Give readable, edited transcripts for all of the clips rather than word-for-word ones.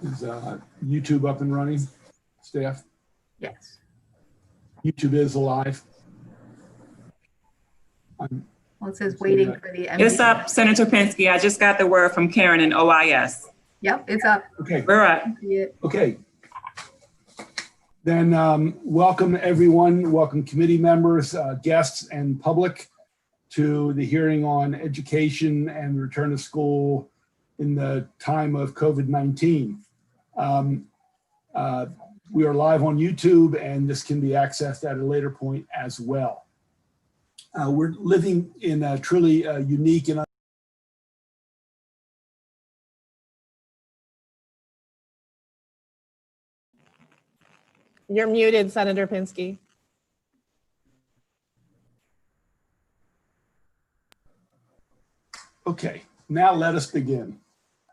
Is YouTube up and running, staff? Yes. YouTube is alive. Well, it says waiting for the MD. It's up, Senator Pinsky. I just got the word from Karen in OIS. Yep, it's up. Okay. We're up. Okay. Then welcome everyone, welcome committee members, guests, and public to the hearing on education and return to school in the time of COVID-19. We are live on YouTube, and this can be accessed at a later point as well. We're living in a truly unique and You're muted, Senator Pinsky. Okay, now let us begin.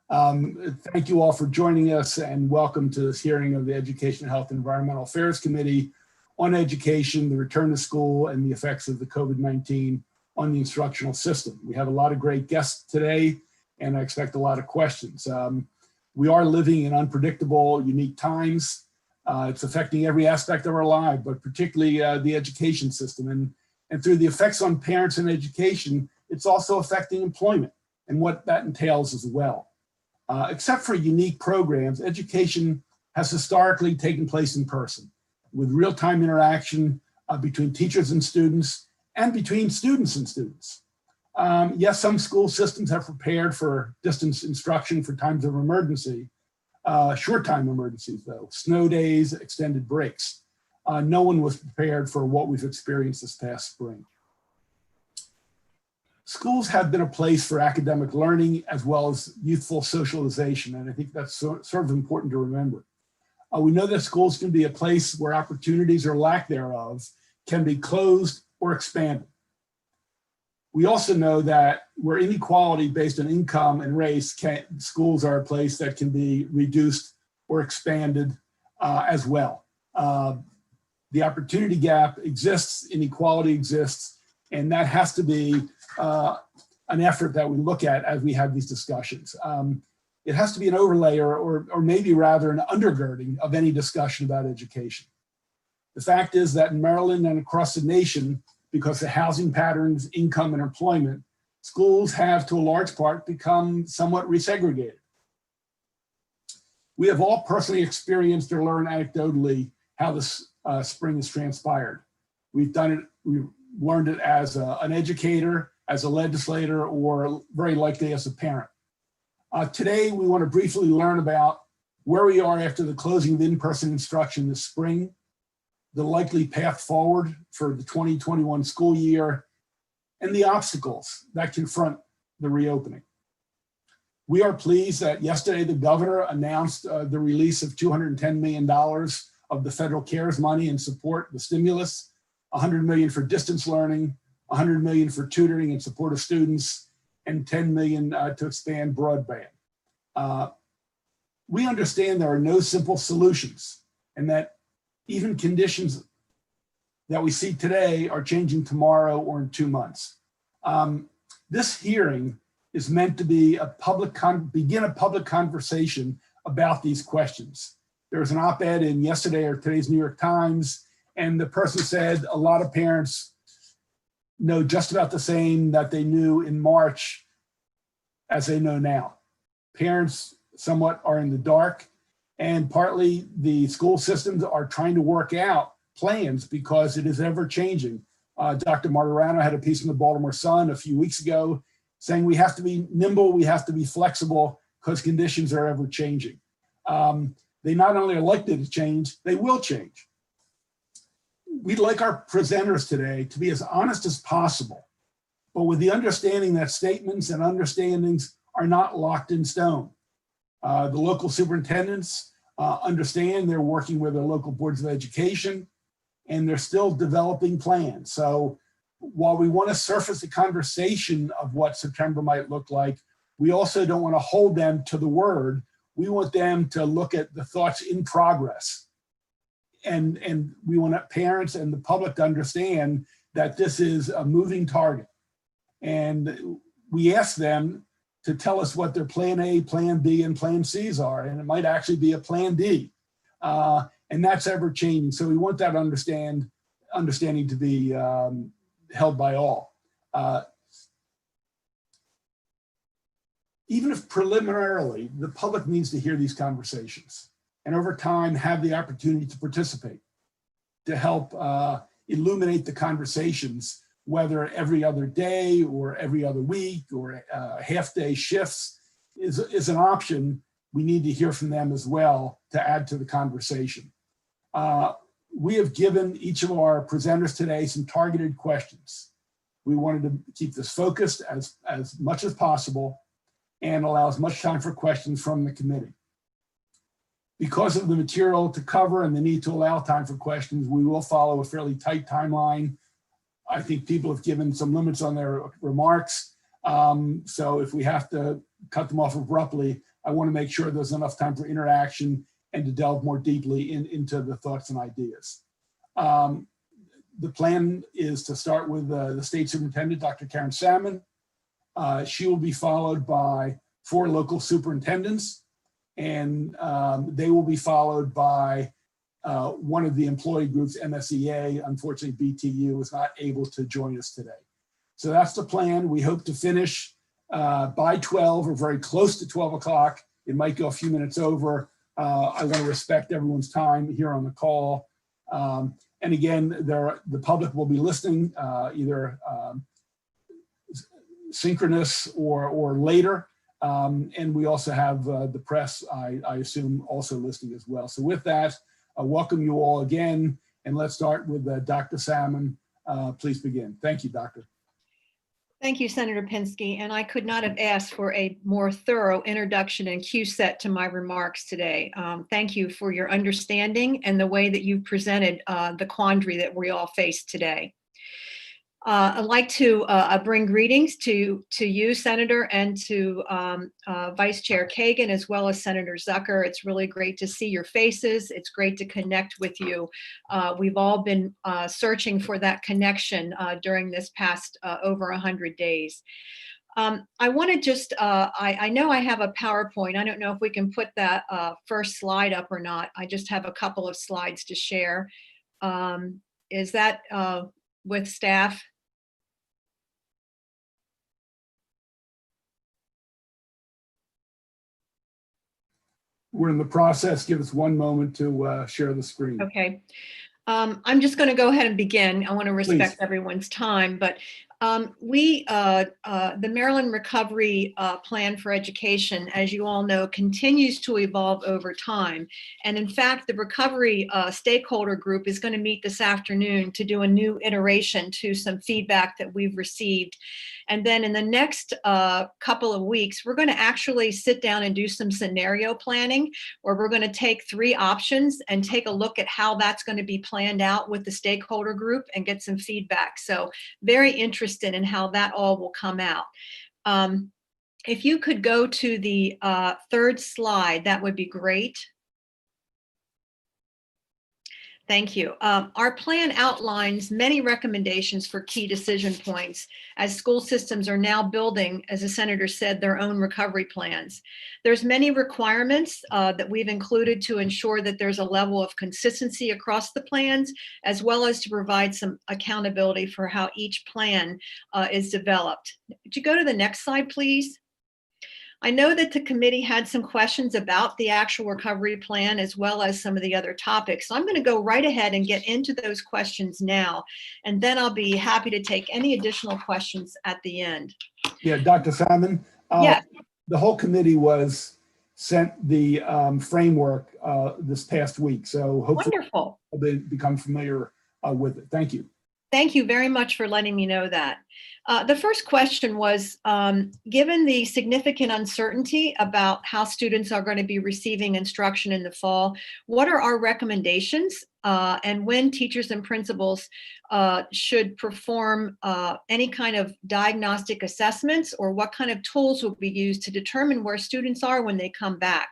Thank you all for joining us and welcome to this hearing of the Education, Health, and Environmental Affairs Committee on education, the return to school, and the effects of the COVID-19 on the instructional system. We have a lot of great guests today, and I expect a lot of questions. We are living in unpredictable, unique times. It's affecting every aspect of our life, but particularly the education system. And through the effects on parents and education, it's also affecting employment and what that entails as well. Except for unique programs, education has historically taken place in person with real-time interaction between teachers and students and between students and students. Yes, some school systems have prepared for distance instruction for times of emergency, short-time emergencies though, snow days, extended breaks. No one was prepared for what we've experienced this past spring. Schools have been a place for academic learning as well as youthful socialization, and I think that's sort of important to remember. We know that schools can be a place where opportunities or lack thereof can be closed or expanded. We also know that where inequality based on income and race, schools are a place that can be reduced or expanded as well. The opportunity gap exists, inequality exists, and that has to be an effort that we look at as we have these discussions. It has to be an overlay or maybe rather an undergirding of any discussion about education. The fact is that in Maryland and across the nation, because of housing patterns, income, and employment, schools have to a large part become somewhat resegregated. We have all personally experienced or learned anecdotally how this spring has transpired. We've learned it as an educator, as a legislator, or very likely as a parent. Today, we want to briefly learn about where we are after the closing of in-person instruction this spring, the likely path forward for the 2021 school year, and the obstacles that confront the reopening. We are pleased that yesterday the governor announced the release of $210 million of the federal CARES money in support of the stimulus, $100 million for distance learning, $100 million for tutoring and support of students, and $10 million to expand broadband. We understand there are no simple solutions and that even conditions that we see today are changing tomorrow or in 2 months. This hearing is meant to be begin a public conversation about these questions. There was an op-ed in yesterday or today's New York Times, and the person said a lot of parents know just about the same that they knew in March as they know now. Parents somewhat are in the dark, and partly the school systems are trying to work out plans because it is ever changing. Dr. Martirano had a piece in the Baltimore Sun a few weeks ago saying we have to be nimble, we have to be flexible because conditions are ever changing. They not only are likely to change, they will change. We'd like our presenters today to be as honest as possible, but with the understanding that statements and understandings are not locked in stone. The local superintendents understand they're working with their local boards of education, and they're still developing plans. So while we want to surface a conversation of what September might look like, we also don't want to hold them to the word. We want them to look at the thoughts in progress. And we want parents and the public to understand that this is a moving target. And we ask them to tell us what their plan A, plan B, and plan C's are. And it might actually be a plan D. And that's ever changing. So we want that understanding to be held by all. Even if preliminarily, the public needs to hear these conversations and over time have the opportunity to participate, to help illuminate the conversations, whether every other day or every other week or half-day shifts is an option. We need to hear from them as well to add to the conversation. We have given each of our presenters today some targeted questions. We wanted to keep this focused as much as possible and allow as much time for questions from the committee. Because of the material to cover and the need to allow time for questions, we will follow a fairly tight timeline. I think people have given some limits on their remarks. So if we have to cut them off abruptly, I want to make sure there's enough time for interaction and to delve more deeply into the thoughts and ideas. The plan is to start with the State Superintendent, Dr. Clarence. She will be followed by 4 local superintendents, and they will be followed by one of the employee groups, MSEA. Unfortunately, BTU was not able to join us today. So that's the plan. We hope to finish by 12 or very close to 12 o'clock. It might go a few minutes over. I want to respect everyone's time here on the call. And again, the public will be listening either synchronous or later. And we also have the press, I assume, also listening as well. So with that, I welcome you all again. And let's start with Dr. Salmon. Please begin. Thank you, Doctor. Thank you, Senator Pinsky, and I could not have asked for a more thorough introduction and cue set to my remarks today. Thank you for your understanding and the way that you presented the quandary that we all face today. I'd like to bring greetings to you, Senator, and to Vice Chair Kagan, as well as Senator Zucker. It's really great to see your faces. It's great to connect with you. We've all been searching for that connection during this past over 100 days. I want to just, I know I have a PowerPoint. I don't know if we can put that first slide up or not. I just have a couple of slides to share. Is that with staff? We're in the process. Give us one moment to share the screen. Okay. I'm just going to go ahead and begin. I want to respect Please. everyone's time, but the Maryland Recovery Plan for Education, as you all know, continues to evolve over time. And in fact, the Recovery Stakeholder Group is going to meet this afternoon to do a new iteration to some feedback that we've received. And then in the next couple of weeks, we're going to actually sit down and do some scenario planning, where we're going to take 3 options and take a look at how that's going to be planned out with the stakeholder group and get some feedback. So very interested in how that all will come out. If you could go to the 3rd slide, that would be great. Thank you. Our plan outlines many recommendations for key decision points as school systems are now building, as the senator said, their own recovery plans. There's many requirements that we've included to ensure that there's a level of consistency across the plans, as well as to provide some accountability for how each plan is developed. Could you go to the next slide, please? I know that the committee had some questions about the actual recovery plan as well as some of the other topics. So I'm going to go right ahead and get into those questions now, and then I'll be happy to take any additional questions at the end. Yeah, Dr. Salmon. Yes. The whole committee was sent the framework this past week. So hopefully Wonderful. they'll become familiar with it. Thank you. Thank you very much for letting me know that. The first question was, given the significant uncertainty about how students are going to be receiving instruction in the fall, what are our recommendations and when teachers and principals should perform any kind of diagnostic assessments, or what kind of tools will be used to determine where students are when they come back?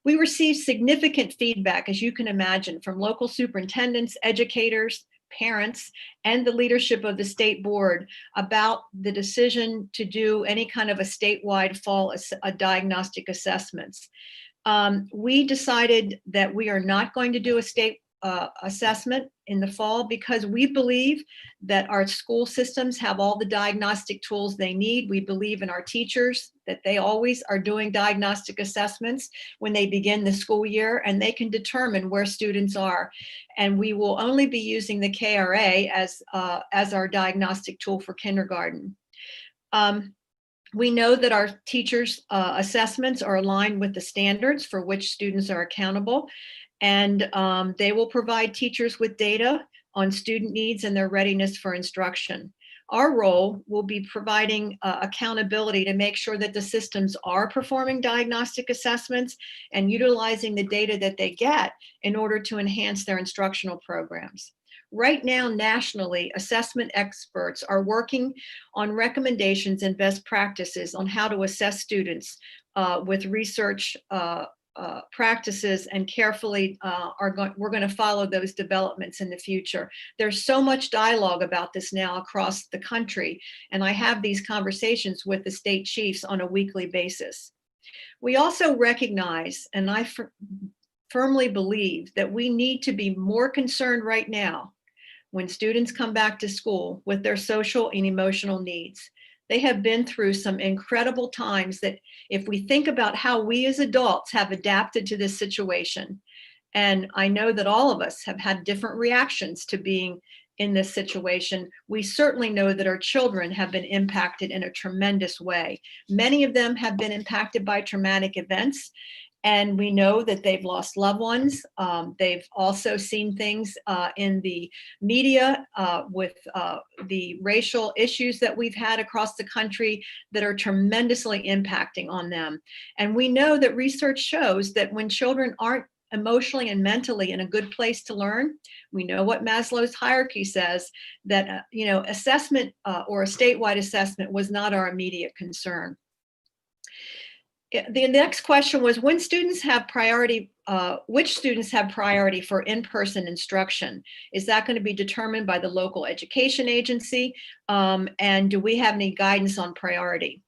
We received significant feedback, as you can imagine, from local superintendents, educators, parents and the leadership of the state board about the decision to do any kind of a statewide fall diagnostic assessments. We decided that we are not going to do a state assessment in the fall because we believe that our school systems have all the diagnostic tools they need. We believe in our teachers, that they always are doing diagnostic assessments when they begin the school year, and they can determine where students are. And we will only be using the KRA as our diagnostic tool for kindergarten. We know that our teachers' assessments are aligned with the standards for which students are accountable, and they will provide teachers with data on student needs and their readiness for instruction. Our role will be providing accountability to make sure that the systems are performing diagnostic assessments and utilizing the data that they get in order to enhance their instructional programs. Right now, nationally, assessment experts are working on recommendations and best practices on how to assess students with research practices, and carefully we're going to follow those developments in the future. There's so much dialogue about this now across the country, and I have these conversations with the state chiefs on a weekly basis. We also recognize, and I firmly believe, that we need to be more concerned right now when students come back to school with their social and emotional needs. They have been through some incredible times that, if we think about how we as adults have adapted to this situation, and I know that all of us have had different reactions to being in this situation, we certainly know that our children have been impacted in a tremendous way. Many of them have been impacted by traumatic events, and we know that they've lost loved ones. They've also seen things in the media with the racial issues that we've had across the country that are tremendously impacting on them. And we know that research shows that when children aren't emotionally and mentally in a good place to learn, we know what Maslow's hierarchy says, that assessment or a statewide assessment was not our immediate concern. The next question was, when students have priority, which students have priority for in-person instruction? Is that going to be determined by the local education agency? And do we have any guidance on priority?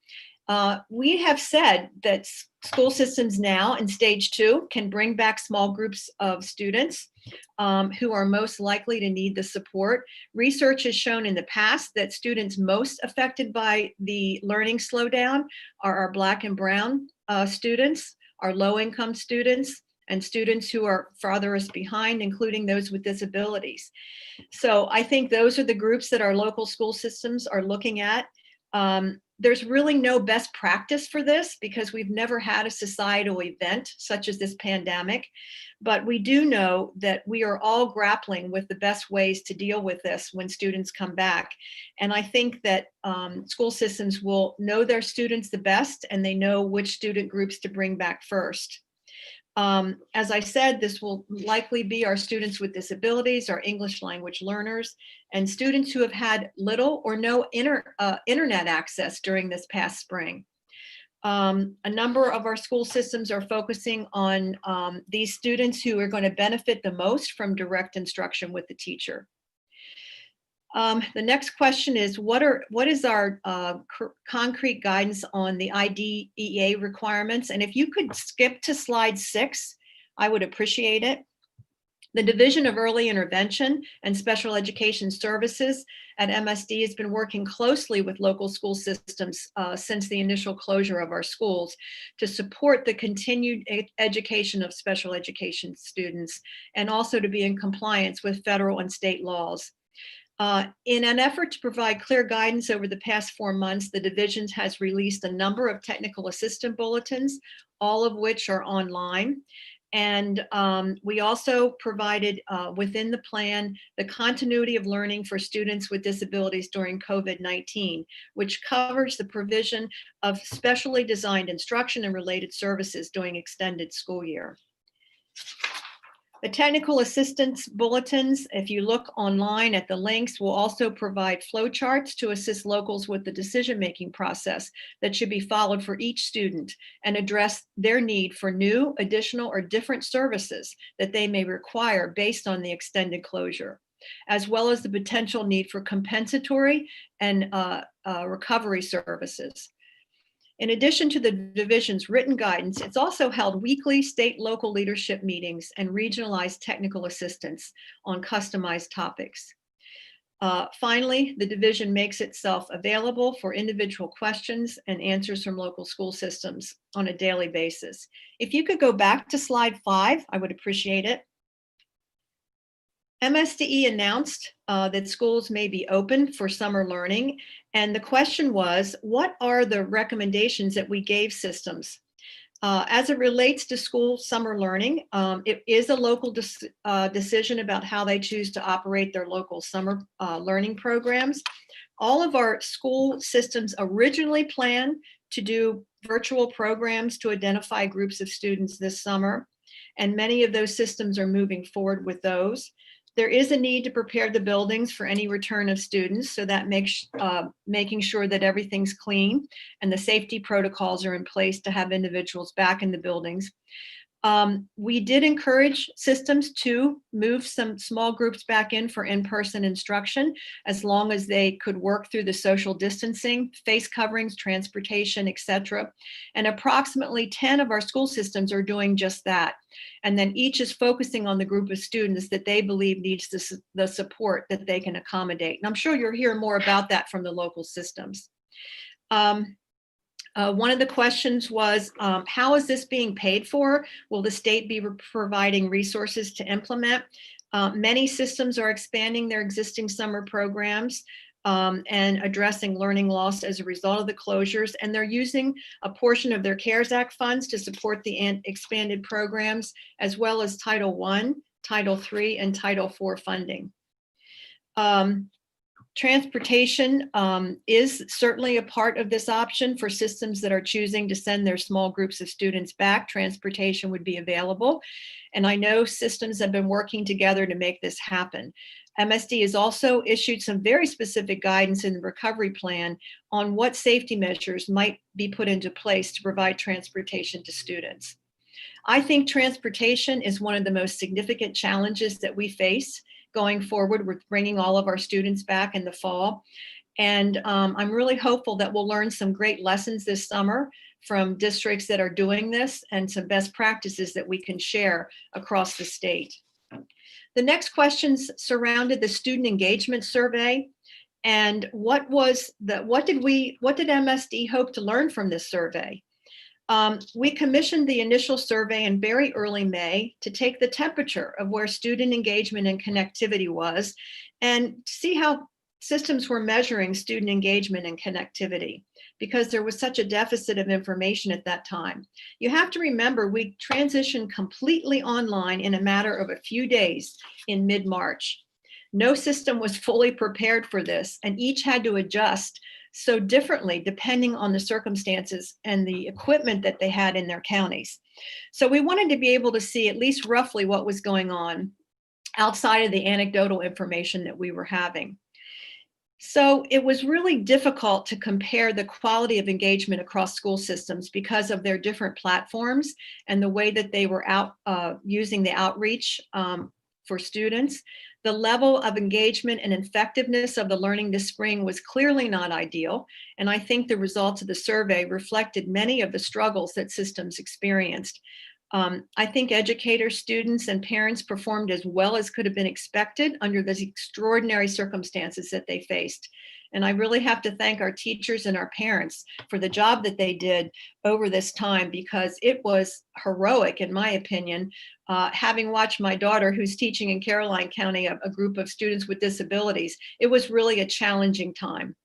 We have said that school systems now in stage 2 can bring back small groups of students who are most likely to need the support. Research has shown in the past that students most affected by the learning slowdown are our Black and Brown students, our low-income students, and students who are farthest behind, including those with disabilities. So I think those are the groups that our local school systems are looking at. There's really no best practice for this because we've never had a societal event such as this pandemic, but we do know that we are all grappling with the best ways to deal with this when students come back. And I think that school systems will know their students the best, and they know which student groups to bring back first. As I said, this will likely be our students with disabilities, our English language learners, and students who have had little or no internet access during this past spring. A number of our school systems are focusing on these students who are going to benefit the most from direct instruction with the teacher. The next question is, what is our concrete guidance on the IDEA requirements? And if you could skip to slide 6, I would appreciate it. The Division of Early Intervention and Special Education Services at MSD has been working closely with local school systems since the initial closure of our schools to support the continued education of special education students, and also to be in compliance with federal and state laws. In an effort to provide clear guidance over the past 4 months, the division has released a number of technical assistant bulletins, all of which are online. And we also provided within the plan the continuity of learning for students with disabilities during COVID-19, which covers the provision of specially designed instruction and related services during extended school year. The technical assistance bulletins, if you look online at the links, will also provide flowcharts to assist locals with the decision-making process that should be followed for each student and address their need for new, additional, or different services that they may require based on the extended closure. as well as the potential need for compensatory and recovery services. In addition to the division's written guidance, it's also held weekly state local leadership meetings and regionalized technical assistance on customized topics. Finally, the division makes itself available for individual questions and answers from local school systems on a daily basis. If you could go back to slide 5, I would appreciate it. MSDE announced that schools may be open for summer learning. And the question was, what are the recommendations that we gave systems? As it relates to school summer learning, it is a local decision about how they choose to operate their local summer learning programs. All of our school systems originally planned to do virtual programs to identify groups of students this summer, and many of those systems are moving forward with those. There is a need to prepare the buildings for any return of students, so that makes making sure that everything's clean and the safety protocols are in place to have individuals back in the buildings. We did encourage systems to move some small groups back in for in-person instruction, as long as they could work through the social distancing, face coverings, transportation, etc. And approximately 10 of our school systems are doing just that. And then each is focusing on the group of students that they believe needs the support that they can accommodate. And I'm sure you'll hear more about that from the local systems. One of the questions was, how is this being paid for? Will the state be providing resources to implement? Many systems are expanding their existing summer programs and addressing learning loss as a result of the closures. And they're using a portion of their CARES Act funds to support the expanded programs, as well as Title I, Title III, and Title IV funding. Transportation is certainly a part of this option for systems that are choosing to send their small groups of students back. Transportation would be available. And I know systems have been working together to make this happen. MSD has also issued some very specific guidance in the recovery plan on what safety measures might be put into place to provide transportation to students. I think transportation is one of the most significant challenges that we face going forward with bringing all of our students back in the fall. And I'm really hopeful that we'll learn some great lessons this summer from districts that are doing this and some best practices that we can share across the state. The next questions surrounded the student engagement survey. And what did MSD hope to learn from this survey? We commissioned the initial survey in very early May to take the temperature of where student engagement and connectivity was and see how systems were measuring student engagement and connectivity, because there was such a deficit of information at that time. You have to remember, we transitioned completely online in a matter of a few days in mid-March. No system was fully prepared for this, and each had to adjust so differently depending on the circumstances and the equipment that they had in their counties. So we wanted to be able to see at least roughly what was going on outside of the anecdotal information that we were having. So it was really difficult to compare the quality of engagement across school systems because of their different platforms and the way that they were using the outreach for students. The level of engagement and effectiveness of the learning this spring was clearly not ideal. And I think the results of the survey reflected many of the struggles that systems experienced. I think educators, students, and parents performed as well as could have been expected under the extraordinary circumstances that they faced. And I really have to thank our teachers and our parents for the job that they did over this time, because it was heroic, in my opinion. Having watched my daughter, who's teaching in Caroline County, a group of students with disabilities, it was really a challenging time.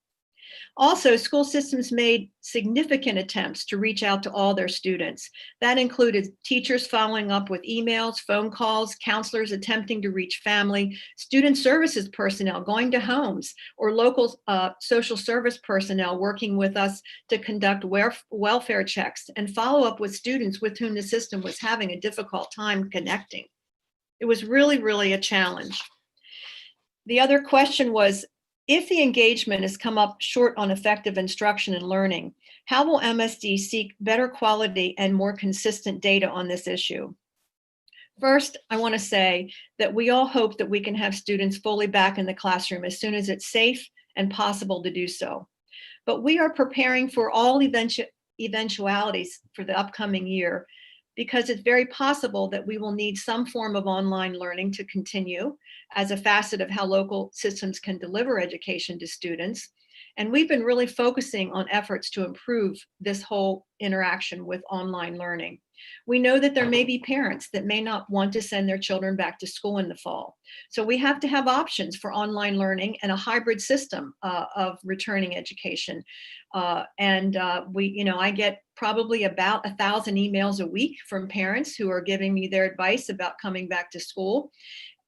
Also, school systems made significant attempts to reach out to all their students. That included teachers following up with emails, phone calls, counselors attempting to reach family, student services personnel going to homes, or local social service personnel working with us to conduct welfare checks and follow up with students with whom the system was having a difficult time connecting. It was really, really a challenge. The other question was, if the engagement has come up short on effective instruction and learning, how will MSD seek better quality and more consistent data on this issue? First, I want to say that we all hope that we can have students fully back in the classroom as soon as it's safe and possible to do so. But we are preparing for all eventualities for the upcoming year, because it's very possible that we will need some form of online learning to continue as a facet of how local systems can deliver education to students. And we've been really focusing on efforts to improve this whole interaction with online learning. We know that there may be parents that may not want to send their children back to school in the fall. So we have to have options for online learning and a hybrid system of returning education. I get probably about 1,000 emails a week from parents who are giving me their advice about coming back to school.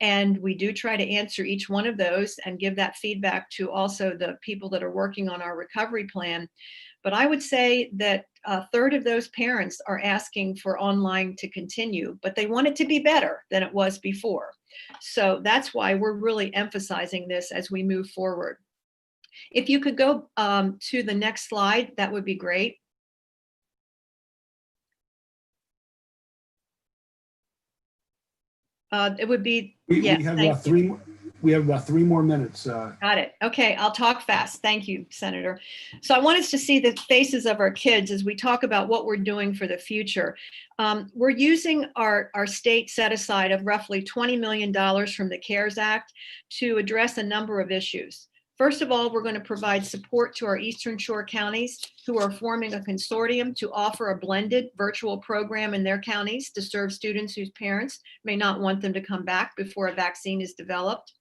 And we do try to answer each one of those and give that feedback to also the people that are working on our recovery plan. But I would say that a third of those parents are asking for online to continue, but they want it to be better than it was before. So that's why we're really emphasizing this as we move forward. If you could go to the next slide, that would be great. It would be, We have about three more minutes. Got it. Okay, I'll talk fast. Thank you, Senator. So I want us to see the faces of our kids as we talk about what we're doing for the future. We're using our state set aside of roughly $20 million from the CARES Act to address a number of issues. First of all, we're going to provide support to our Eastern Shore counties who are forming a consortium to offer a blended virtual program in their counties to serve students whose parents may not want them to come back before a vaccine is developed.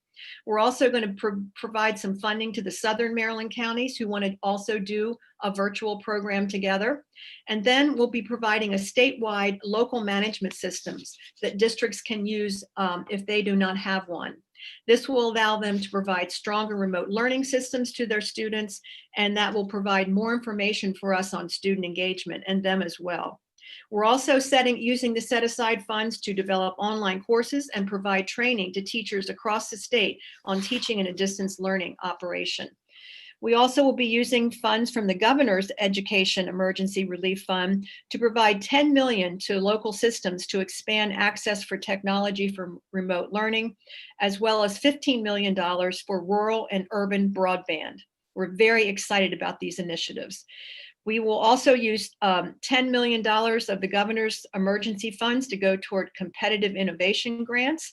We're also going to provide some funding to the Southern Maryland counties who want to also do a virtual program together. And then we'll be providing a statewide local management systems that districts can use if they do not have one. This will allow them to provide stronger remote learning systems to their students, and that will provide more information for us on student engagement and them as well. We're also using the set-aside funds to develop online courses and provide training to teachers across the state on teaching in a distance learning operation. We also will be using funds from the Governor's Education Emergency Relief Fund to provide $10 million to local systems to expand access for technology for remote learning, as well as $15 million for rural and urban broadband. We're very excited about these initiatives. We will also use $10 million of the Governor's emergency funds to go toward competitive innovation grants.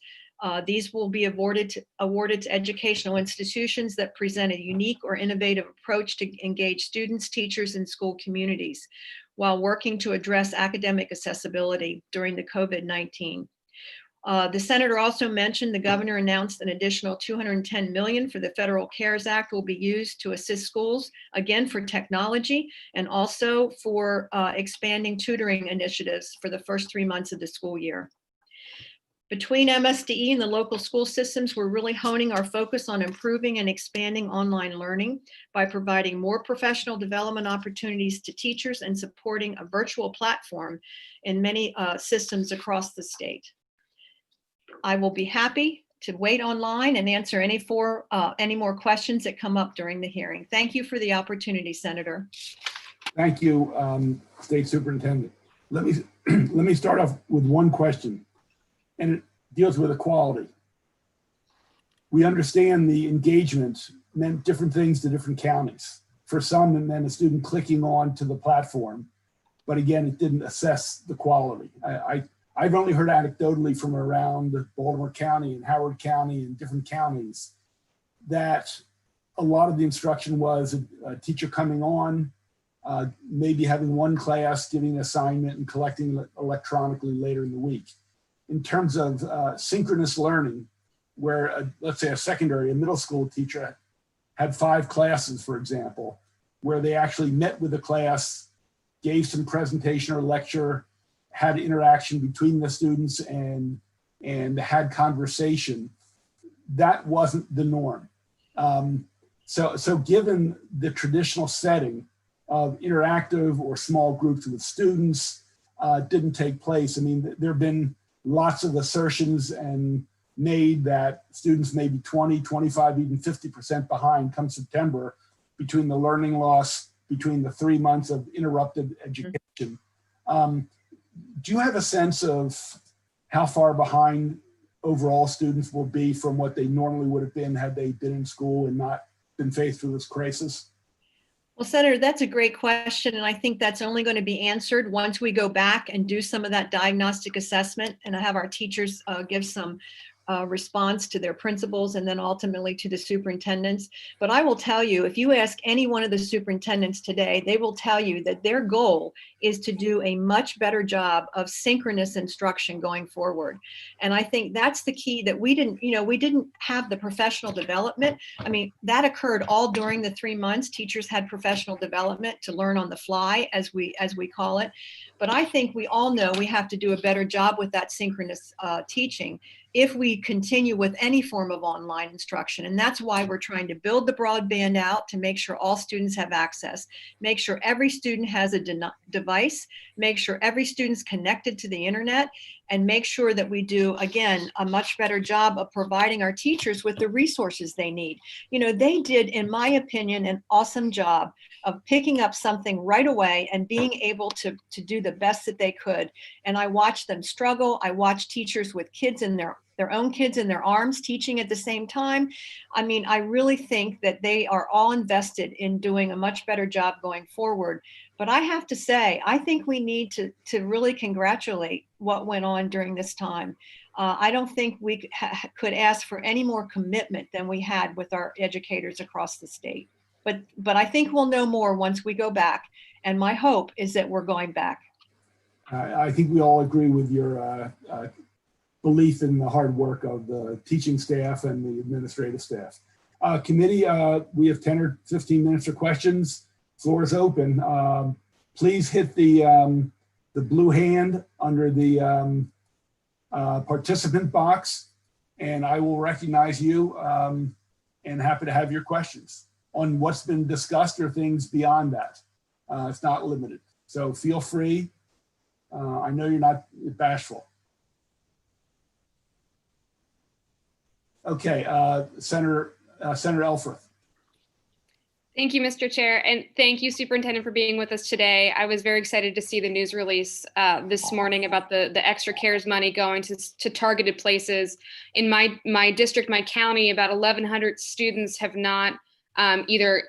These will be awarded to educational institutions that present a unique or innovative approach to engage students, teachers, and school communities while working to address academic accessibility during the COVID-19. The senator also mentioned the governor announced an additional $210 million for the Federal CARES Act will be used to assist schools, again, for technology and also for expanding tutoring initiatives for the first 3 months of the school year. Between MSDE and the local school systems, we're really honing our focus on improving and expanding online learning by providing more professional development opportunities to teachers and supporting a virtual platform in many systems across the state. I will be happy to wait online and answer any more questions that come up during the hearing. Thank you for the opportunity, Senator. Thank you, State Superintendent. Let me start off with one question, and it deals with equality. We understand the engagement meant different things to different counties. For some, it meant a student clicking on to the platform, but again, it didn't assess the quality. I've only heard anecdotally from around Baltimore County and Howard County and different counties that a lot of the instruction was a teacher coming on, maybe having one class, giving an assignment and collecting it electronically later in the week. In terms of synchronous learning, where let's say a middle school teacher had 5 classes, for example, where they actually met with the class, gave some presentation or lecture, had interaction between the students and had conversation, that wasn't the norm. So given the traditional setting of interactive or small groups with students didn't take place, I mean, there have been lots of assertions and made that students may be 20, 25, even 50% behind come September between the learning loss, between the 3 months of interrupted education. Do you have a sense of how far behind overall students will be from what they normally would have been had they been in school and not been faced through this crisis? Well, Senator, that's a great question. And I think that's only going to be answered once we go back and do some of that diagnostic assessment and have our teachers give some response to their principals and then ultimately to the superintendents. But I will tell you, if you ask any one of the superintendents today, they will tell you that their goal is to do a much better job of synchronous instruction going forward. And I think that's the key, that we didn't have the professional development. I mean, that occurred all during the 3 months. Teachers had professional development to learn on the fly, as we call it. But I think we all know we have to do a better job with that synchronous teaching if we continue with any form of online instruction. And that's why we're trying to build the broadband out to make sure all students have access, make sure every student has a device, make sure every student's connected to the internet, and make sure that we do, again, a much better job of providing our teachers with the resources they need. You know, they did, in my opinion, an awesome job of picking up something right away and being able to do the best that they could. And I watched them struggle. I watched teachers with kids in their own kids in their arms teaching at the same time. I mean, I really think that they are all invested in doing a much better job going forward. But I have to say, I think we need to really congratulate what went on during this time. I don't think we could ask for any more commitment than we had with our educators across the state. But I think we'll know more once we go back. And my hope is that we're going back. I think we all agree with your belief in the hard work of the teaching staff and the administrative staff. Committee, we have 10 or 15 minutes for questions. Floor is open. Please hit the blue hand under the participant box, and I will recognize you, and happy to have your questions on what's been discussed or things beyond that. It's not limited. So feel free. I know you're not bashful. Okay, Senator Elfreth. Thank you, Mr. Chair, and thank you, Superintendent, for being with us today. I was very excited to see the news release this morning about the extra CARES money going to targeted places. In my district, my county, about 1,100 students have not either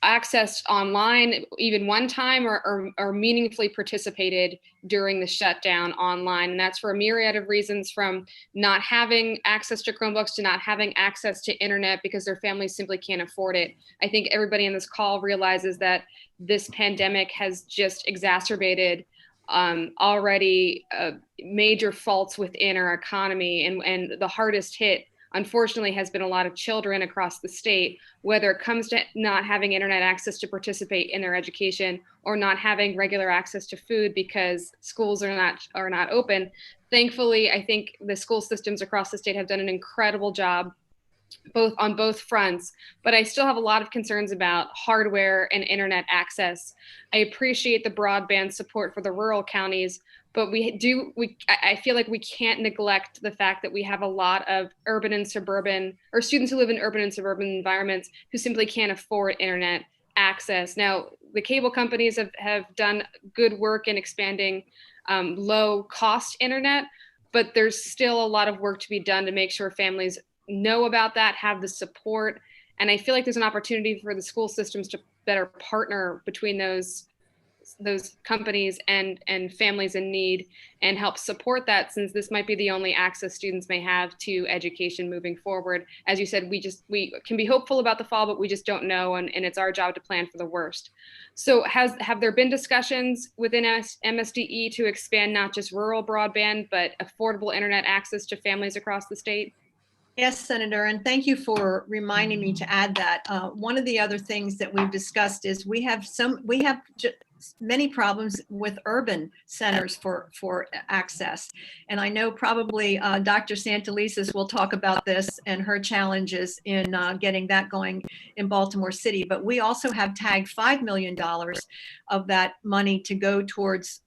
accessed online even one time or meaningfully participated during the shutdown online. And that's for a myriad of reasons, from not having access to Chromebooks to not having access to internet because their families simply can't afford it. I think everybody in this call realizes that this pandemic has just exacerbated already major faults within our economy, and the hardest hit, unfortunately, has been a lot of children across the state, whether it comes to not having internet access to participate in their education or not having regular access to food because schools are not open. Thankfully, I think the school systems across the state have done an incredible job on both fronts, but I still have a lot of concerns about hardware and internet access. I appreciate the broadband support for the rural counties, but I feel like we can't neglect the fact that we have a lot of urban and suburban, or students who live in urban and suburban environments who simply can't afford internet access. Now, the cable companies have done good work in expanding low cost internet, but there's still a lot of work to be done to make sure families know about that, have the support. And I feel like there's an opportunity for the school systems to better partner between those companies and families in need and help support that, since this might be the only access students may have to education moving forward. As you said, we can be hopeful about the fall, but we just don't know, and it's our job to plan for the worst. So have there been discussions within MSDE to expand not just rural broadband, but affordable internet access to families across the state? Yes, Senator, and thank you for reminding me to add that. One of the other things that we've discussed is we have many problems with urban centers for access. And I know probably Dr. Santelises will talk about this and her challenges in getting that going in Baltimore City. But we also have tagged $5 million of that money to go towards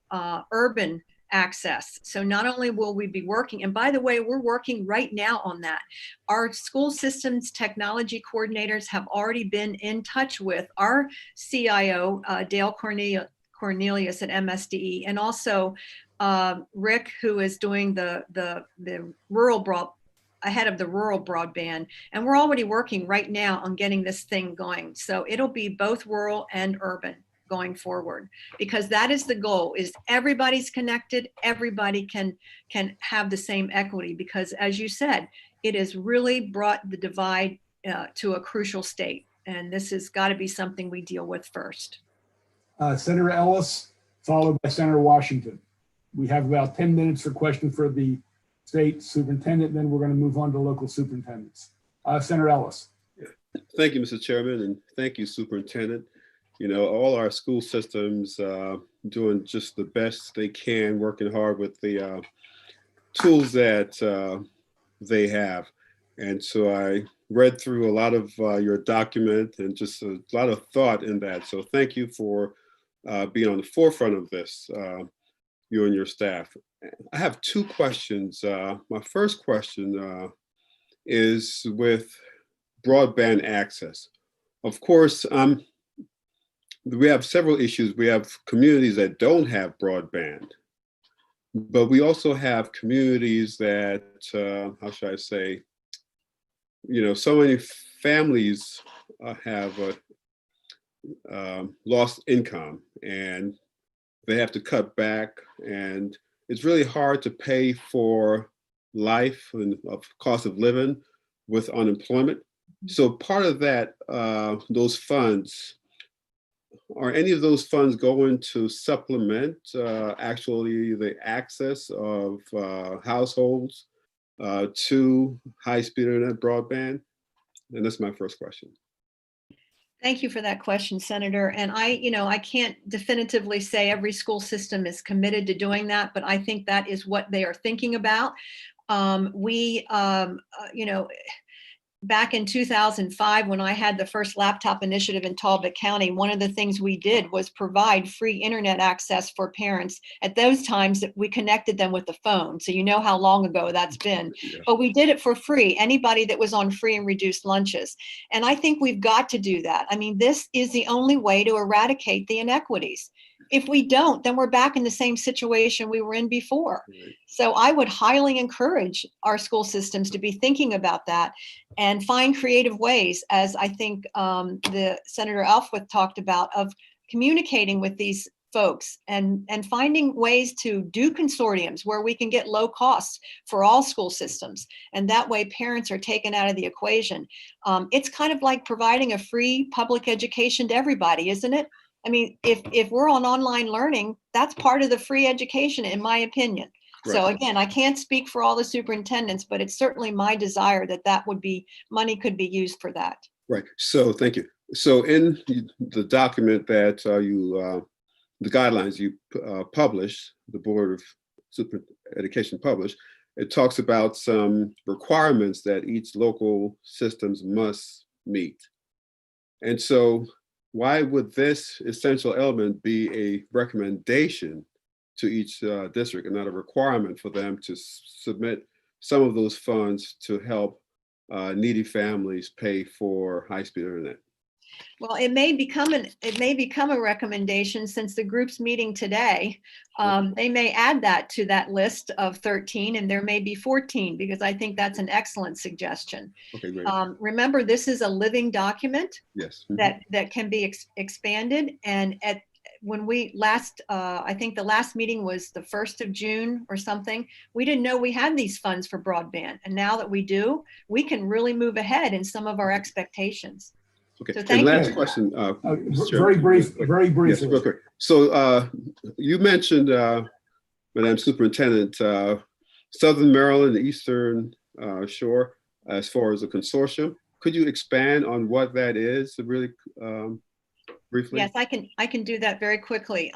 urban access. So not only will we be working, and by the way, we're working right now on that. Our school systems technology coordinators have already been in touch with our CIO, Dale Cornelius at MSDE, and also Rick, who is doing the rural ahead of the rural broadband. And we're already working right now on getting this thing going. So it'll be both rural and urban going forward, because that is the goal, is everybody's connected, everybody can have the same equity, because as you said, it has really brought the divide to a crucial state. And this has got to be something we deal with first. Senator Ellis, followed by Senator Washington. We have about 10 minutes for questions for the state superintendent, then we're going to move on to local superintendents. Senator Ellis. Thank you, Mr. Chairman, and thank you, Superintendent. You know, all our school systems doing just the best they can, working hard with the tools that they have. And so I read through a lot of your document and just a lot of thought in that. So thank you for being on the forefront of this, you and your staff. I have two questions. My first question is with broadband access. Of course, we have several issues. We have communities that don't have broadband, but we also have communities that, how should I say, you know, so many families have lost income and they have to cut back, and it's really hard to pay for life and cost of living with unemployment. So part of that, those funds, are any of those funds going to supplement actually the access of households to high-speed internet broadband? And that's my first question. Thank you for that question, Senator. And I can't definitively say every school system is committed to doing that, but I think that is what they are thinking about. Back in 2005, when I had the first laptop initiative in Talbot County, one of the things we did was provide free internet access for parents. At those times, we connected them with the phone. So you know how long ago that's been. Yeah. But we did it for free, anybody that was on free and reduced lunches. And I think we've got to do that. I mean, this is the only way to eradicate the inequities. If we don't, then we're back in the same situation we were in before. Right. So I would highly encourage our school systems to be thinking about that and find creative ways, as I think the Senator Elfwith talked about, of communicating with these folks and finding ways to do consortiums where we can get low costs for all school systems. And that way parents are taken out of the equation. It's kind of like providing a free public education to everybody, isn't it? I mean, if we're on online learning, that's part of the free education, in my opinion. Right. So again, I can't speak for all the superintendents, but it's certainly my desire that money could be used for that. Right. So thank you. So in the document that the guidelines you published, the Board of Super Education published, it talks about some requirements that each local systems must meet. And so why would this essential element be a recommendation to each district and not a requirement for them to submit some of those funds to help needy families pay for high-speed internet? Well, it may become a recommendation, since the group's meeting today. They may add that to that list of 13, and there may be 14, because I think that's an excellent suggestion. Okay, great. Remember, this is a living document. Yes. that can be expanded. And when we last, I think the last meeting was the 1st of June or something, we didn't know we had these funds for broadband. And now that we do, we can really move ahead in some of our expectations. Okay. So And thank last you. question. Very brief. Yes, real quick. So you mentioned, Madam Superintendent, Southern Maryland, the Eastern Shore, as far as a consortium. Could you expand on what that is, really briefly? Yes, I can do that very quickly.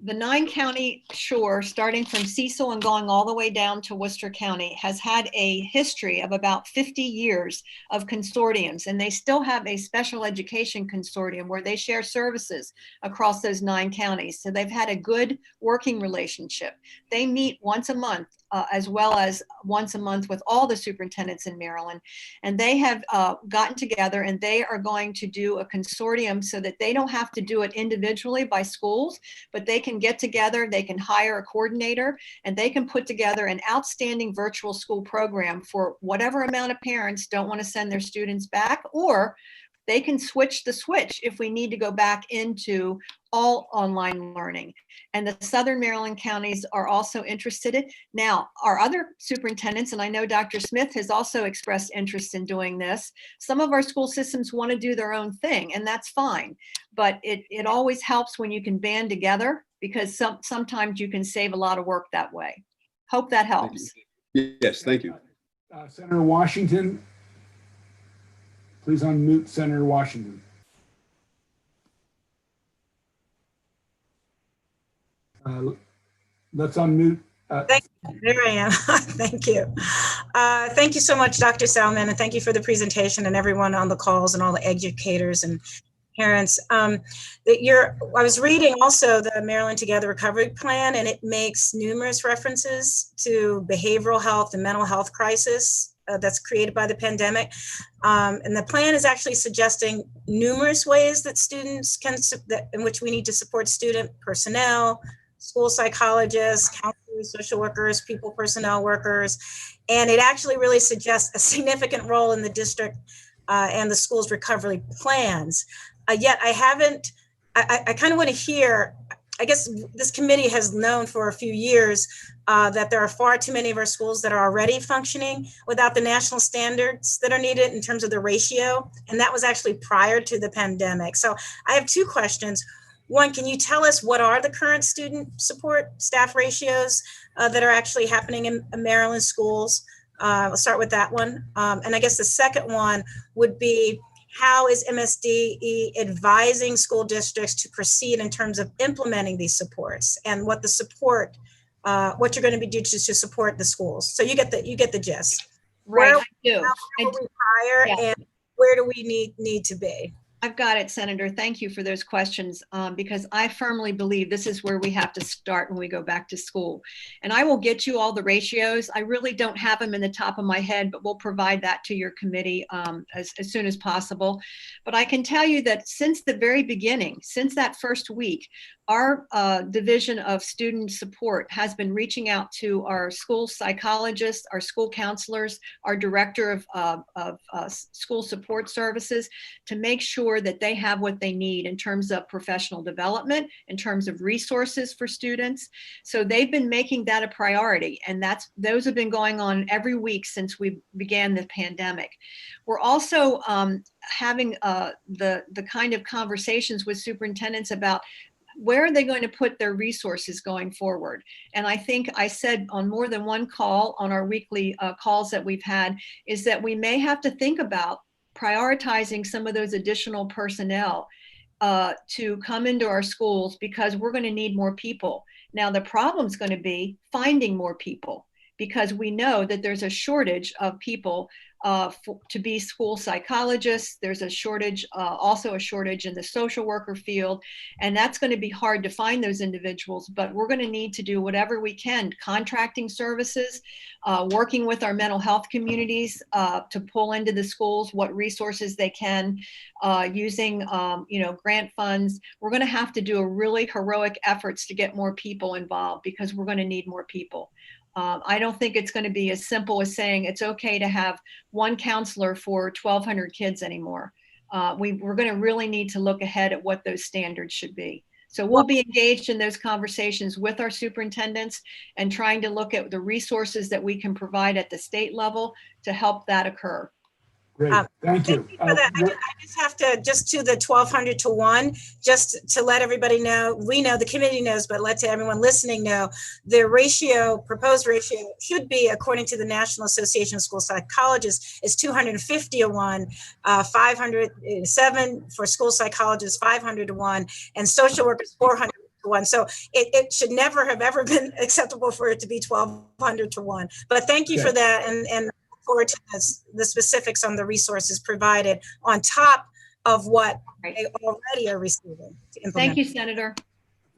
The 9-county shore, starting from Cecil and going all the way down to Worcester County, has had a history of about 50 years of consortiums, and they still have a special education consortium where they share services across those 9 counties. So they've had a good working relationship. They meet once a month as well as once a month with all the superintendents in Maryland. And they have gotten together and they are going to do a consortium so that they don't have to do it individually by schools, but they can get together, they can hire a coordinator, and they can put together an outstanding virtual school program for whatever amount of parents don't want to send their students back, or they can switch the switch if we need to go back into all online learning. And the Southern Maryland counties are also interested in. Now, our other superintendents, and I know Dr. Smith has also expressed interest in doing this, some of our school systems want to do their own thing, and that's fine. But it always helps when you can band together, because sometimes you can save a lot of work that way. Hope that helps. Yes, thank you. Senator Washington. Please unmute Senator Washington. Let's unmute. There I am. Thank you. Thank you so much, Dr. Salman, and thank you for the presentation and everyone on the calls and all the educators and parents. I was reading also the Maryland Together Recovery Plan, and it makes numerous references to behavioral health and mental health crisis that's created by the pandemic. And the plan is actually suggesting numerous ways that students can, in which we need to support student personnel, school psychologists, counselors, social workers, people personnel workers. And it actually really suggests a significant role in the district and the school's recovery plans. Yet I kind of want to hear, I guess this committee has known for a few years that there are far too many of our schools that are already functioning without the national standards that are needed in terms of the ratio. And that was actually prior to the pandemic. So I have two questions. One, can you tell us what are the current student support staff ratios that are actually happening in Maryland schools? I'll start with that one. And I guess the second one would be, how is MSDE advising school districts to proceed in terms of implementing these supports, and what the support, what you're going to be doing to support the schools? So you get the gist. Right, Where I do. will we hire, Yeah. and where do we need to be? I've got it, Senator. Thank you for those questions, because I firmly believe this is where we have to start when we go back to school. And I will get you all the ratios. I really don't have them in the top of my head, but we'll provide that to your committee as soon as possible. But I can tell you that since the very beginning, since that first week, our Division of Student Support has been reaching out to our school psychologists, our school counselors, our director of school support services, to make sure that they have what they need in terms of professional development, in terms of resources for students. So they've been making that a priority, and those have been going on every week since we began the pandemic. We're also having the kind of conversations with superintendents about where are they going to put their resources going forward? And I think I said on more than one call on our weekly calls that we've had, is that we may have to think about prioritizing some of those additional personnel to come into our schools, because we're going to need more people. Now, the problem is going to be finding more people, because we know that there's a shortage of people to be school psychologists. There's a shortage, also a shortage in the social worker field, and that's going to be hard to find those individuals, but we're going to need to do whatever we can, contracting services, working with our mental health communities to pull into the schools what resources they can, using grant funds. We're going to have to do a really heroic efforts to get more people involved, because we're going to need more people. I don't think it's going to be as simple as saying it's okay to have one counselor for 1,200 kids anymore. We're going to really need to look ahead at what those standards should be. So we'll be engaged in those conversations with our superintendents and trying to look at the resources that we can provide at the state level to help that occur. Great, thank you. For that. I just have to, just to the 1,200 to 1, just to let everybody know, we know, the committee knows, but let everyone listening know, the ratio, proposed ratio should be, according to the National Association of School Psychologists, is 250 to 1, 507 for school psychologists, 500 to 1, and social workers, 400 to 1. So it should never have ever been acceptable for it to be 1,200 to 1. But thank you for that, and forward to the specifics on the resources provided on top of what they already are receiving to implement. Thank you, Senator.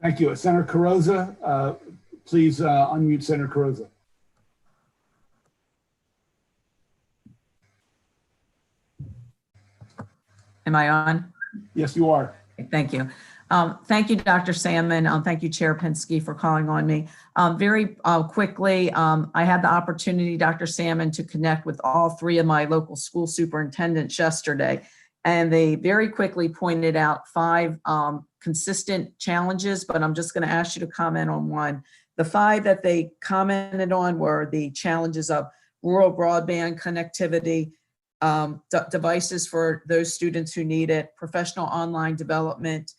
Thank you. Senator Carrozza, please unmute Senator Carrozza. Am I on? Yes, you are. Thank you. Thank you, Dr. Salmon. Thank you, Chair Pinsky, for calling on me. Very quickly, I had the opportunity, Dr. Salmon, to connect with all three of my local school superintendents yesterday, and they very quickly pointed out 5 consistent challenges, but I'm just going to ask you to comment on one. The 5 that they commented on were the challenges of rural broadband connectivity, devices for those students who need it, professional online development,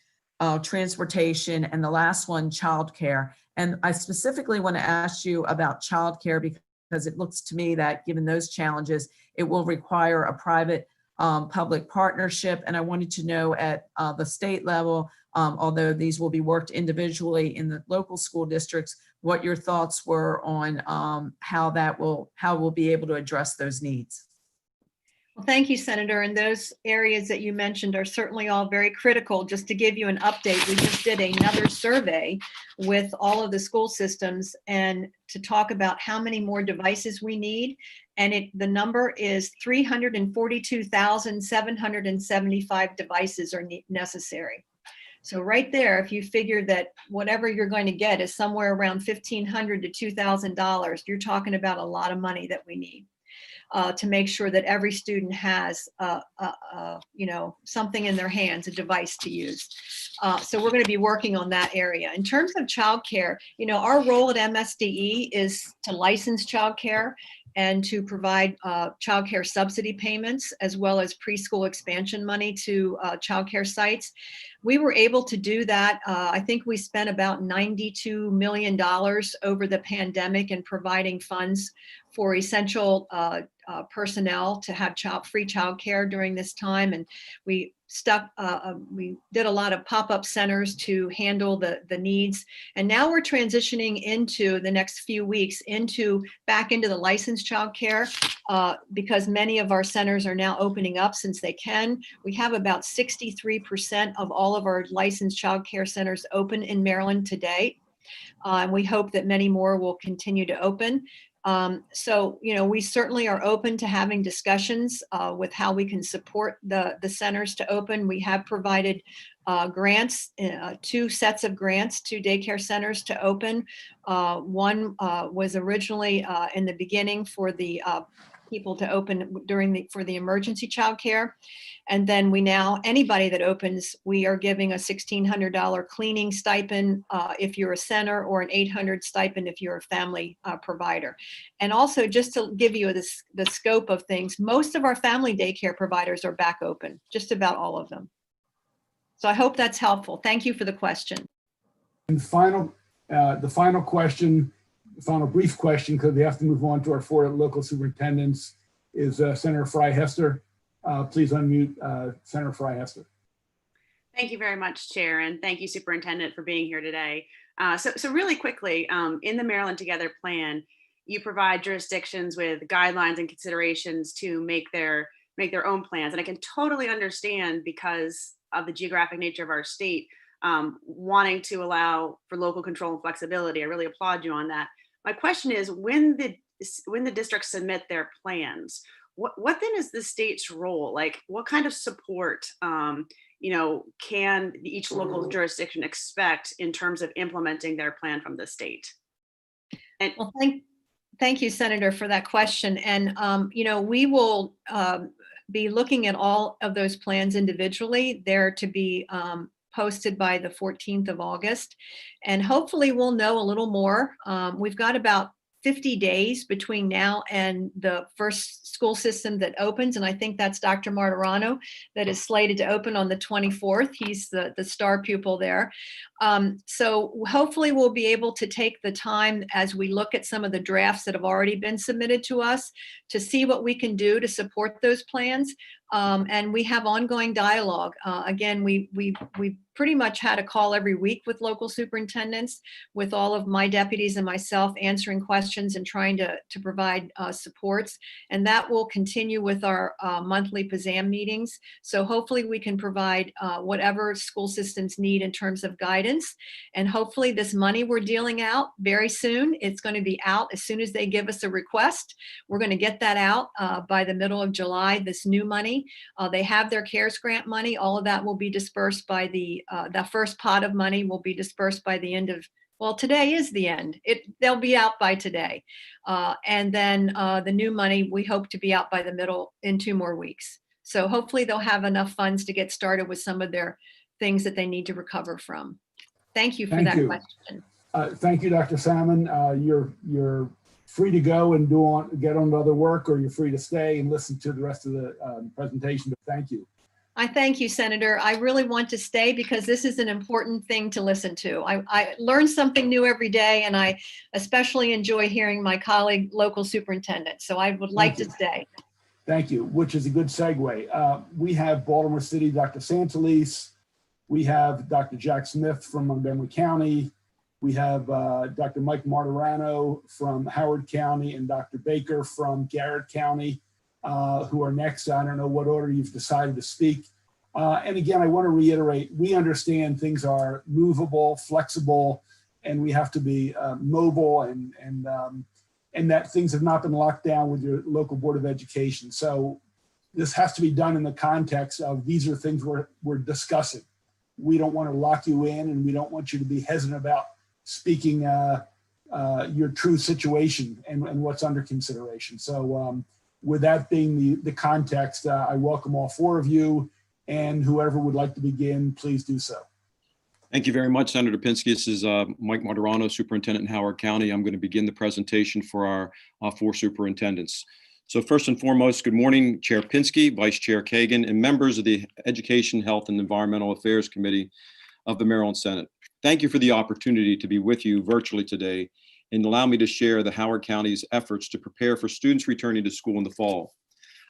transportation, and the last one, childcare. And I specifically want to ask you about childcare because it looks to me that given those challenges, it will require a private public partnership. And I wanted to know at the state level, although these will be worked individually in the local school districts, what your thoughts were on how we'll be able to address those needs. Well, thank you, Senator. And those areas that you mentioned are certainly all very critical. Just to give you an update, we just did another survey with all of the school systems and to talk about how many more devices we need. And the number is 342,775 devices are necessary. So right there, if you figure that whatever you're going to get is somewhere around $1,500 to $2,000, you're talking about a lot of money that we need. To make sure that every student has, something in their hands, a device to use. So we're going to be working on that area. In terms of childcare, our role at MSDE is to license childcare and to provide childcare subsidy payments, as well as preschool expansion money to childcare sites. We were able to do that. I think we spent about $92 million over the pandemic in providing funds for essential personnel to have free childcare during this time. And we did a lot of pop-up centers to handle the needs. And now we're transitioning into the next few weeks back into the licensed childcare because many of our centers are now opening up since they can. We have about 63% of all of our licensed childcare centers open in Maryland today. And we hope that many more will continue to open. So, we certainly are open to having discussions with how we can support the centers to open. We have provided grants, 2 sets of grants to daycare centers to open. One was originally in the beginning for the people to open for the emergency childcare. And then anybody that opens, we are giving a $1,600 cleaning stipend if you're a center, or an $800 stipend if you're a family provider. And also, just to give you the scope of things, most of our family daycare providers are back open, just about all of them. So I hope that's helpful. Thank you for the question. And the final brief question, because we have to move on to our 4 local superintendents, is Senator Fry-Hester. Please unmute Senator Fry-Hester. Thank you very much, Chair, and thank you, Superintendent, for being here today. So really quickly, in the Maryland Together plan, you provide jurisdictions with guidelines and considerations to make their own plans, and I can totally understand, because of the geographic nature of our state, wanting to allow for local control and flexibility. I really applaud you on that. My question is, when the districts submit their plans, what then is the state's role? Like, what kind of support, can each local jurisdiction expect in terms of implementing their plan from the state? And well, thank you, Senator, for that question. And, we will be looking at all of those plans individually. They're to be posted by the 14th of August. And hopefully we'll know a little more. We've got about 50 days between now and the first school system that opens. And I think that's Dr. Martirano that is slated to open on the 24th. He's the star pupil there. So hopefully we'll be able to take the time as we look at some of the drafts that have already been submitted to us to see what we can do to support those plans. And we have ongoing dialogue. Again, we pretty much had a call every week with local superintendents, with all of my deputies and myself answering questions and trying to provide supports. And that will continue with our monthly PZAM meetings. So hopefully we can provide whatever school systems need in terms of guidance. And hopefully this money we're dealing out very soon, it's going to be out as soon as they give us a request. We're going to get that out by the middle of July, this new money. money. They have their CARES grant money. All of that will be dispersed by the first pot of money will be dispersed by the end of, well, today is the end. They'll be out by today. And then the new money, we hope to be out by the middle in 2 more weeks. So hopefully they'll have enough funds to get started with some of their things that they need to recover from. Thank you for Thank that you. question. Thank you, Dr. Salmon. You're free to go and get on to other work, or you're free to stay and listen to the rest of the presentation, but thank you. I thank you, Senator. I really want to stay because this is an important thing to listen to. I learn something new every day, and I especially enjoy hearing my colleague, local superintendent. So I would like to stay. Thank you, which is a good segue. We have Baltimore City, Dr. Santalese. We have Dr. Jack Smith from Montgomery County. We have Dr. Mike Martirano from Howard County and Dr. Baker from Garrett County, who are next. I don't know what order you've decided to speak. And again, I want to reiterate, we understand things are movable, flexible, and we have to be mobile, and that things have not been locked down with your local Board of Education. So this has to be done in the context of these are things we're discussing. We don't want to lock you in, and we don't want you to be hesitant about speaking your true situation and what's under consideration. So with that being the context, I welcome all 4 of you, and whoever would like to begin, please do so. Thank you very much, Senator Pinsky. This is Mike Martirano, Superintendent in Howard County. I'm going to begin the presentation for our 4 superintendents. So first and foremost, good morning, Chair Pinsky, Vice Chair Kagan, and members of the Education, Health, and Environmental Affairs Committee of the Maryland Senate. Thank you for the opportunity to be with you virtually today and allow me to share the Howard County's efforts to prepare for students returning to school in the fall.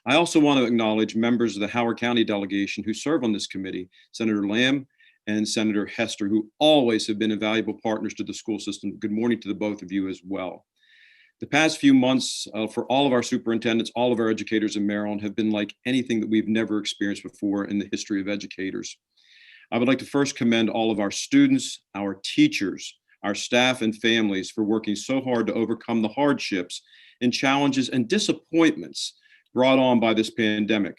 I also want to acknowledge members of the Howard County delegation who serve on this committee, Senator Lamb and Senator Hester, who always have been invaluable partners to the school system. Good morning to the both of you as well. The past few months for all of our superintendents, all of our educators in Maryland have been like anything that we've never experienced before in the history of educators. I would like to first commend all of our students, our teachers, our staff and families for working so hard to overcome the hardships and challenges and disappointments brought on by this pandemic.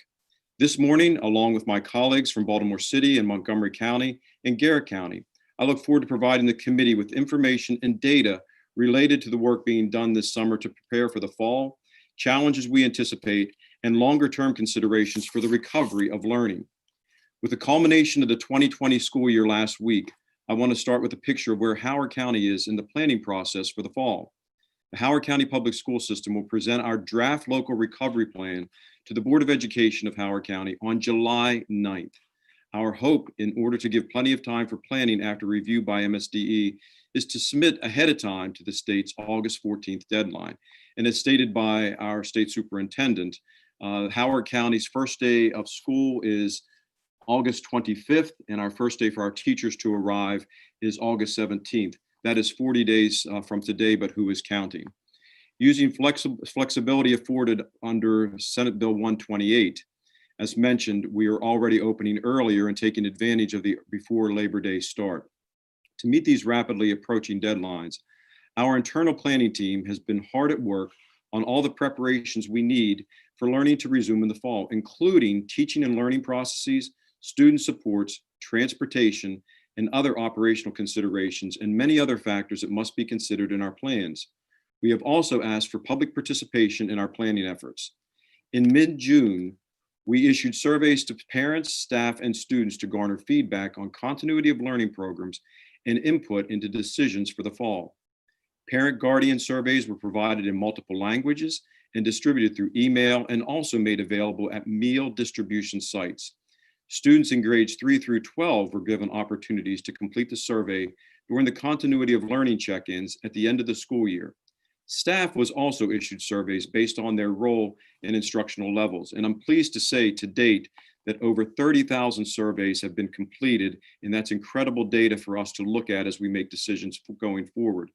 This morning, along with my colleagues from Baltimore City and Montgomery County and Garrett County, I look forward to providing the committee with information and data related to the work being done this summer to prepare for the fall, challenges we anticipate, and longer-term considerations for the recovery of learning. With the culmination of the 2020 school year last week, I want to start with a picture of where Howard County is in the planning process for the fall. The Howard County Public School System will present our draft local recovery plan to the Board of Education of Howard County on July 9th. Our hope, in order to give plenty of time for planning after review by MSDE, is to submit ahead of time to the state's August 14th deadline. And as stated by our state superintendent, Howard County's first day of school is August 25th, and our first day for our teachers to arrive is August 17th. That is 40 days from today, but who is counting? Using flexibility afforded under Senate Bill 128, as mentioned, we are already opening earlier and taking advantage of the before Labor Day start. To meet these rapidly approaching deadlines, our internal planning team has been hard at work on all the preparations we need for learning to resume in the fall, including teaching and learning processes, student supports, transportation, and other operational considerations, and many other factors that must be considered in our plans. We have also asked for public participation in our planning efforts. In mid-June, we issued surveys to parents, staff, and students to garner feedback on continuity of learning programs and input into decisions for the fall. Parent guardian surveys were provided in multiple languages and distributed through email and also made available at meal distribution sites. Students in grades 3 through 12 were given opportunities to complete the survey during the continuity of learning check-ins at the end of the school year. Staff was also issued surveys based on their role and instructional levels. And I'm pleased to say to date that over 30,000 surveys have been completed, and that's incredible data for us to look at as we make decisions going forward.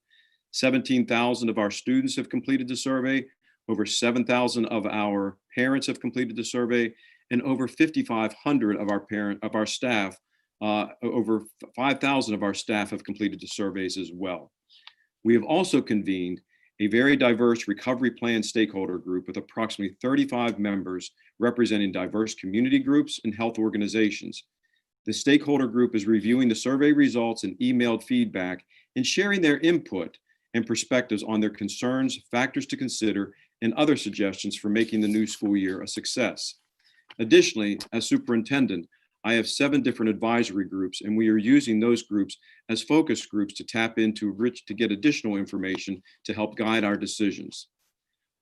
17,000 of our students have completed the survey, over 7,000 of our parents have completed the survey, and over 5,500 of our staff, over 5,000 of our staff have completed the surveys as well. We have also convened a very diverse recovery plan stakeholder group with approximately 35 members representing diverse community groups and health organizations. The stakeholder group is reviewing the survey results and emailed feedback and sharing their input and perspectives on their concerns, factors to consider, and other suggestions for making the new school year a success. Additionally, as superintendent, I have 7 different advisory groups, and we are using those groups as focus groups to tap into to get additional information to help guide our decisions.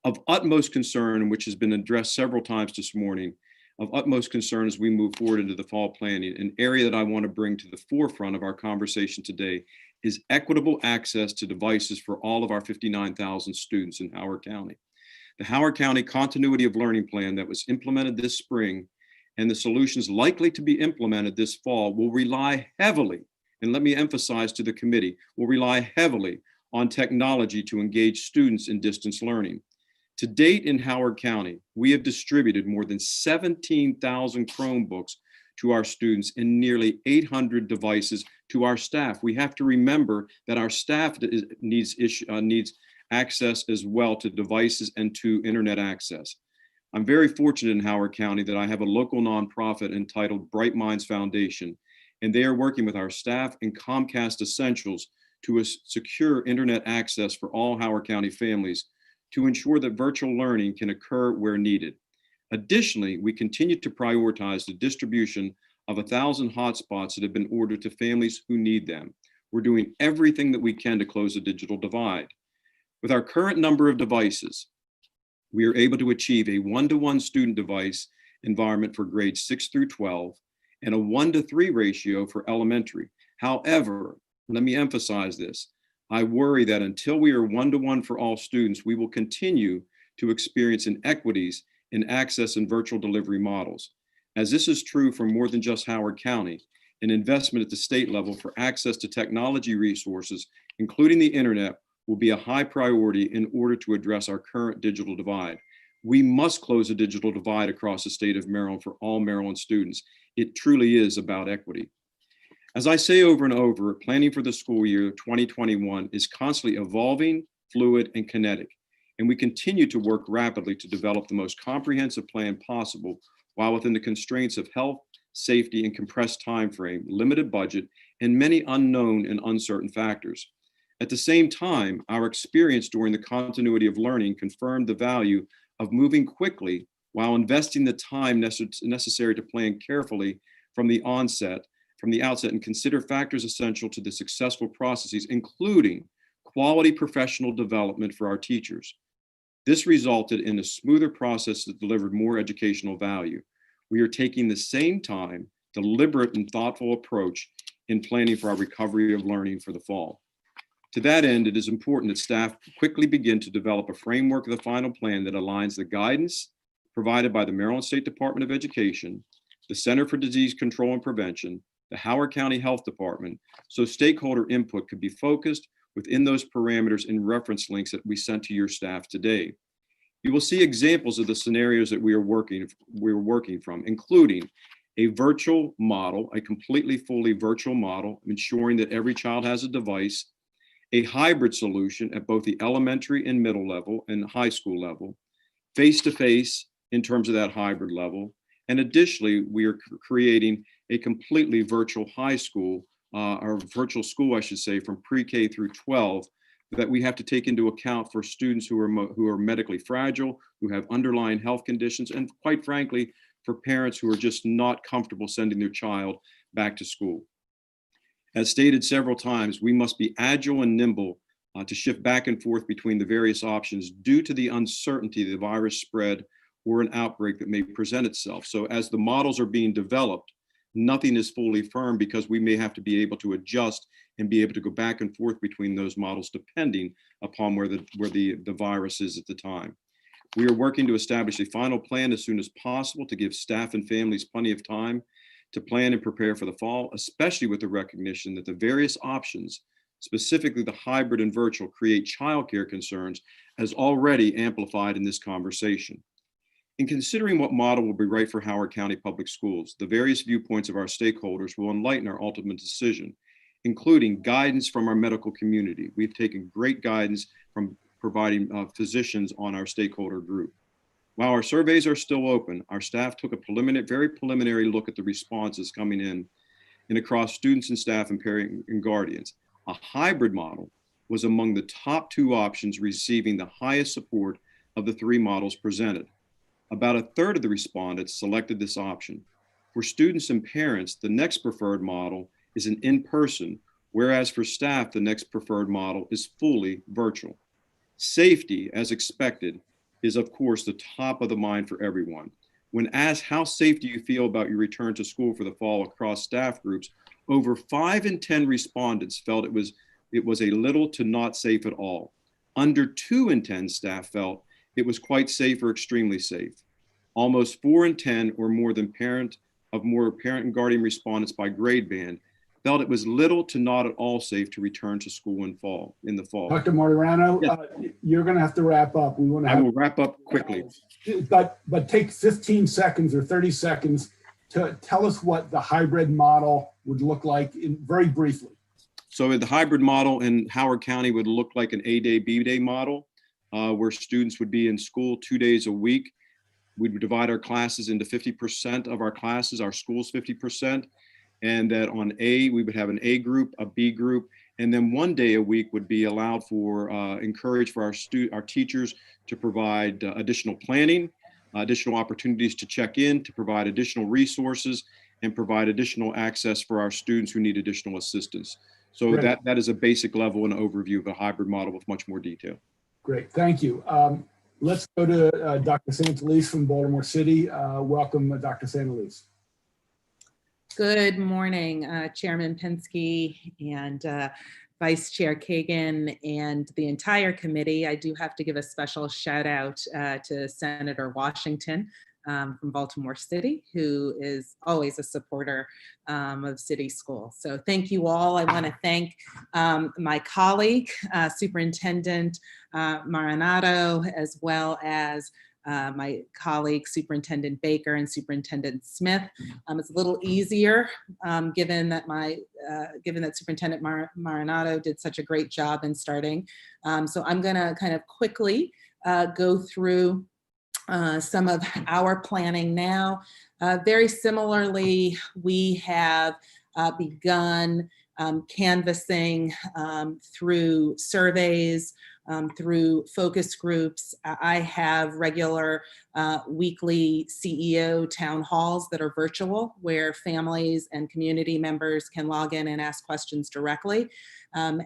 Of utmost concern, which has been addressed several times this morning, of utmost concern as we move forward into the fall planning, an area that I want to bring to the forefront of our conversation today is equitable access to devices for all of our 59,000 students in Howard County. The Howard County Continuity of Learning Plan that was implemented this spring and the solutions likely to be implemented this fall will rely heavily, and let me emphasize to the committee, will rely heavily on technology to engage students in distance learning. To date in Howard County, we have distributed more than 17,000 Chromebooks to our students and nearly 800 devices to our staff. We have to remember that our staff needs access as well to devices and to internet access. I'm very fortunate in Howard County that I have a local nonprofit entitled Bright Minds Foundation, and they are working with our staff and Comcast Essentials to secure internet access for all Howard County families to ensure that virtual learning can occur where needed. Additionally, we continue to prioritize the distribution of 1,000 hotspots that have been ordered to families who need them. We're doing everything that we can to close the digital divide. With our current number of devices, we are able to achieve a 1-to-1 student device environment for grades 6 through 12 and a 1-to-3 ratio for elementary. However, let me emphasize this. I worry that until we are 1-to-1 for all students, we will continue to experience inequities in access and virtual delivery models. As this is true for more than just Howard County, an investment at the state level for access to technology resources, including the internet, will be a high priority in order to address our current digital divide. We must close the digital divide across the state of Maryland for all Maryland students. It truly is about equity. As I say over and over, planning for the school year 2021 is constantly evolving, fluid, and kinetic, and we continue to work rapidly to develop the most comprehensive plan possible while within the constraints of health, safety, and compressed time frame, limited budget, and many unknown and uncertain factors. At the same time, our experience during the continuity of learning confirmed the value of moving quickly while investing the time necessary to plan carefully from the outset and consider factors essential to the successful processes, including quality professional development for our teachers. This resulted in a smoother process that delivered more educational value. We are taking the same time, deliberate and thoughtful approach in planning for our recovery of learning for the fall. To that end, it is important that staff quickly begin to develop a framework of the final plan that aligns the guidance provided by the Maryland State Department of Education, the Center for Disease Control and Prevention, the Howard County Health Department, so stakeholder input could be focused within those parameters and reference links that we sent to your staff today. You will see examples of the scenarios that we're working from, including a virtual model, a completely fully virtual model, ensuring that every child has a device, a hybrid solution at both the elementary and middle level and high school level, face-to-face in terms of that hybrid level. And additionally, we are creating a completely virtual high school, or virtual school, I should say, from pre-K through 12, that we have to take into account for students who are medically fragile, who have underlying health conditions, and quite frankly, for parents who are just not comfortable sending their child back to school. As stated several times, we must be agile and nimble to shift back and forth between the various options due to the uncertainty of the virus spread or an outbreak that may present itself. So as the models are being developed, nothing is fully firm because we may have to be able to adjust and be able to go back and forth between those models depending upon where the virus is at the time. We are working to establish a final plan as soon as possible to give staff and families plenty of time to plan and prepare for the fall, especially with the recognition that the various options, specifically the hybrid and virtual, create childcare concerns as already amplified in this conversation. In considering what model will be right for Howard County Public Schools, the various viewpoints of our stakeholders will enlighten our ultimate decision, including guidance from our medical community. We've taken great guidance from providing physicians on our stakeholder group. While our surveys are still open, our staff took a very preliminary look at the responses coming in and across students and staff and parents and guardians. A hybrid model was among the top 2 options receiving the highest support of the 3 models presented. About a third of the respondents selected this option. For students and parents, the next preferred model is an in-person, whereas for staff, the next preferred model is fully virtual. Safety, as expected, is of course the top of the mind for everyone. When asked how safe do you feel about your return to school for the fall across staff groups, over 5 in 10 respondents felt it was a little to not safe at all. Under 2 in 10 staff felt it was quite safe or extremely safe. Almost 4 in 10 or more parent and guardian respondents by grade band felt it was little to not at all safe to return to school in the fall. Dr. Martirano, Yes. You're going to have to wrap up. We want to I will wrap up quickly. But take 15 seconds or 30 seconds to tell us what the hybrid model would look like very briefly. So the hybrid model in Howard County would look like an A-day, B-day model, where students would be in school 2 days a week. We would divide our classes into 50% of our classes, our schools 50%, and that on A, we would have an A group, a B group, and then 1 day a week would be allowed for, encouraged for our teachers to provide additional planning, additional opportunities to check in, to provide additional resources, and provide additional access for our students who need additional assistance. So Great. that is a basic level and overview of a hybrid model with much more detail. Great, thank you. Let's go to Dr. Santalese from Baltimore City. Welcome, Dr. Santalese. Good morning, Chairman Pinsky and Vice Chair Kagan and the entire committee. I do have to give a special shout out to Senator Washington from Baltimore City, who is always a supporter of city schools. So thank you all. I want to thank my colleague, Superintendent Marinato, as well as my colleagues, Superintendent Baker and Superintendent Smith. It's a little easier given that Superintendent Marinato did such a great job in starting. So I'm going to kind of quickly go through some of our planning now. Very similarly, we have begun canvassing through surveys, through focus groups. I have regular weekly CEO town halls that are virtual, where families and community members can log in and ask questions directly.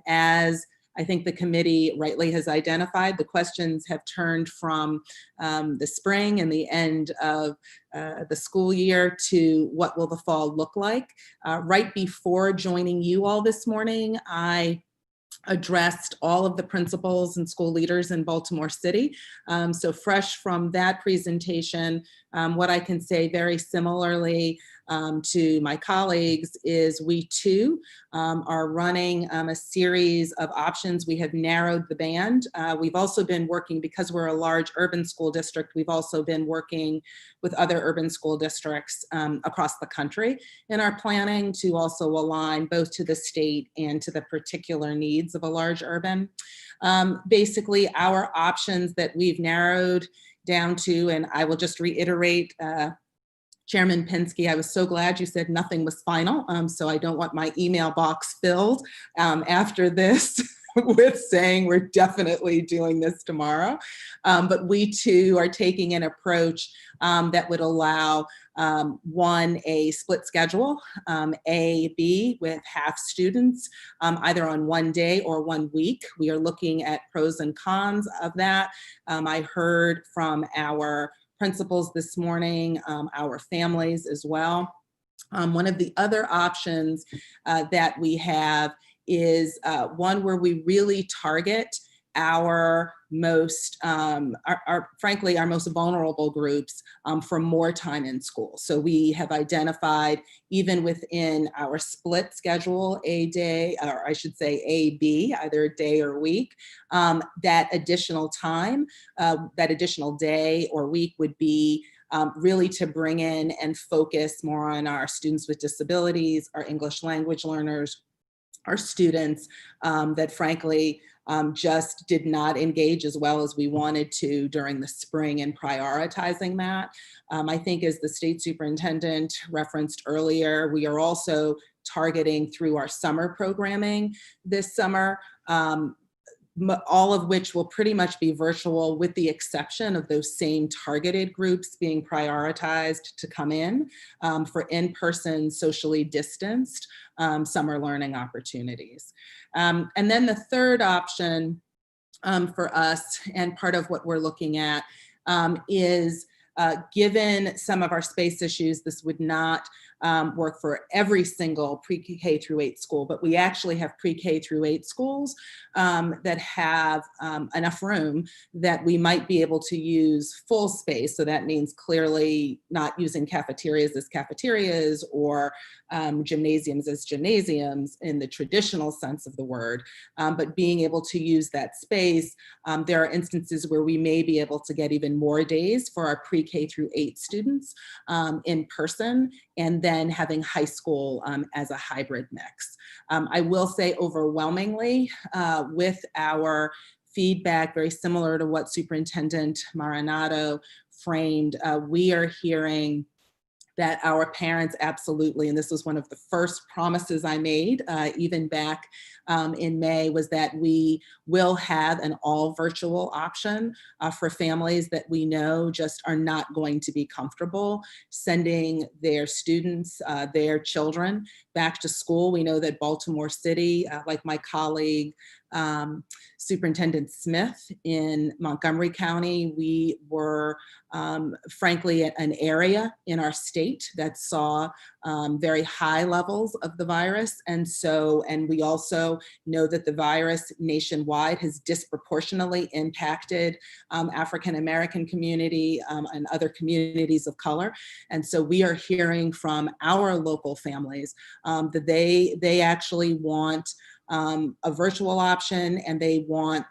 As I think the committee rightly has identified, the questions have turned from the spring and the end of the school year to what will the fall look like. Right before joining you all this morning, I addressed all of the principals and school leaders in Baltimore City. So fresh from that presentation, what I can say very similarly to my colleagues is we too are running a series of options. We have narrowed the band. We've also been working, because we're a large urban school district, we've also been working with other urban school districts across the country in our planning to also align both to the state and to the particular needs of a large urban. Basically, our options that we've narrowed down to, and I will just reiterate, Chairman Pinsky, I was so glad you said nothing was final, so I don't want my email box filled after this with saying we're definitely doing this tomorrow. But we too are taking an approach that would allow one, a split schedule, A, B, with half students, either on 1 day or 1 week. We are looking at pros and cons of that. I heard from our principals this morning, our families as well. One of the other options that we have is one where we really target our most, frankly, our most vulnerable groups for more time in school. So we have identified, even within our split schedule, a day, or I should say A, B, either a day or week, that additional time, that additional day or week would be really to bring in and focus more on our students with disabilities, our English language learners, our students that frankly just did not engage as well as we wanted to during the spring in prioritizing that. I think as the state superintendent referenced earlier, we are also targeting through our summer programming this summer, all of which will pretty much be virtual with the exception of those same targeted groups being prioritized to come in for in-person, socially distanced summer learning opportunities. And then the third option for us, and part of what we're looking at, is given some of our space issues, this would not work for every single pre-K through 8 school, but we actually have pre-K through 8 schools that have enough room that we might be able to use full space. So that means clearly not using cafeterias as cafeterias or gymnasiums as gymnasiums in the traditional sense of the word, but being able to use that space. There are instances where we may be able to get even more days for our pre-K through 8 students in person, and then having high school as a hybrid mix. I will say overwhelmingly with our feedback, very similar to what Superintendent Marinato framed, we are hearing that our parents absolutely, and this was one of the first promises I made even back in May, was that we will have an all virtual option for families that we know just are not going to be comfortable sending their students, their children back to school. We know that Baltimore City, like my colleague, Superintendent Smith in Montgomery County, we were frankly an area in our state that saw very high levels of the virus. And we also know that the virus nationwide has disproportionately impacted African-American community and other communities of color. And so we are hearing from our local families that they actually want a virtual option, and they want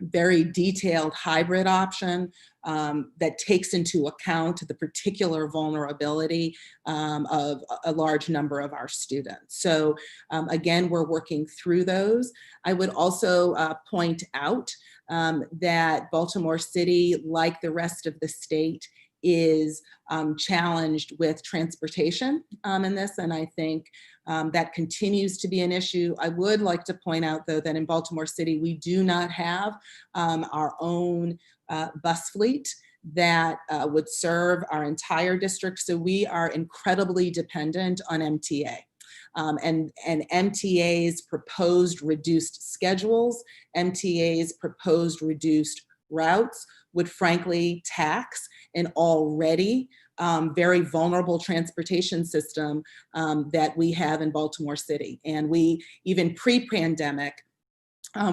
very detailed hybrid option that takes into account the particular vulnerability of a large number of our students. So again, we're working through those. I would also point out that Baltimore City, like the rest of the state, is challenged with transportation in this, and I think that continues to be an issue. I would like to point out, though, that in Baltimore City, we do not have our own bus fleet that would serve our entire district, so we are incredibly dependent on MTA. And MTA's proposed reduced schedules, MTA's proposed reduced routes would frankly tax an already very vulnerable transportation system that we have in Baltimore City. And we, even pre-pandemic,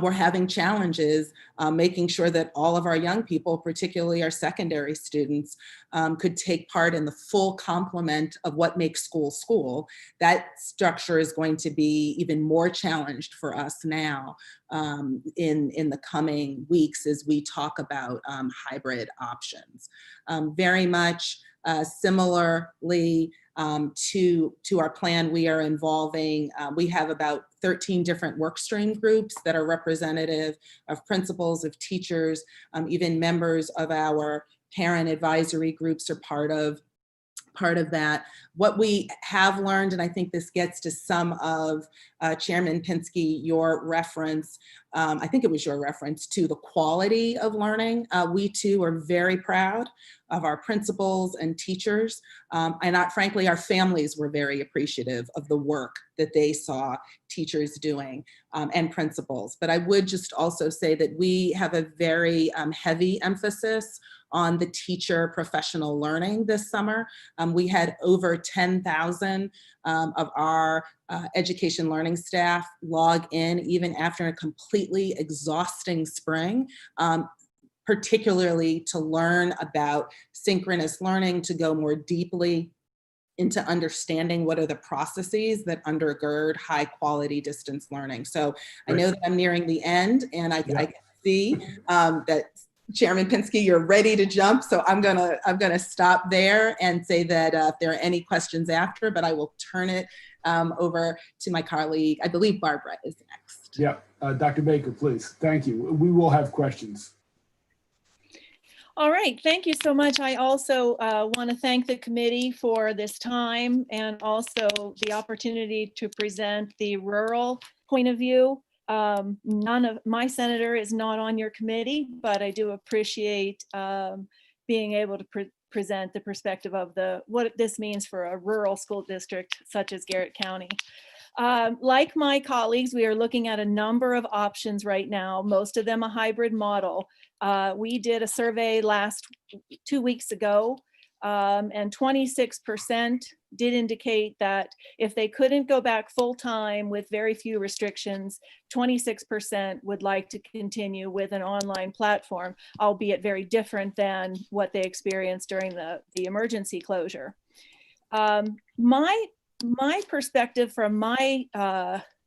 we're having challenges making sure that all of our young people, particularly our secondary students, could take part in the full complement of what makes school school. That structure is going to be even more challenged for us now in the coming weeks as we talk about hybrid options. Very much similarly to our plan, we are involving, we have about 13 different work stream groups that are representative of principals, of teachers, even members of our parent advisory groups are part of that. What we have learned, and I think this gets to some of Chairman Pinsky, your reference, I think it was your reference to the quality of learning. We too are very proud of our principals and teachers. And frankly, our families were very appreciative of the work that they saw teachers doing and principals. But I would just also say that we have a very heavy emphasis on the teacher professional learning this summer. We had over 10,000 of our education learning staff log in even after a completely exhausting spring, particularly to learn about synchronous learning, to go more deeply into understanding what are the processes that undergird high quality distance learning. So I know that I'm nearing the end, and I can see that Chairman Pinsky, you're ready to jump. So I'm gonna stop there and say that if there are any questions after, but I will turn it over to my colleague. I believe Barbara is next. Yeah, Dr. Baker, please. Thank you. We will have questions. All right, thank you so much. I also want to thank the committee for this time and also the opportunity to present the rural point of view. None of my senator is not on your committee, but I do appreciate being able to present the perspective of what this means for a rural school district such as Garrett County. Like my colleagues, we are looking at a number of options right now, most of them a hybrid model. We did a survey 2 weeks ago, and 26% did indicate that if they couldn't go back full time with very few restrictions, 26% would like to continue with an online platform, albeit very different than what they experienced during the emergency closure. My perspective from my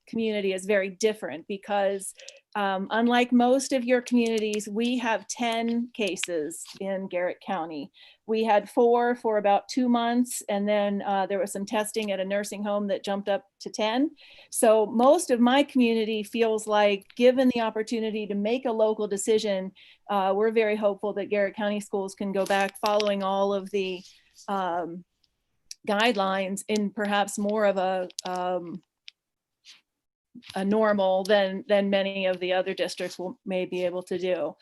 community is very different because unlike most of your communities, we have 10 cases in Garrett County. We had 4 for about 2 months, and then there was some testing at a nursing home that jumped up to 10. So most of my community feels like, given the opportunity to make a local decision, we're very hopeful that Garrett County schools can go back following all of the guidelines in perhaps more of a normal than many of the other districts may be able to do.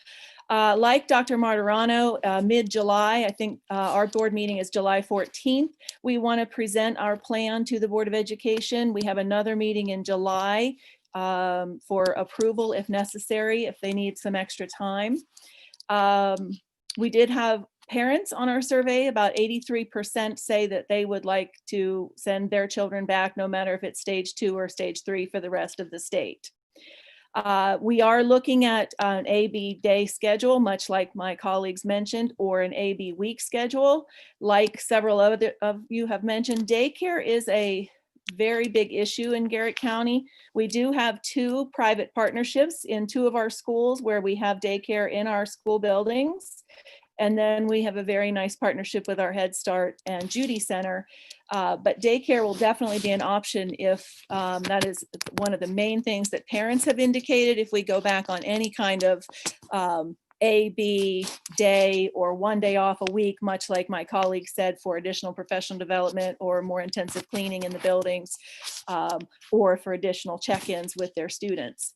Like Dr. Martirano, mid-July, I think our board meeting is July 14th. We want to present our plan to the Board of Education. We have another meeting in July for approval if necessary, if they need some extra time. We did have parents on our survey. About 83% say that they would like to send their children back, no matter if it's stage 2 or stage 3 for the rest of the state. We are looking at an AB day schedule, much like my colleagues mentioned, or an AB week schedule. Like several other of you have mentioned, daycare is a very big issue in Garrett County. We do have 2 private partnerships in 2 of our schools where we have daycare in our school buildings. And then we have a very nice partnership with our Head Start and Judy Center. But daycare will definitely be an option if that is one of the main things that parents have indicated. If we go back on any kind of AB day or 1 day off a week, much like my colleague said, for additional professional development or more intensive cleaning in the buildings, or for additional check-ins with their students.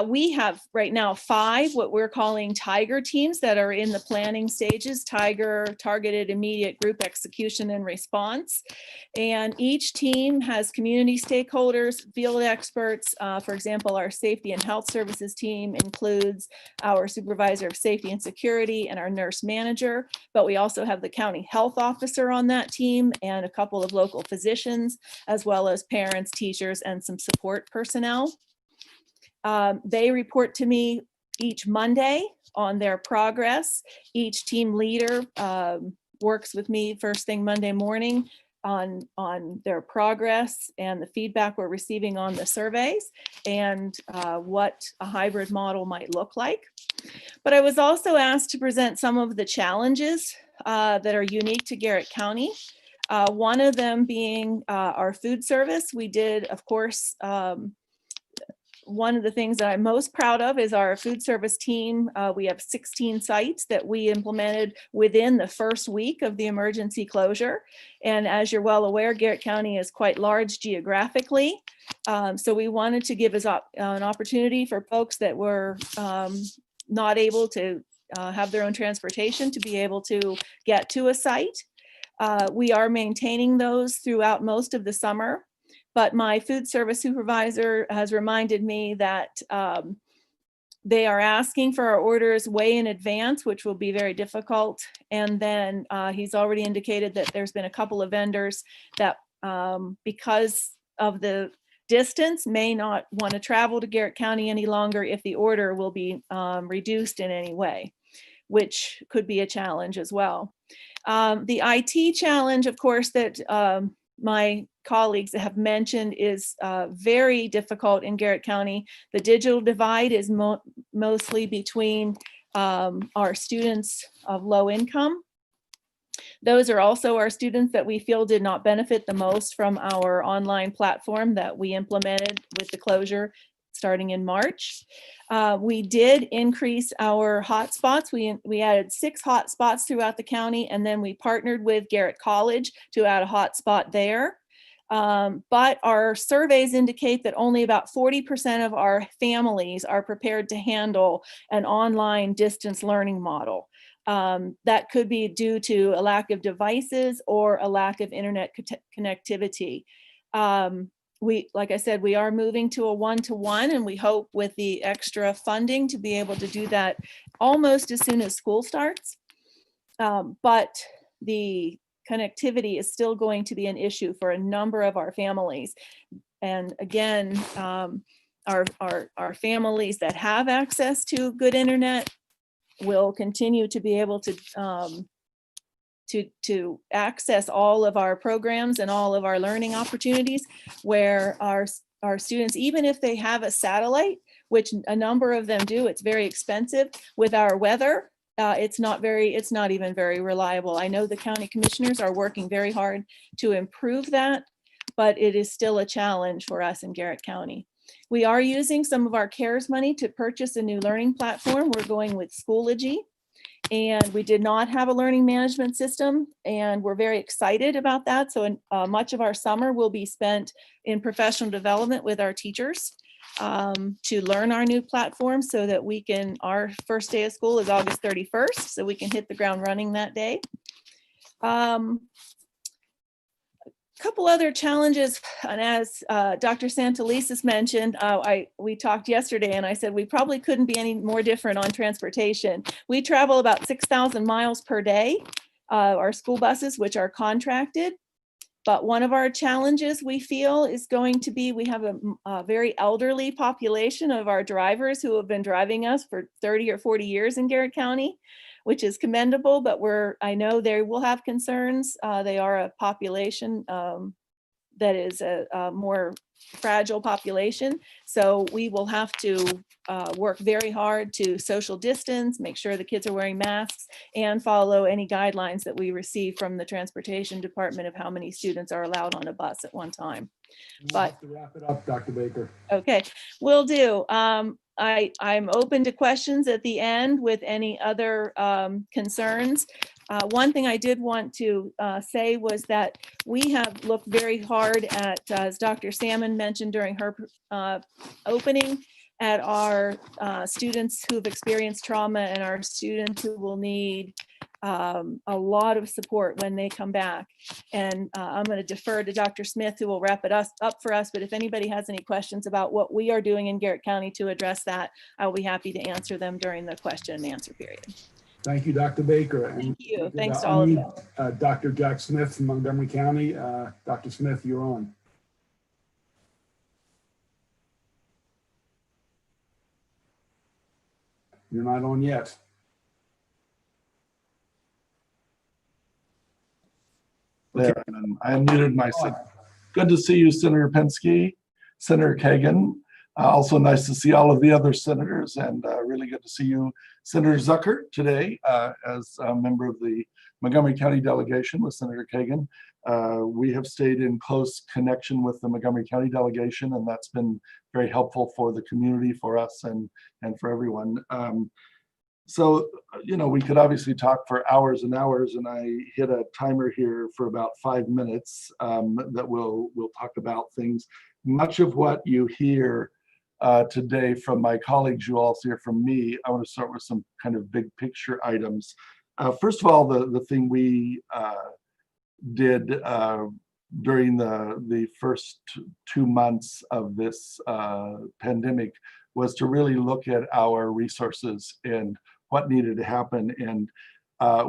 We have right now 5 what we're calling Tiger teams that are in the planning stages. Tiger, Targeted Immediate Group Execution and Response. And each team has community stakeholders, field experts. For example, our Safety and Health Services team includes our Supervisor of Safety and Security and our nurse manager. But we also have the county health officer on that team and a couple of local physicians, as well as parents, teachers, and some support personnel. They report to me each Monday on their progress. Each team leader works with me first thing Monday morning on their progress and the feedback we're receiving on the surveys and what a hybrid model might look like. But I was also asked to present some of the challenges that are unique to Garrett County. One of them being our food service. We did, of course, one of the things that I'm most proud of is our food service team. We have 16 sites that we implemented within the first week of the emergency closure. And as you're well aware, Garrett County is quite large geographically. So we wanted to give us an opportunity for folks that were not able to have their own transportation to be able to get to a site. We are maintaining those throughout most of the summer. But my food service supervisor has reminded me that they are asking for our orders way in advance, which will be very difficult. And then he's already indicated that there's been a couple of vendors that, because of the distance, may not want to travel to Garrett County any longer if the order will be reduced in any way, which could be a challenge as well. The IT challenge, of course, that my colleagues have mentioned is very difficult in Garrett County. The digital divide is mostly between our students of low income Those are also our students that we feel did not benefit the most from our online platform that we implemented with the closure starting in March. We did increase our hotspots. We added 6 hotspots throughout the county, and then we partnered with Garrett College to add a hotspot there. But our surveys indicate that only about 40% of our families are prepared to handle an online distance learning model. That could be due to a lack of devices or a lack of internet connectivity. Like I said, we are moving to a one-to-one, and we hope with the extra funding to be able to do that almost as soon as school starts. But the connectivity is still going to be an issue for a number of our families. And again, our families that have access to good internet will continue to be able to access all of our programs and all of our learning opportunities, where our students, even if they have a satellite, which a number of them do, it's very expensive. With our weather, it's not even very reliable. I know the county commissioners are working very hard to improve that, but it is still a challenge for us in Garrett County. We are using some of our CARES money to purchase a new learning platform. We're going with Schoology, and we did not have a learning management system, and we're very excited about that. So much of our summer will be spent in professional development with our teachers to learn our new platform, so that we can, our first day of school is August 31st, so we can hit the ground running that day. Couple other challenges, and as Dr. Santelises mentioned, we talked yesterday, and I said we probably couldn't be any more different on transportation. We travel about 6,000 miles per day, our school buses, which are contracted. But one of our challenges we feel is going to be, we have a very elderly population of our drivers who have been driving us for 30 or 40 years in Garrett County, which is commendable, but I know they will have concerns. They are a population that is a more fragile population. So we will have to work very hard to social distance, make sure the kids are wearing masks, and follow any guidelines that we receive from the transportation department of how many students are allowed on a bus at one time. We'll have to wrap it up, Dr. Baker. Okay, will do. I'm open to questions at the end with any other concerns. One thing I did want to say was that we have looked very hard at, as Dr. Salmon mentioned during her opening, at our students who've experienced trauma and our students who will need a lot of support when they come back. And I'm going to defer to Dr. Smith, who will wrap it up for us. But if anybody has any questions about what we are doing in Garrett County to address that, I'll be happy to answer them during the question and answer period. Thank you, Dr. Baker. Thank you. Thanks to all of you. Dr. Jack Smith from Montgomery County. Dr. Smith, you're on. You're not on yet. There, and I unmuted myself. Good to see you, Senator Penske, Senator Kagan. Also nice to see all of the other senators, and really good to see you, Senator Zucker, today as a member of the Montgomery County delegation with Senator Kagan. We have stayed in close connection with the Montgomery County delegation, and that's been very helpful for the community, for us, and for everyone. So, you know, we could obviously talk for hours and hours, and I hit a timer here for about 5 minutes that we'll talk about things. Much of what you hear today from my colleagues, you also hear from me. I want to start with some kind of big picture items. First of all, the thing we did during the first 2 months of this pandemic was to really look at our resources and what needed to happen. And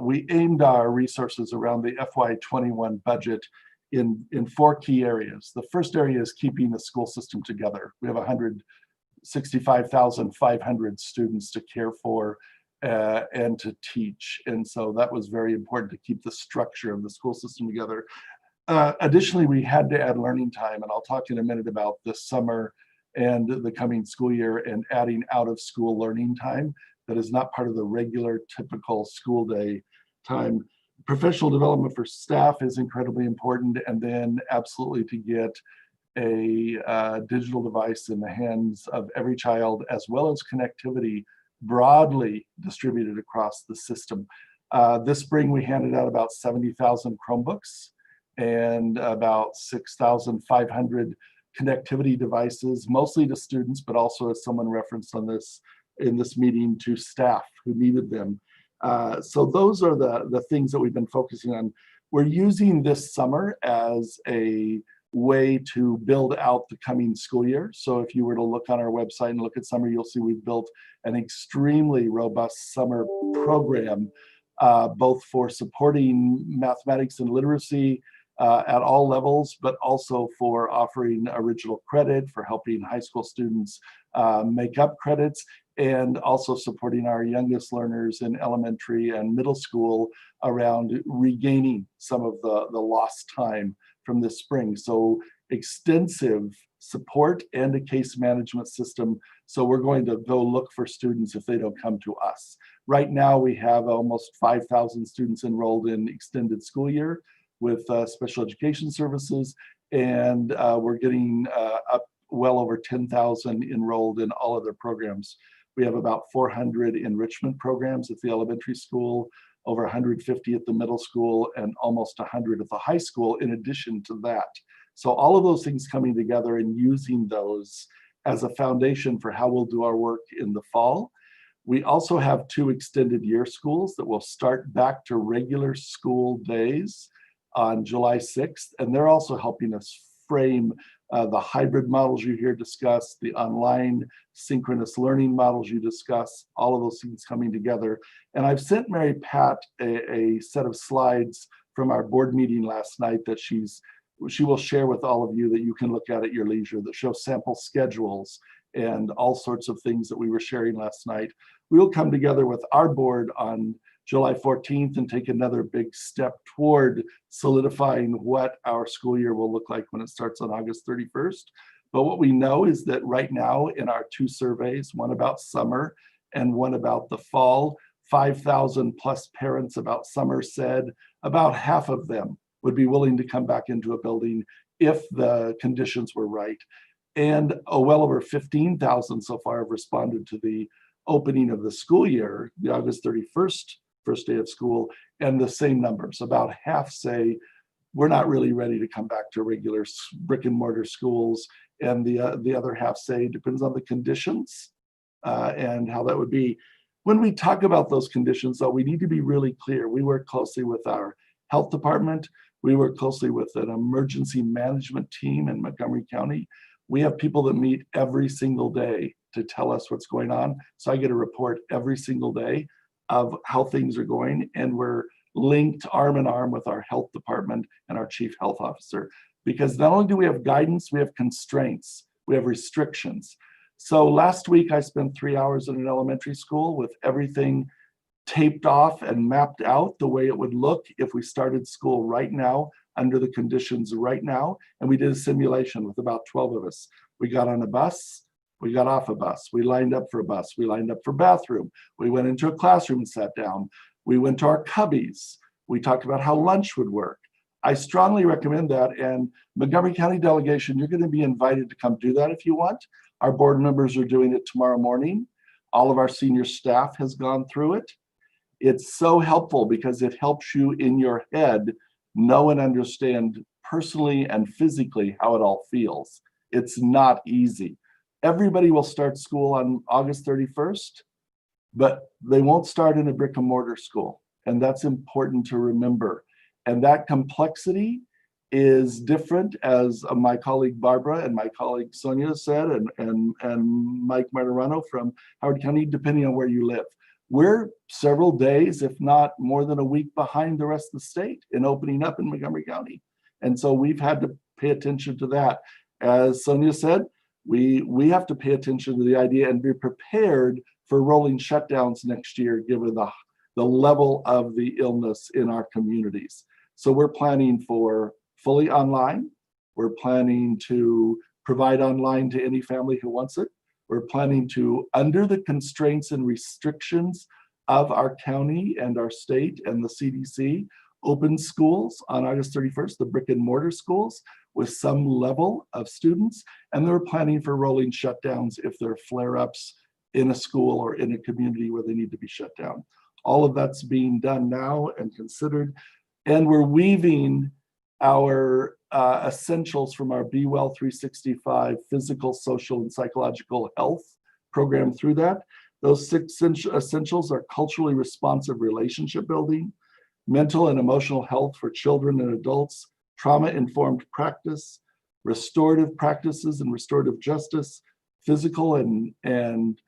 we aimed our resources around the FY21 budget in 4 key areas. The first area is keeping the school system together. We have 165,500 students to care for and to teach. And so that was very important to keep the structure of the school system together. Additionally, we had to add learning time, and I'll talk in a minute about this summer and the coming school year and adding out of school learning time that is not part of the regular typical school day time. professional development for staff is incredibly important, and then absolutely to get a digital device in the hands of every child, as well as connectivity broadly distributed across the system. This spring, we handed out about 70,000 Chromebooks and about 6,500 connectivity devices, mostly to students, but also, as someone referenced on this in this meeting, to staff who needed them. So those are the things that we've been focusing on. We're using this summer as a way to build out the coming school year. So if you were to look on our website and look at summer, you'll see we've built an extremely robust summer program, both for supporting mathematics and literacy at all levels, but also for offering original credit, for helping high school students make up credits, and also supporting our youngest learners in elementary and middle school around regaining some of the lost time from this spring. So extensive support and a case management system. So we're going to go look for students if they don't come to us. Right now, we have almost 5,000 students enrolled in extended school year with special education services, and we're getting up well over 10,000 enrolled in all of their programs. We have about 400 enrichment programs at the elementary school, over 150 at the middle school, and almost 100 at the high school in addition to that. So all of those things coming together and using those as a foundation for how we'll do our work in the fall. We also have 2 extended year schools that will start back to regular school days on July 6th, and they're also helping us frame the hybrid models you hear discussed, the online synchronous learning models you discuss, all of those things coming together. And I've sent Mary Pat a set of slides from our board meeting last night that she will share with all of you that you can look at your leisure, that show sample schedules and all sorts of things that we were sharing last night. We will come together with our board on July 14th and take another big step toward solidifying what our school year will look like when it starts on August 31st. But what we know is that right now in our 2 surveys, one about summer and one about the fall, 5,000 plus parents about summer said about half of them would be willing to come back into a building if the conditions were right. And well over 15,000 so far have responded to the opening of the school year, the August 31st first day of school, and the same numbers. About half say we're not really ready to come back to regular brick and mortar schools, and the other half say depends on the conditions and how that would be. When we talk about those conditions, though, we need to be really clear. We work closely with our health department. We work closely with an emergency management team in Montgomery County. We have people that meet every single day to tell us what's going on. So I get a report every single day of how things are going, and we're linked arm in arm with our health department and our chief health officer, because not only do we have guidance, we have constraints, we have restrictions. So last week I spent 3 hours in an elementary school with everything taped off and mapped out the way it would look if we started school right now under the conditions right now. And we did a simulation with about 12 of us. We got on a bus, we got off a bus, we lined up for a bus, we lined up for bathroom, we went into a classroom and sat down, we went to our cubbies, we talked about how lunch would work. I strongly recommend that, and Montgomery County delegation, you're going to be invited to come do that if you want. Our board members are doing it tomorrow morning. All of our senior staff has gone through it. It's so helpful because it helps you in your head know and understand personally and physically how it all feels. It's not easy. Everybody will start school on August 31st, but they won't start in a brick and mortar school. And that's important to remember. And that complexity is different, as my colleague Barbara and my colleague Sonia said, and Mike Martirano from Howard County, depending on where you live. We're several days, if not more than a week, behind the rest of the state in opening up in Montgomery County. And so we've had to pay attention to that. As Sonia said, we have to pay attention to the idea and be prepared for rolling shutdowns next year, given the level of the illness in our communities. So we're planning for fully online. We're planning to provide online to any family who wants it. We're planning to, under the constraints and restrictions of our county and our state and the CDC, open schools on August 31st, the brick and mortar schools with some level of students, and they're planning for rolling shutdowns if there are flare-ups in a school or in a community where they need to be shut down. All of that's being done now and considered, and we're weaving our essentials from our Be Well 365 physical, social, and psychological health program through that. Those 6 essentials are culturally responsive relationship building, mental and emotional health for children and adults, trauma-informed practice, restorative practices and restorative justice, physical and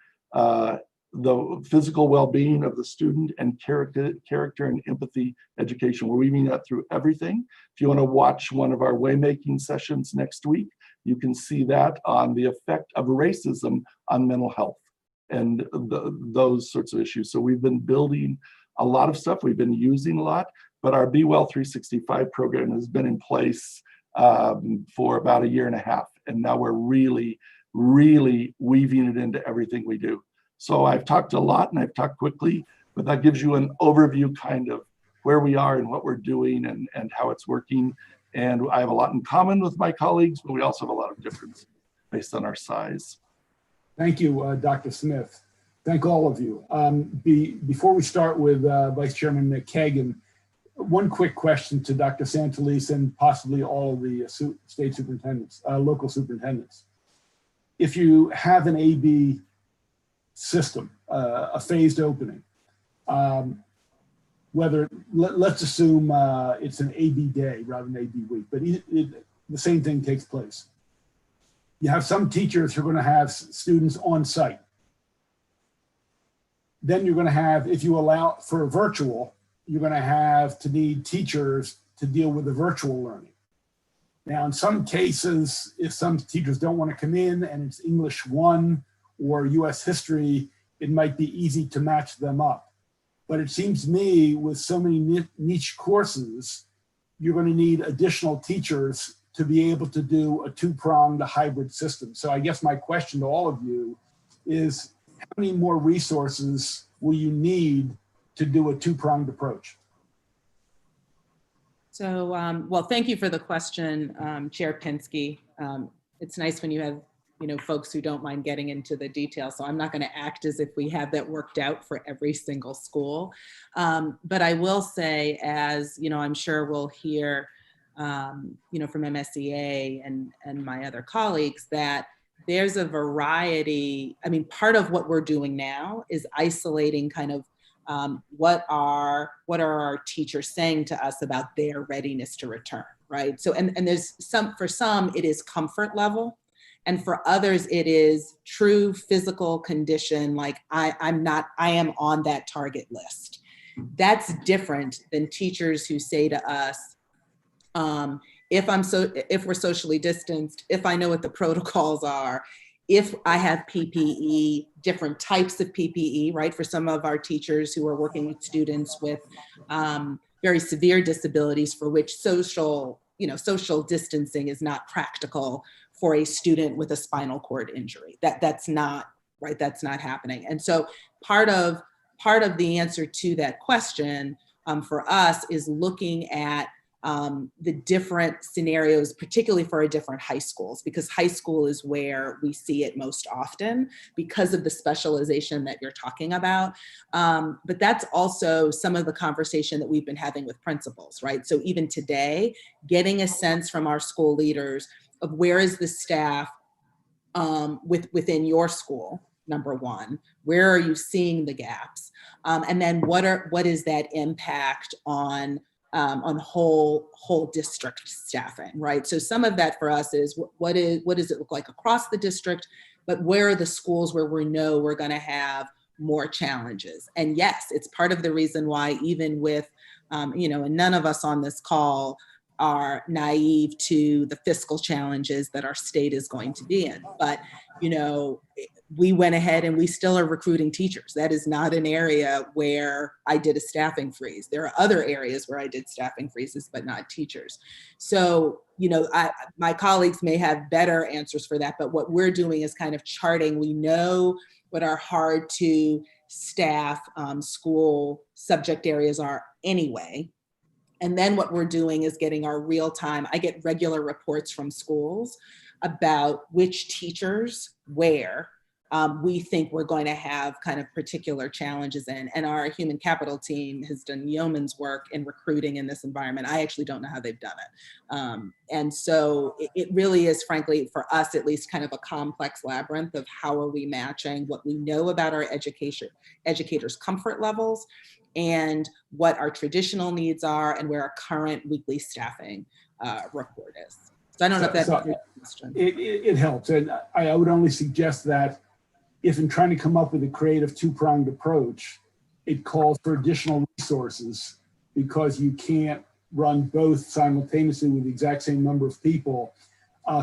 the physical well-being of the student, and character and empathy education. We're weaving that through everything. If you want to watch one of our waymaking sessions next week, you can see that on the effect of racism on mental health and those sorts of issues. So we've been building a lot of stuff, we've been using a lot, but our Be Well 365 program has been in place for about 1.5 years, and now we're really weaving it into everything we do. So I've talked a lot and I've talked quickly, but that gives you an overview kind of where we are and what we're doing and how it's working. And I have a lot in common with my colleagues, but we also have a lot of difference based on our size. Thank you, Dr. Smith. Thank all of you. Before we start with Vice Chairman Kagan, one quick question to Dr. Santalese and possibly all of the state superintendents, local superintendents. If you have an AB system, a phased opening, let's assume it's an AB day rather than AB week, but the same thing takes place. You have some teachers who are going to have students on site. Then you're going to have, if you allow for virtual, you're going to have to need teachers to deal with the virtual learning. Now, in some cases, if some teachers don't want to come in and it's English 1 or US history, it might be easy to match them up. But it seems to me with so many niche courses, you're going to need additional teachers to be able to do a 2-pronged hybrid system. So I guess my question to all of you is, how many more resources will you need to do a 2-pronged approach? So, well, thank you for the question, Chair Pinsky. It's nice when you have, folks who don't mind getting into the details. So I'm not going to act as if we have that worked out for every single school. But I will say, as I'm sure we'll hear, from MSEA and my other colleagues, that there's a variety. I mean, part of what we're doing now is isolating kind of what are our teachers saying to us about their readiness to return, right? So, and there's for some, it is comfort level. And for others, it is true physical condition, like I am on that target list. That's different than teachers who say to us, if we're socially distanced, if I know what the protocols are, if I have PPE, different types of PPE, right? For some of our teachers who are working with students with very severe disabilities for which social distancing is not practical for a student with a spinal cord injury. That's not, right? That's not happening. And so part of the answer to that question for us is looking at the different scenarios, particularly for our different high schools, because high school is where we see it most often because of the specialization that you're talking about. But that's also some of the conversation that we've been having with principals, right? So even today, getting a sense from our school leaders of where is the staff within your school, number one, where are you seeing the gaps? And then what is that impact on whole district staffing, right? So some of that for us is what does it look like across the district, but where are the schools where we know we're going to have more challenges? And yes, it's part of the reason why even with, and none of us on this call are naive to the fiscal challenges that our state is going to be in. But, we went ahead and we still are recruiting teachers. That is not an area where I did a staffing freeze. There are other areas where I did staffing freezes, but not teachers. So, my colleagues may have better answers for that, but what we're doing is kind of charting. We know what our hard to staff school subject areas are anyway. And then what we're doing is getting our real time, I get regular reports from schools about which teachers where we think we're going to have kind of particular challenges in. And our human capital team has done yeoman's work in recruiting in this environment. I actually don't know how they've done it. And so it really is, frankly, for us at least, kind of a complex labyrinth of how are we matching what we know about our educators' comfort levels and what our traditional needs are and where our current weekly staffing report is. So I don't know if that's a question. It helps. And I would only suggest that if in trying to come up with a creative two-pronged approach, it calls for additional resources because you can't run both simultaneously with the exact same number of people,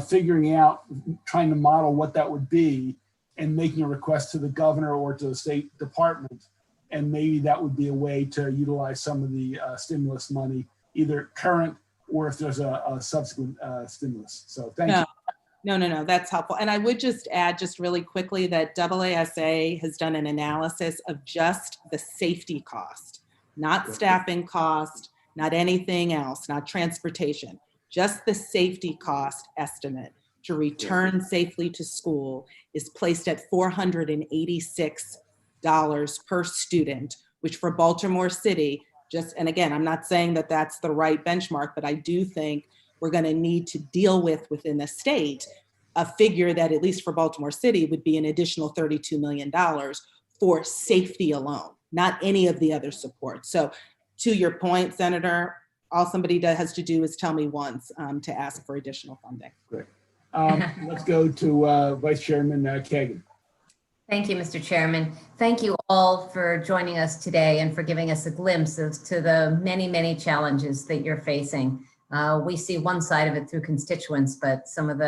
figuring out, trying to model what that would be and making a request to the governor or to the State Department. And maybe that would be a way to utilize some of the stimulus money, either current or if there's a subsequent stimulus. So thank you. No, that's helpful. And I would just add just really quickly that AASA has done an analysis of just the safety cost, not staffing cost, not anything else, not transportation, just the safety cost estimate to return safely to school is placed at $486 per student, which for Baltimore City, and again, I'm not saying that that's the right benchmark, but I do think we're going to need to deal with within the state a figure that, at least for Baltimore City, would be an additional $32 million for safety alone, not any of the other support. So to your point, Senator, all somebody has to do is tell me once to ask for additional funding. Great. Let's go to Vice Chairman Kagan. Thank you, Mr. Chairman. Thank you all for joining us today and for giving us a glimpse as to the many, many challenges that you're facing. We see one side of it through constituents, but some of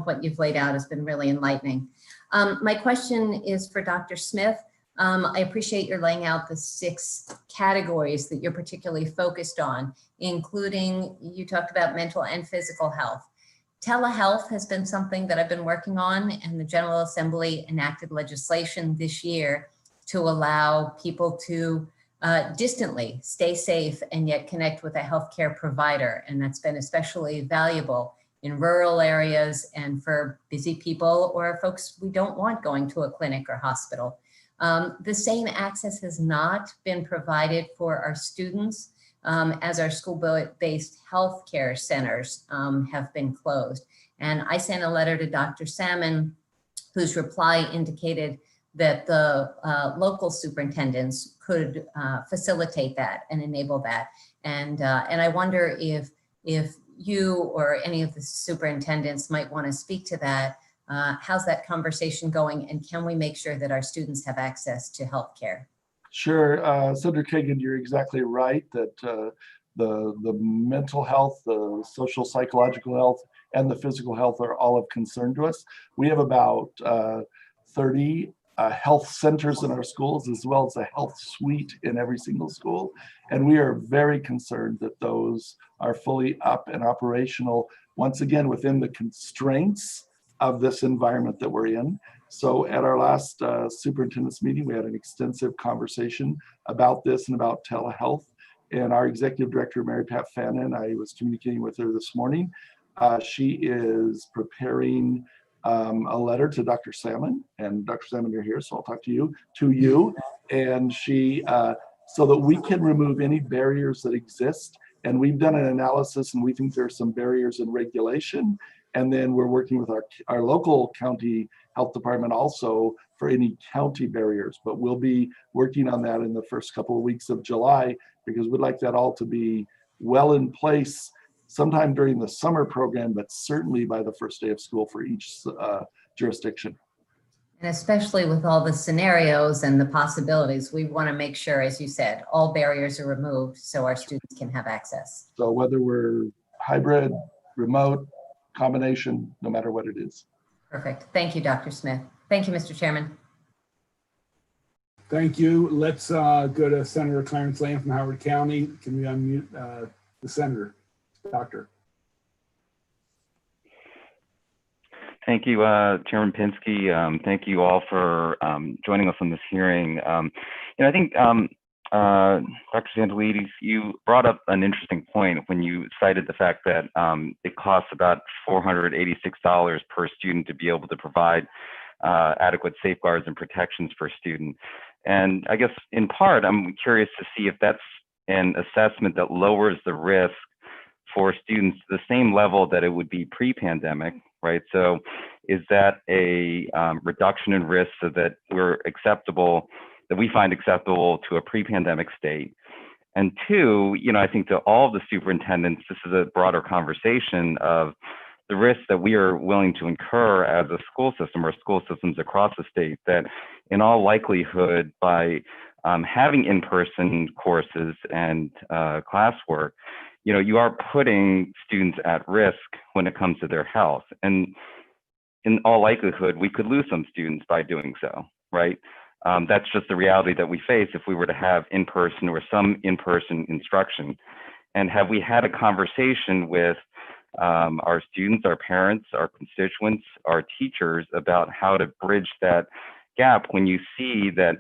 what you've laid out has been really enlightening. My question is for Dr. Smith. I appreciate your laying out the 6 categories that you're particularly focused on, including, you talked about mental and physical health. Telehealth has been something that I've been working on, and the General Assembly enacted legislation this year to allow people to distantly stay safe and yet connect with a healthcare provider. And that's been especially valuable in rural areas and for busy people or folks we don't want going to a clinic or hospital. The same access has not been provided for our students as our school-based healthcare centers have been closed. And I sent a letter to Dr. Salmon, whose reply indicated that the local superintendents could facilitate that and enable that. And I wonder if you or any of the superintendents might want to speak to that. How's that conversation going? And can we make sure that our students have access to healthcare? Sure, Senator Kagan, you're exactly right that the mental health, the social psychological health, and the physical health are all of concern to us. We have about 30 health centers in our schools, as well as a health suite in every single school. And we are very concerned that those are fully up and operational, once again, within the constraints of this environment that we're in. So at our last superintendent's meeting, we had an extensive conversation about this and about telehealth. And our executive director, Mary Pat Fannin, I was communicating with her this morning. She is preparing a letter to Dr. Salmon, and Dr. Salmon, you're here, so I'll talk to you, and she, so that we can remove any barriers that exist. And we've done an analysis, and we think there's some barriers in regulation. And then we're working with our local county health department also for any county barriers, but we'll be working on that in the first couple of weeks of July, because we'd like that all to be well in place sometime during the summer program, but certainly by the first day of school for each jurisdiction. And especially with all the scenarios and the possibilities, we want to make sure, as you said, all barriers are removed so our students can have access. So whether we're hybrid, remote, combination, no matter what it is. Perfect. Thank you, Dr. Smith. Thank you, Mr. Chairman. Thank you. Let's go to Senator Clarence Lamb from Howard County. Can we unmute the senator, doctor? Thank you, Chairman Pinsky. Thank you all for joining us on this hearing. I think Dr. Santelides, you brought up an interesting point when you cited the fact that it costs about $486 per student to be able to provide adequate safeguards and protections for a student. And I guess in part, I'm curious to see if that's an assessment that lowers the risk for students to the same level that it would be pre-pandemic, right? So is that a reduction in risk so that we find acceptable to a pre-pandemic state? And two, I think to all of the superintendents, this is a broader conversation of the risks that we are willing to incur as a school system or school systems across the state, that in all likelihood, by having in-person courses and classwork, you are putting students at risk when it comes to their health. And in all likelihood, we could lose some students by doing so, right? That's just the reality that we face if we were to have in-person or some in-person instruction. And have we had a conversation with our students, our parents, our constituents, our teachers about how to bridge that gap when you see that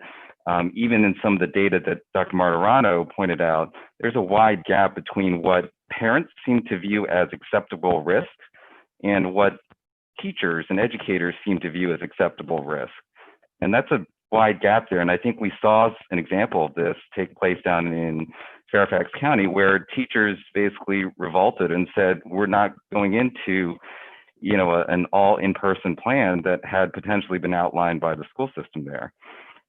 even in some of the data that Dr. Martirano pointed out, there's a wide gap between what parents seem to view as acceptable risk and what teachers and educators seem to view as acceptable risk. And that's a wide gap there. And I think we saw an example of this take place down in Fairfax County, where teachers basically revolted and said, we're not going into an all in-person plan that had potentially been outlined by the school system there.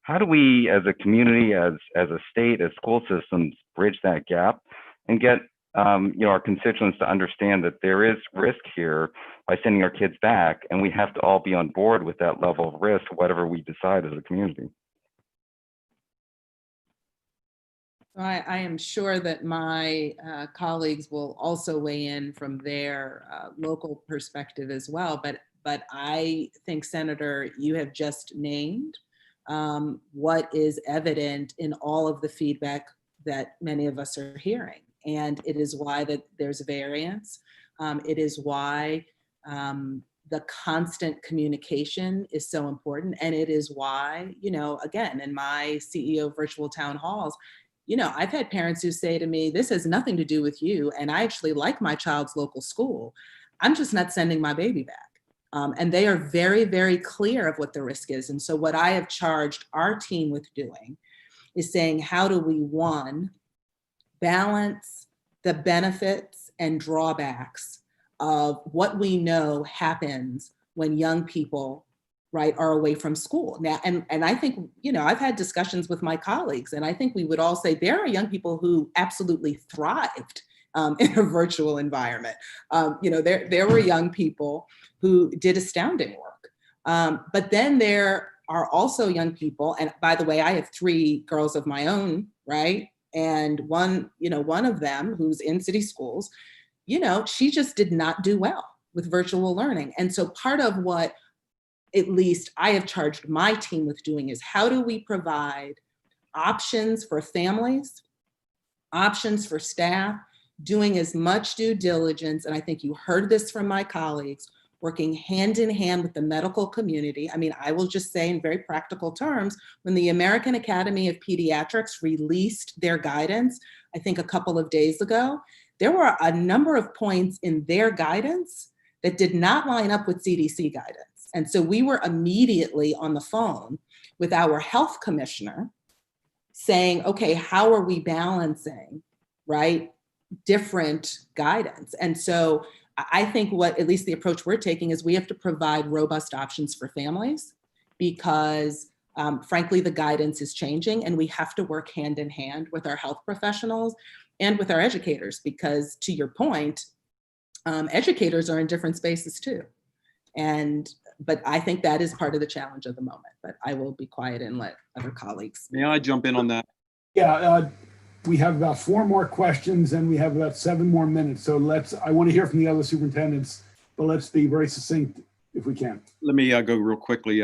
How do we, as a community, as a state, as school systems, bridge that gap and get our constituents to understand that there is risk here by sending our kids back, and we have to all be on board with that level of risk, whatever we decide as a community? I am sure that my colleagues will also weigh in from their local perspective as well. But I think, Senator, you have just named what is evident in all of the feedback that many of us are hearing. And it is why that there's variance. It is why the constant communication is so important. And it is why, again, in my CEO virtual town halls, I've had parents who say to me, this has nothing to do with you, and I actually like my child's local school. I'm just not sending my baby back. And they are very, very clear of what the risk is. And so what I have charged our team with doing is saying, how do we, one, balance the benefits and drawbacks of what we know happens when young people, right, are away from school. Now, and I think, I've had discussions with my colleagues, and I think we would all say there are young people who absolutely thrived in a virtual environment. There were young people who did astounding work. But then there are also young people, and by the way, I have 3 girls of my own, right? And one of them who's in city schools, she just did not do well with virtual learning. And so part of what at least I have charged my team with doing is, how do we provide options for families, options for staff, doing as much due diligence, and I think you heard this from my colleagues, working hand in hand with the medical community. I mean, I will just say in very practical terms, when the American Academy of Pediatrics released their guidance, I think a couple of days ago, there were a number of points in their guidance that did not line up with CDC guidance. And so we were immediately on the phone with our health commissioner saying, okay, how are we balancing, right, different guidance? And so I think at least the approach we're taking is we have to provide robust options for families because frankly, the guidance is changing, and we have to work hand in hand with our health professionals and with our educators, because to your point, educators are in different spaces too. But I think that is part of the challenge of the moment, but I will be quiet and let other colleagues. May I jump in on that? Yeah, we have about 4 more questions and we have about 7 more minutes. So I want to hear from the other superintendents, but let's be very succinct if we can. Let me go real quickly.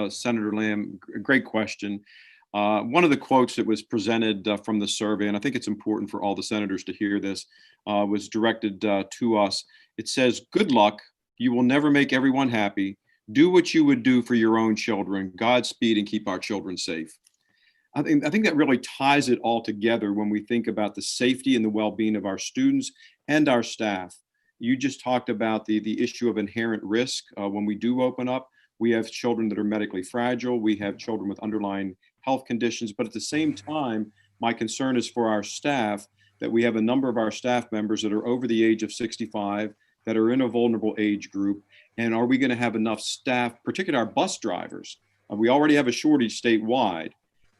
Senator Lamb, great question. One of the quotes that was presented from the survey, and I think it's important for all the senators to hear this, was directed to us. It says, "Good luck. You will never make everyone happy. Do what you would do for your own children. Godspeed, and keep our children safe." I think that really ties it all together when we think about the safety and the well-being of our students and our staff. You just talked about the issue of inherent risk. When we do open up, we have children that are medically fragile. We have children with underlying health conditions. But at the same time, my concern is for our staff, that we have a number of our staff members that are over the age of 65, that are in a vulnerable age group. And are we going to have enough staff, particularly our bus drivers? We already have a shortage statewide.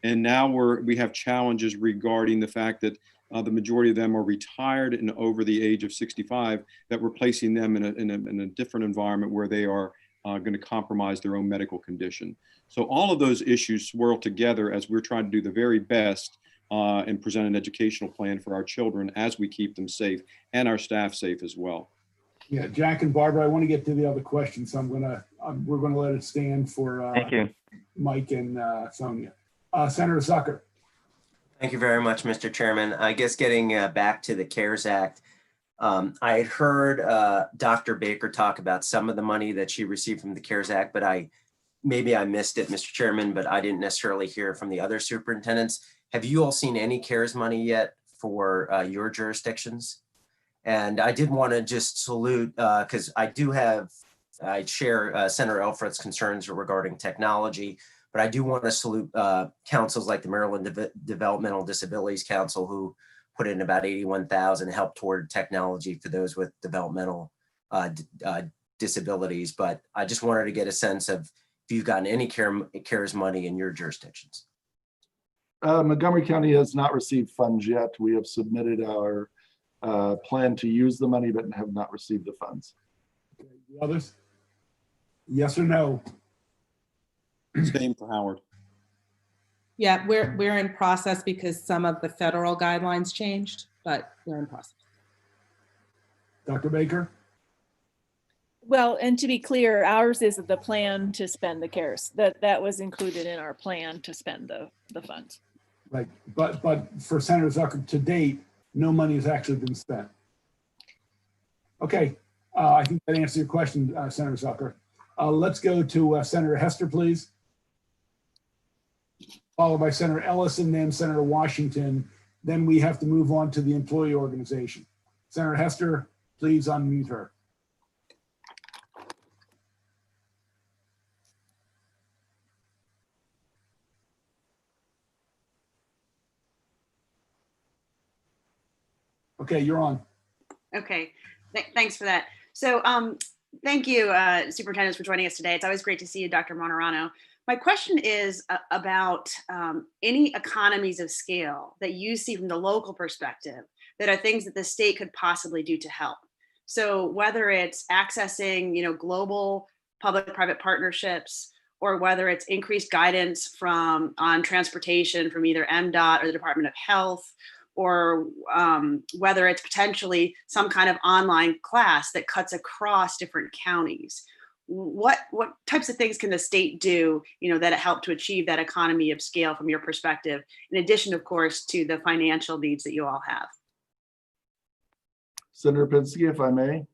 And now we have challenges regarding the fact that the majority of them are retired and over the age of 65, that we're placing them in a different environment where they are going to compromise their own medical condition. So all of those issues swirl together as we're trying to do the very best and present an educational plan for our children as we keep them safe and our staff safe as well. Yeah, Jack and Barbara, I want to get to the other questions, so we're gonna let it stand for Thank you. Mike and Sonia. Senator Zucker. Thank you very much, Mr. Chairman. I guess getting back to the CARES Act, I had heard Dr. Baker talk about some of the money that she received from the CARES Act, but maybe I missed it, Mr. Chairman, but I didn't necessarily hear from the other superintendents. Have you all seen any CARES money yet for your jurisdictions? And I did want to just salute, because I share Senator Elfrett's concerns regarding technology, but I do want to salute councils like the Maryland Developmental Disabilities Council, who put in about $81,000 help toward technology for those with developmental disabilities. But I just wanted to get a sense of if you've gotten any CARES money in your jurisdictions. Montgomery County has not received funds yet. We have submitted our plan to use the money, but have not received the funds. Okay, the others? Yes or no? Same for Howard. Yeah, we're in process because some of the federal guidelines changed, but we're in process. Dr. Baker? Well, and to be clear, ours is the plan to spend the CARES. That was included in our plan to spend the funds. Right, but for Senator Zucker, to date, no money has actually been spent. Okay, I think that answers your question, Senator Zucker. Let's go to Senator Hester, please. Followed by Senator Ellis and then Senator Washington. Then we have to move on to the employee organization. Senator Hester, please unmute her. Okay, you're on. Okay, thanks for that. So thank you, superintendents, for joining us today. It's always great to see you, Dr. Monterano. My question is about any economies of scale that you see from the local perspective that are things that the state could possibly do to help. So whether it's accessing, global public-private partnerships, or whether it's increased guidance on transportation from either MDOT or the Department of Health, or whether it's potentially some kind of online class that cuts across different counties. What types of things can the state do, that help to achieve that economy of scale from your perspective, in addition, of course, to the financial needs that you all have? Senator Pinsky, if I may.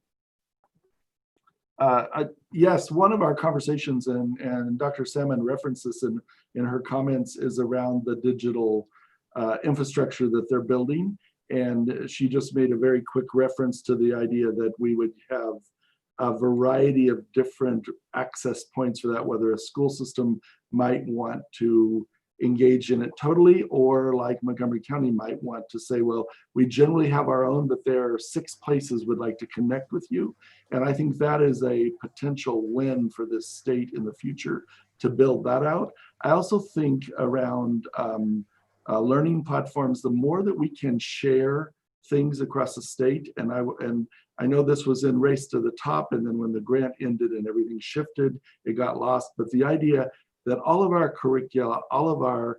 Yes, one of our conversations, and Dr. Salmon referenced this in her comments, is around the digital infrastructure that they're building. And she just made a very quick reference to the idea that we would have a variety of different access points for that, whether a school system might want to engage in it totally, or like Montgomery County might want to say, well, we generally have our own, but there are 6 places we'd like to connect with you. And I think that is a potential win for this state in the future to build that out. I also think around learning platforms, the more that we can share things across the state, and I know this was in Race to the Top, and then when the grant ended and everything shifted, it got lost. But the idea that all of our curricula, all of our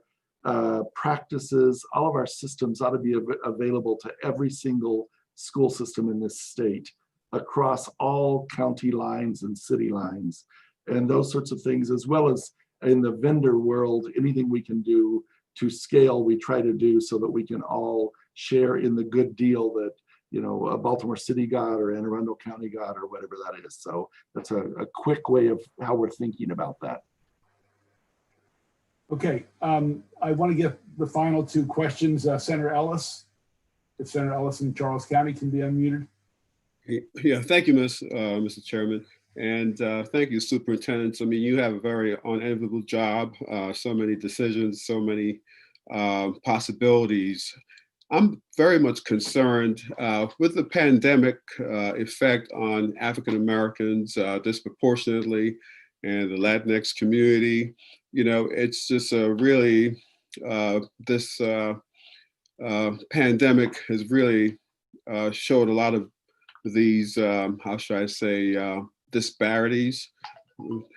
practices, all of our systems ought to be available to every single school system in this state across all county lines and city lines, and those sorts of things, as well as in the vendor world, anything we can do to scale, we try to do so that we can all share in the good deal that Baltimore City got or Anne Arundel County got or whatever that is. So that's a quick way of how we're thinking about that. Okay, I want to get the final two questions. Senator Ellis, if Senator Ellis in Charles County can be unmuted. Yeah, thank you, Mr. Chairman. And thank you, superintendents. I mean, you have a very unenviable job, so many decisions, so many possibilities. I'm very much concerned with the pandemic effect on African Americans disproportionately and the Latinx community. You know, it's just really, this pandemic has really showed a lot of these, how should I say, disparities,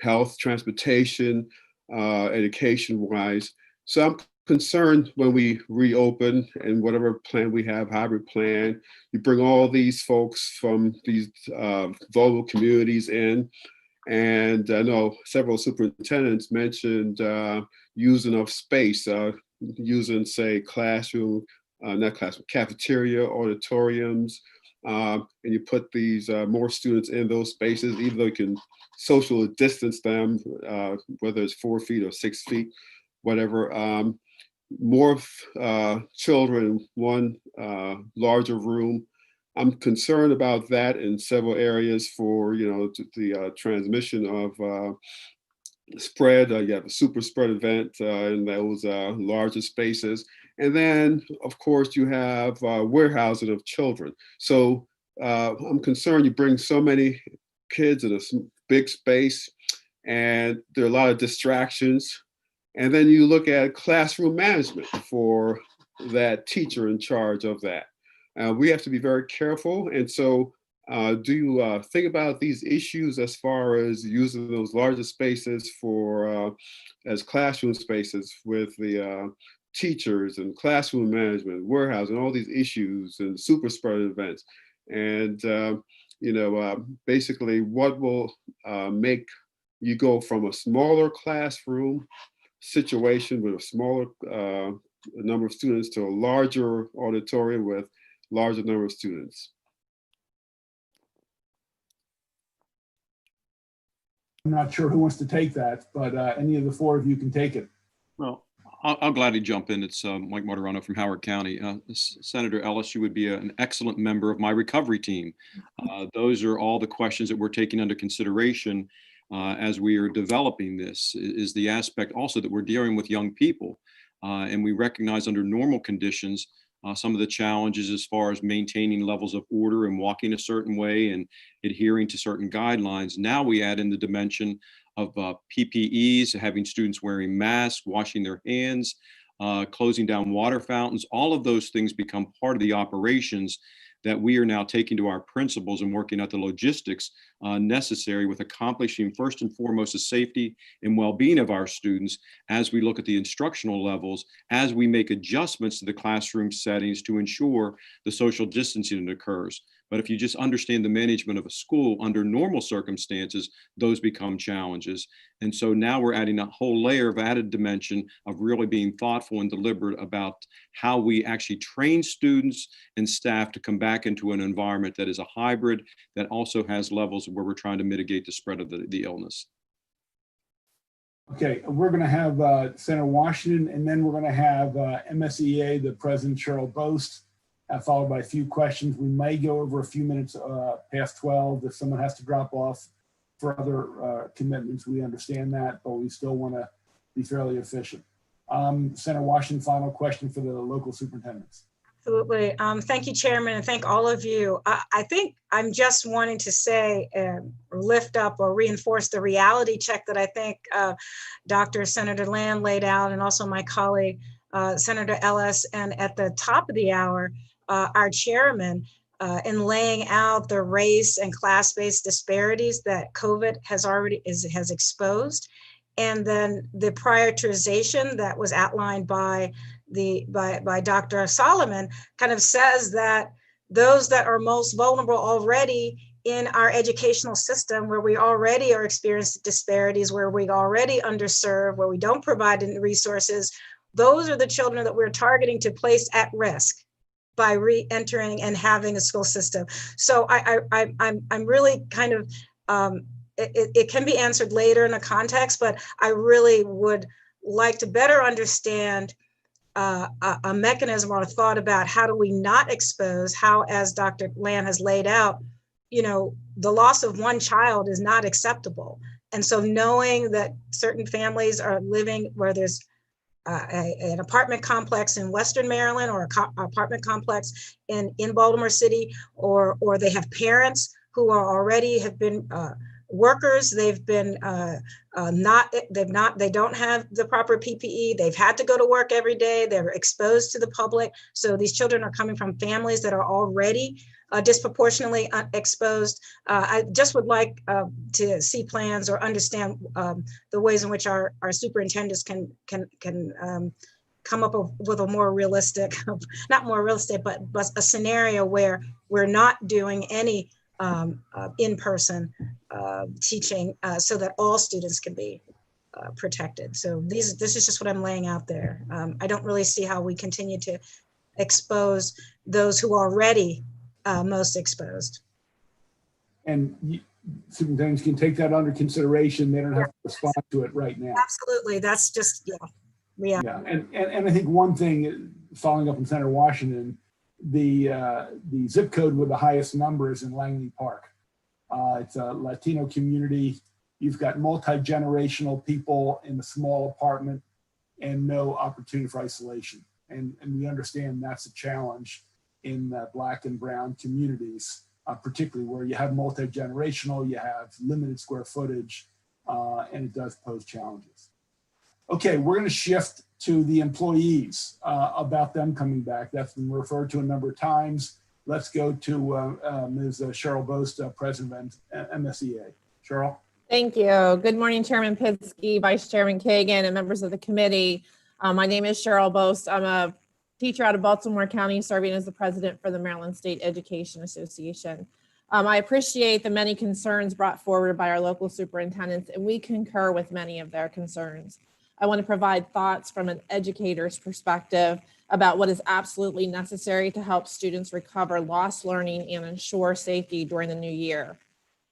health, transportation, education-wise. So I'm concerned when we reopen and whatever plan we have, hybrid plan, you bring all these folks from these vulnerable communities in. And I know several superintendents mentioned using of space, using, say, classroom, not classroom, cafeteria, auditoriums, and you put these more students in those spaces, even though you can social distance them, whether it's 4 feet or 6 feet, whatever. More children, one larger room. I'm concerned about that in several areas for, you know, the transmission of spread. You have a super spread event in those larger spaces. And then, of course, you have warehousing of children. So I'm concerned you bring so many kids in a big space and there are a lot of distractions. And then you look at classroom management for that teacher in charge of that. We have to be very careful. And so do you think about these issues as far as using those larger spaces for as classroom spaces with the teachers and classroom management, warehousing, all these issues and super spread events? And, you know, basically what will make you go from a smaller classroom situation with a smaller number of students to a larger auditorium with larger number of students? I'm not sure who wants to take that, but any of the four of you can take it. Well, I'll gladly jump in. It's Mike Martirano from Howard County. Senator Ellis, you would be an excellent member of my recovery team. Those are all the questions that we're taking under consideration as we are developing this, is the aspect also that we're dealing with young people. And we recognize under normal conditions, some of the challenges as far as maintaining levels of order and walking a certain way and adhering to certain guidelines. Now we add in the dimension of PPEs, having students wearing masks, washing their hands, closing down water fountains. All of those things become part of the operations that we are now taking to our principals and working out the logistics necessary with accomplishing first and foremost the safety and well-being of our students as we look at the instructional levels, as we make adjustments to the classroom settings to ensure the social distancing that occurs. But if you just understand the management of a school under normal circumstances, those become challenges. And so now we're adding a whole layer of added dimension of really being thoughtful and deliberate about how we actually train students and staff to come back into an environment that is a hybrid, that also has levels where we're trying to mitigate the spread of the illness. Okay, we're going to have Senator Washington, and then we're going to have MSEA, the President Cheryl Bost, followed by a few questions. We may go over a few minutes past 12 if someone has to drop off for other commitments. We understand that, but we still want to be fairly efficient. Senator Washington, final question for the local superintendents. Absolutely. Thank you, Chairman, and thank all of you. I think I'm just wanting to say, lift up or reinforce the reality check that I think Dr. Senator Land laid out, and also my colleague, Senator Ellis, and at the top of the hour, our chairman, in laying out the race and class-based disparities that COVID has exposed, and then the prioritization that was outlined by Dr. Solomon kind of says that those that are most vulnerable already in our educational system, where we already are experiencing disparities, where we already underserved, where we don't provide any resources, those are the children that we're targeting to place at risk by re-entering and having a school system. So I'm really kind of, it can be answered later in a context, but I really would like to better understand a mechanism or a thought about how do we not expose, how, as Dr. Land has laid out, you know, the loss of one child is not acceptable. And so knowing that certain families are living where there's an apartment complex in Western Maryland, or an apartment complex in Baltimore City, or they have parents who are already have been workers, they've been they don't have the proper PPE, they've had to go to work every day, they're exposed to the public. So these children are coming from families that are already disproportionately exposed. I just would like to see plans or understand the ways in which our superintendents can come up with a more realistic, not more realistic, but a scenario where we're not doing any in-person teaching so that all students can be protected. So this is just what I'm laying out there. I don't really see how we continue to expose those who are already most exposed. And superintendents can take that under consideration. They don't have to respond to it right now. Absolutely, that's just, yeah. And I think one thing, following up on Senator Washington, the zip code with the highest number is in Langley Park. It's a Latino community. You've got multi-generational people in a small apartment and no opportunity for isolation. And we understand that's a challenge in Black and brown communities, particularly where you have multi-generational, you have limited square footage, and it does pose challenges. Okay, we're going to shift to the employees about them coming back. That's been referred to a number of times. Let's go to Ms. Cheryl Bost, President of MSEA. Cheryl. Thank you. Good morning, Chairman Pinsky, Vice Chairman Kagan, and members of the committee. My name is Cheryl Bost. I'm a teacher out of Baltimore County, serving as the president for the Maryland State Education Association. I appreciate the many concerns brought forward by our local superintendents, and we concur with many of their concerns. I want to provide thoughts from an educator's perspective about what is absolutely necessary to help students recover lost learning and ensure safety during the new year.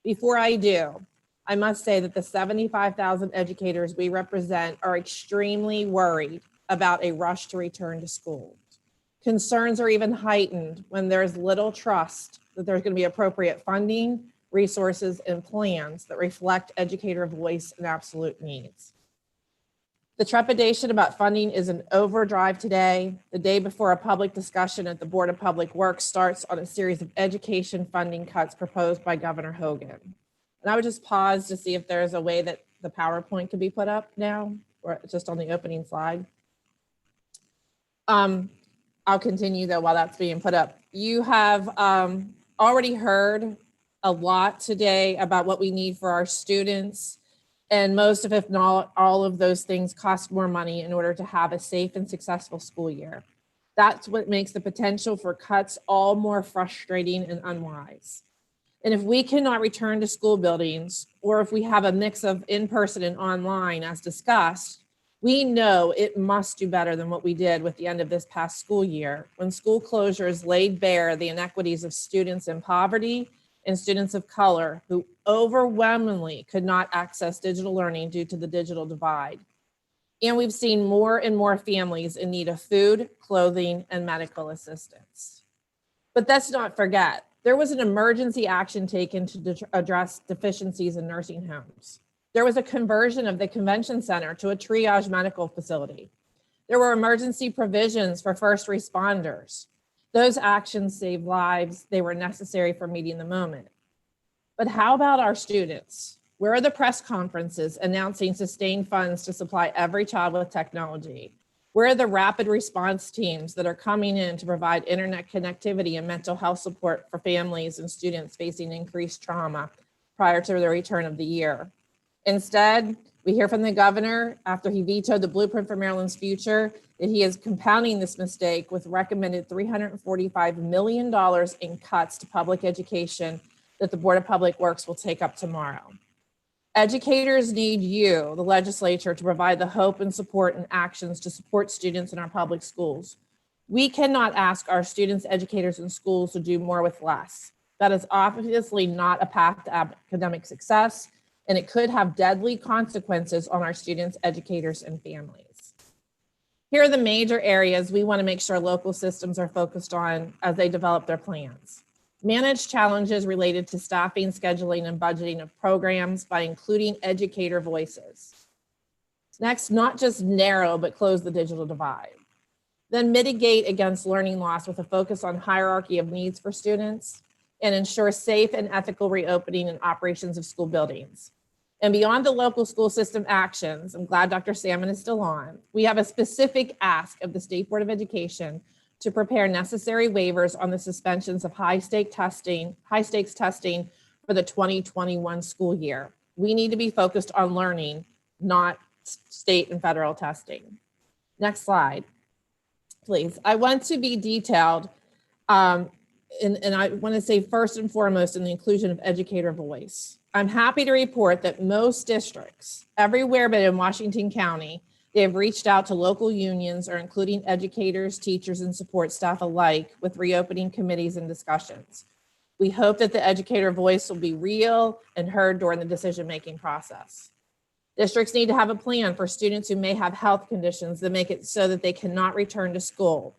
Before I do, I must say that the 75,000 educators we represent are extremely worried about a rush to return to school. Concerns are even heightened when there's little trust that there's going to be appropriate funding, resources, and plans that reflect educator voice and absolute needs. The trepidation about funding is an overdrive today, the day before a public discussion at the Board of Public Works starts on a series of education funding cuts proposed by Governor Hogan. And I would just pause to see if there's a way that the PowerPoint could be put up now, or just on the opening slide. I'll continue though while that's being put up. You have already heard a lot today about what we need for our students. And most of, if not all of those things, cost more money in order to have a safe and successful school year. That's what makes the potential for cuts all more frustrating and unwise. And if we cannot return to school buildings, or if we have a mix of in-person and online as discussed, we know it must do better than what we did with the end of this past school year, when school closures laid bare the inequities of students in poverty and students of color who overwhelmingly could not access digital learning due to the digital divide. And we've seen more and more families in need of food, clothing, and medical assistance. But let's not forget, there was an emergency action taken to address deficiencies in nursing homes. There was a conversion of the convention center to a triage medical facility. There were emergency provisions for first responders. Those actions saved lives. They were necessary for meeting the moment. But how about our students? Where are the press conferences announcing sustained funds to supply every child with technology? Where are the rapid response teams that are coming in to provide internet connectivity and mental health support for families and students facing increased trauma prior to the return of the year? Instead, we hear from the governor after he vetoed the Blueprint for Maryland's Future that he is compounding this mistake with recommended $345 million in cuts to public education that the Board of Public Works will take up tomorrow. Educators need you, the legislature, to provide the hope and support and actions to support students in our public schools. We cannot ask our students, educators, and schools to do more with less. That is obviously not a path to academic success, and it could have deadly consequences on our students, educators, and families. Here are the major areas we want to make sure local systems are focused on as they develop their plans. Manage challenges related to staffing, scheduling, and budgeting of programs by including educator voices. Next, not just narrow, but close the digital divide. Then mitigate against learning loss with a focus on hierarchy of needs for students and ensure safe and ethical reopening and operations of school buildings. And beyond the local school system actions, I'm glad Dr. Salmon is still on, we have a specific ask of the State Board of Education to prepare necessary waivers on the suspensions of high-stakes testing for the 2021 school year. We need to be focused on learning, not state and federal testing. Next slide, please. I want to be detailed, and I want to say first and foremost in the inclusion of educator voice. I'm happy to report that most districts everywhere but in Washington County, they have reached out to local unions or including educators, teachers, and support staff alike with reopening committees and discussions. We hope that the educator voice will be real and heard during the decision-making process. Districts need to have a plan for students who may have health conditions that make it so that they cannot return to school.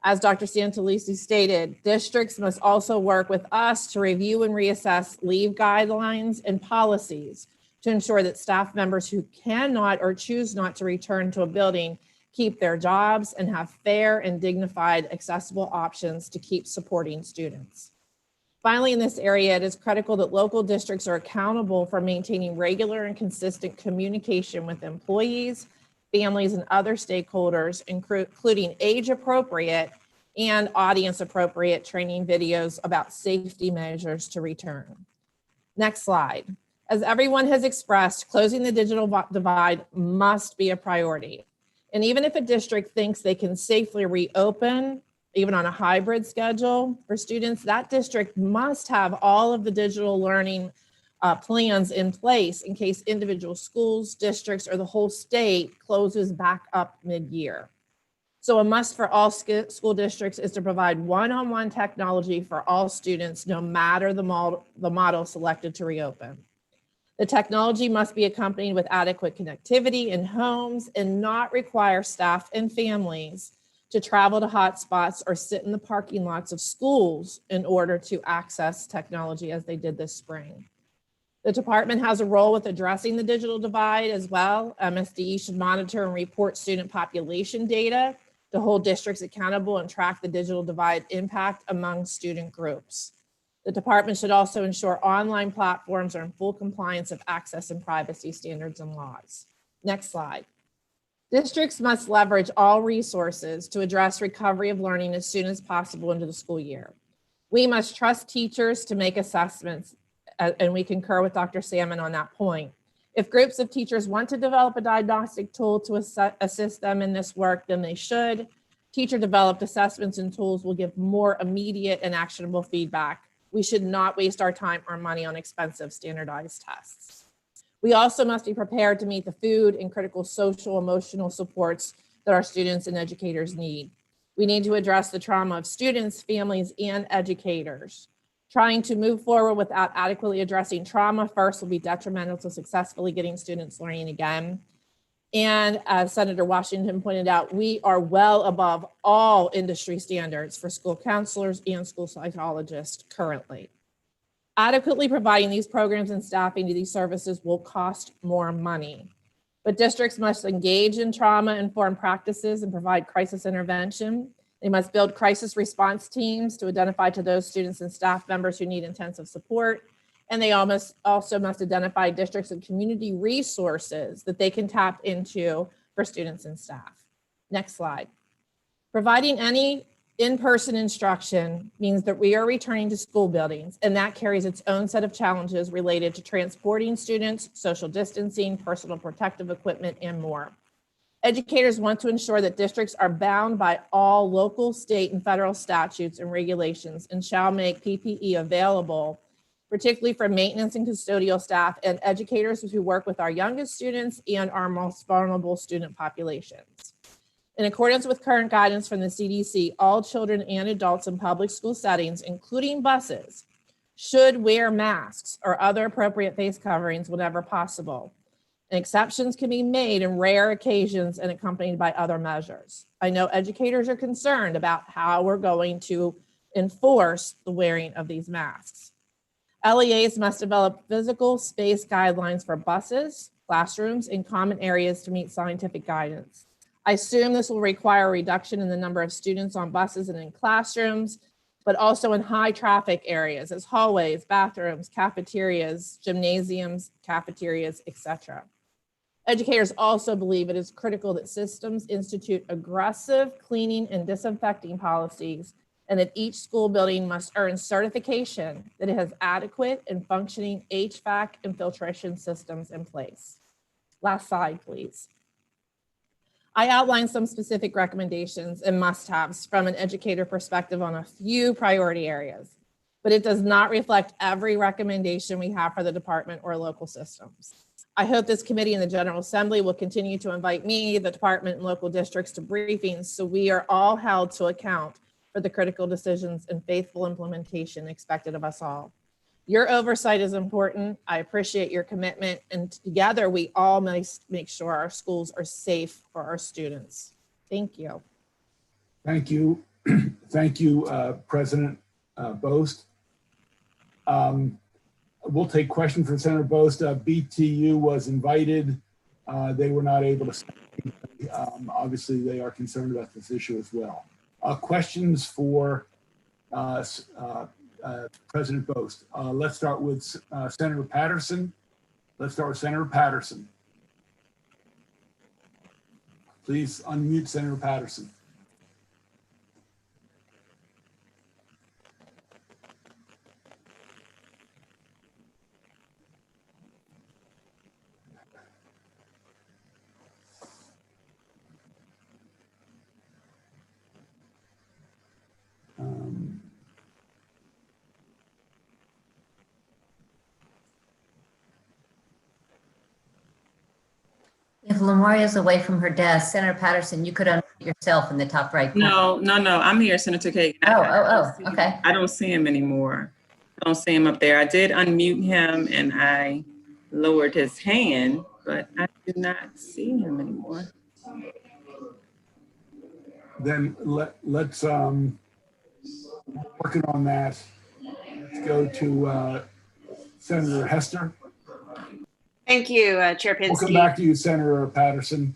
As Dr. Santulisi stated, districts must also work with us to review and reassess leave guidelines and policies to ensure that staff members who cannot or choose not to return to a building keep their jobs and have fair and dignified, accessible options to keep supporting students. Finally, in this area, it is critical that local districts are accountable for maintaining regular and consistent communication with employees, families, and other stakeholders, including age-appropriate and audience-appropriate training videos about safety measures to return. Next slide. As everyone has expressed, closing the digital divide must be a priority. And even if a district thinks they can safely reopen, even on a hybrid schedule for students, that district must have all of the digital learning plans in place in case individual schools, districts, or the whole state closes back up mid-year. So a must for all school districts is to provide one-on-one technology for all students, no matter the model selected to reopen. The technology must be accompanied with adequate connectivity in homes and not require staff and families to travel to hotspots or sit in the parking lots of schools in order to access technology as they did this spring. The department has a role with addressing the digital divide as well. MSDE should monitor and report student population data to hold districts accountable and track the digital divide impact among student groups. The department should also ensure online platforms are in full compliance of access and privacy standards and laws. Next slide. Districts must leverage all resources to address recovery of learning as soon as possible into the school year. We must trust teachers to make assessments, and we concur with Dr. Salmon on that point. If groups of teachers want to develop a diagnostic tool to assist them in this work, then they should. Teacher-developed assessments and tools will give more immediate and actionable feedback. We should not waste our time or money on expensive standardized tests. We also must be prepared to meet the food and critical social, emotional supports that our students and educators need. We need to address the trauma of students, families, and educators. Trying to move forward without adequately addressing trauma first will be detrimental to successfully getting students learning again. And as Senator Washington pointed out, we are well above all industry standards for school counselors and school psychologists currently. Adequately providing these programs and staffing to these services will cost more money, but districts must engage in trauma-informed practices and provide crisis intervention. They must build crisis response teams to identify to those students and staff members who need intensive support. And they also must identify districts and community resources that they can tap into for students and staff. Next slide. Providing any in-person instruction means that we are returning to school buildings, and that carries its own set of challenges related to transporting students, social distancing, personal protective equipment, and more. Educators want to ensure that districts are bound by all local, state, and federal statutes and regulations and shall make PPE available, particularly for maintenance and custodial staff and educators who work with our youngest students and our most vulnerable student populations. In accordance with current guidance from the CDC, all children and adults in public school settings, including buses, should wear masks or other appropriate face coverings whenever possible. and exceptions can be made in rare occasions and accompanied by other measures. I know educators are concerned about how we're going to enforce the wearing of these masks. LEAs must develop physical space guidelines for buses, classrooms, and common areas to meet scientific guidance. I assume this will require a reduction in the number of students on buses and in classrooms, but also in high traffic areas as hallways, bathrooms, cafeterias, gymnasiums, cafeterias, etc. Educators also believe it is critical that systems institute aggressive cleaning and disinfecting policies, and that each school building must earn certification that it has adequate and functioning HVAC and filtration systems in place. Last slide, please. I outlined some specific recommendations and must-haves from an educator perspective on a few priority areas, but it does not reflect every recommendation we have for the department or local systems. I hope this committee and the General Assembly will continue to invite me, the department, and local districts to briefings so we are all held to account for the critical decisions and faithful implementation expected of us all. Your oversight is important. I appreciate your commitment, and together we all must make sure our schools are safe for our students. Thank you. Thank you. Thank you, President Bost. We'll take questions from Senator Bost. BTU was invited. They were not able to speak. Obviously, they are concerned about this issue as well. Questions for President Bost. Let's start with Senator Patterson. Please unmute Senator Patterson. If Lamoria's away from her desk, Senator Patterson, you could unmute yourself in the top right corner. No, I'm here, Senator Kagan. Okay. I don't see him anymore. I don't see him up there. I did unmute him and I lowered his hand, but I did not see him anymore. Then let's working on that. Let's go to Senator Hester. Thank you, Chair Pinsky. We'll come back to you, Senator Patterson.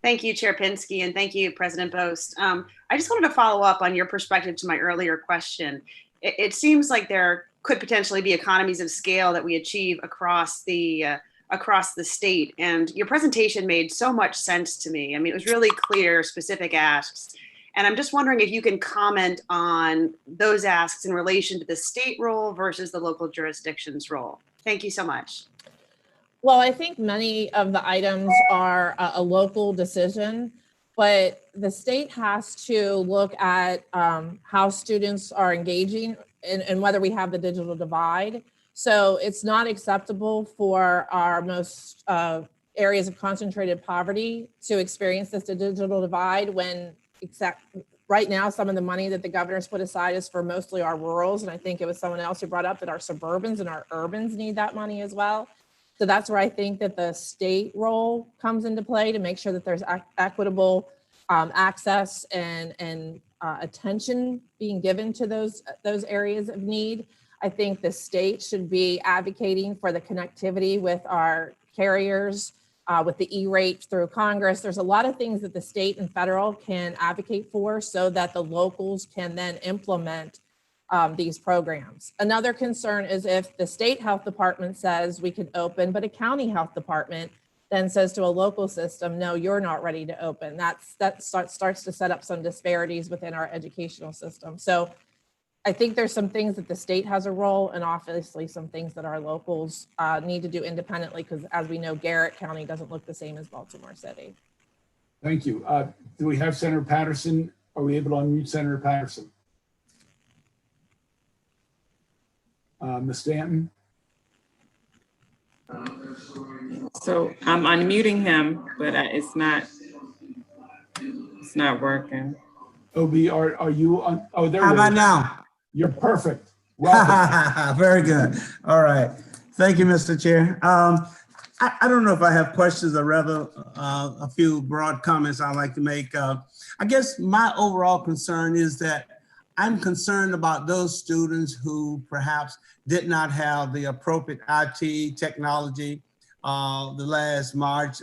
Thank you, Chair Pinsky, and thank you, President Bost. I just wanted to follow up on your perspective to my earlier question. It seems like there could potentially be economies of scale that we achieve across the state, and your presentation made so much sense to me. I mean, it was really clear, specific asks, and I'm just wondering if you can comment on those asks in relation to the state role versus the local jurisdiction's role. Thank you so much. Well, I think many of the items are a local decision, but the state has to look at how students are engaging and whether we have the digital divide. So it's not acceptable for our most areas of concentrated poverty to experience this digital divide when right now some of the money that the governor's put aside is for mostly our rurals. And I think it was someone else who brought up that our suburbans and our urbans need that money as well. So that's where I think that the state role comes into play to make sure that there's equitable access and attention being given to those areas of need. I think the state should be advocating for the connectivity with our carriers, with the E-rate through Congress. There's a lot of things that the state and federal can advocate for so that the locals can then implement these programs. Another concern is if the state health department says we can open, but a county health department then says to a local system, no, you're not ready to open. That starts to set up some disparities within our educational system. So I think there's some things that the state has a role and obviously some things that our locals need to do independently because as we know, Garrett County doesn't look the same as Baltimore City. Thank you. Do we have Senator Patterson? Are we able to unmute Senator Patterson? Ms. Stanton? So I'm unmuting him, but it's not working. Obi, are you on? Oh, there. How about now? You're perfect. Welcome. Very good. All right. Thank you, Mr. Chair. I I don't know if I have questions or rather a few broad comments I'd like to make. I guess my overall concern is that I'm concerned about those students who perhaps did not have the appropriate IT technology the last March,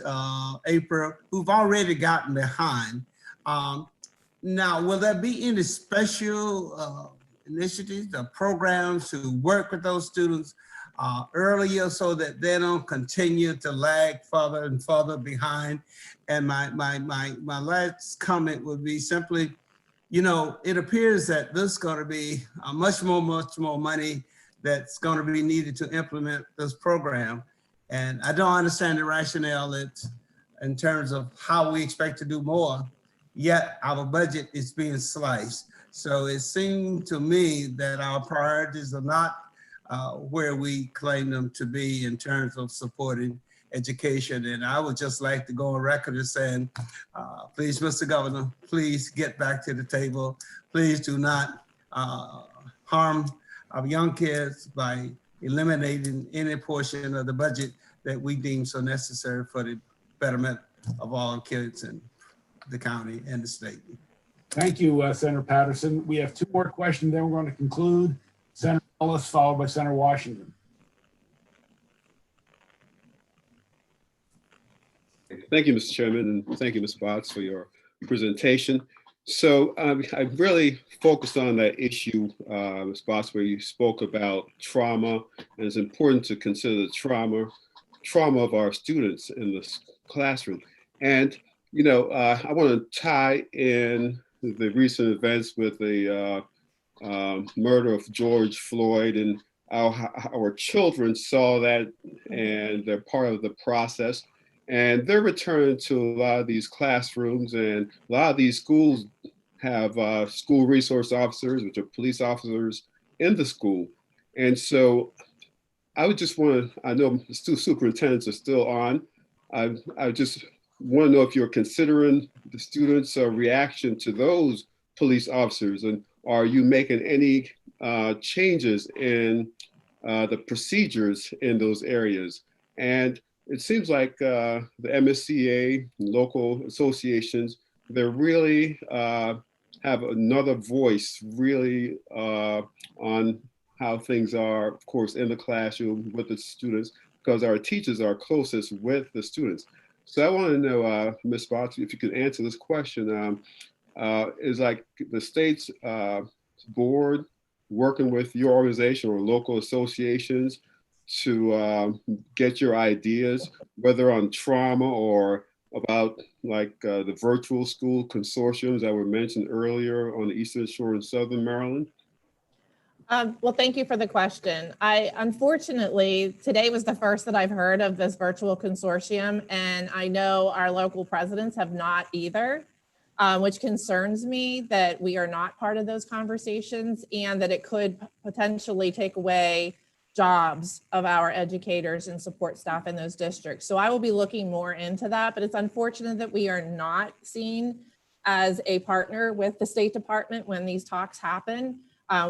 April, who've already gotten behind. Now, will there be any special initiatives or programs to work with those students earlier so that they don't continue to lag further and further behind? And my last comment would be simply, you know, it appears that this is going to be much more money that's going to be needed to implement this program. And I don't understand the rationale in terms of how we expect to do more, yet our budget is being sliced. So it seemed to me that our priorities are not where we claim them to be in terms of supporting education. And I would just like to go on record as saying, please, Mr. Governor, please get back to the table. Please do not harm our young kids by eliminating any portion of the budget that we deem so necessary for the betterment of all kids in the county and the state. Thank you, Senator Patterson. We have two more questions, then we're going to conclude. Senator Ellis, followed by Senator Washington. Thank you, Mr. Chairman, and thank you, Ms. Botts, for your presentation. So I really focused on that issue, Ms. Botts, where you spoke about trauma, and it's important to consider the trauma of our students in the classroom. And, you know, I want to tie in the recent events with the murder of George Floyd, and our children saw that, and they're part of the process. And they're returned to a lot of these classrooms, and a lot of these schools have school resource officers, which are police officers in the school. And so I would just want to, I know the superintendents are still on. I just want to know if you're considering the students' reaction to those police officers, and are you making any changes in the procedures in those areas? And it seems like the MSCA, local associations, they really have another voice really on how things are, of course, in the classroom with the students, because our teachers are closest with the students. So I want to know, Ms. Botts, if you could answer this question. Is like the state's board working with your organization or local associations to get your ideas, whether on trauma or about like the virtual school consortiums that were mentioned earlier on the Eastern Shore and Southern Maryland? Well, thank you for the question. Unfortunately, today was the first that I've heard of this virtual consortium, and I know our local presidents have not either, which concerns me that we are not part of those conversations and that it could potentially take away jobs of our educators and support staff in those districts. So I will be looking more into that, but it's unfortunate that we are not seen as a partner with the State Department when these talks happen.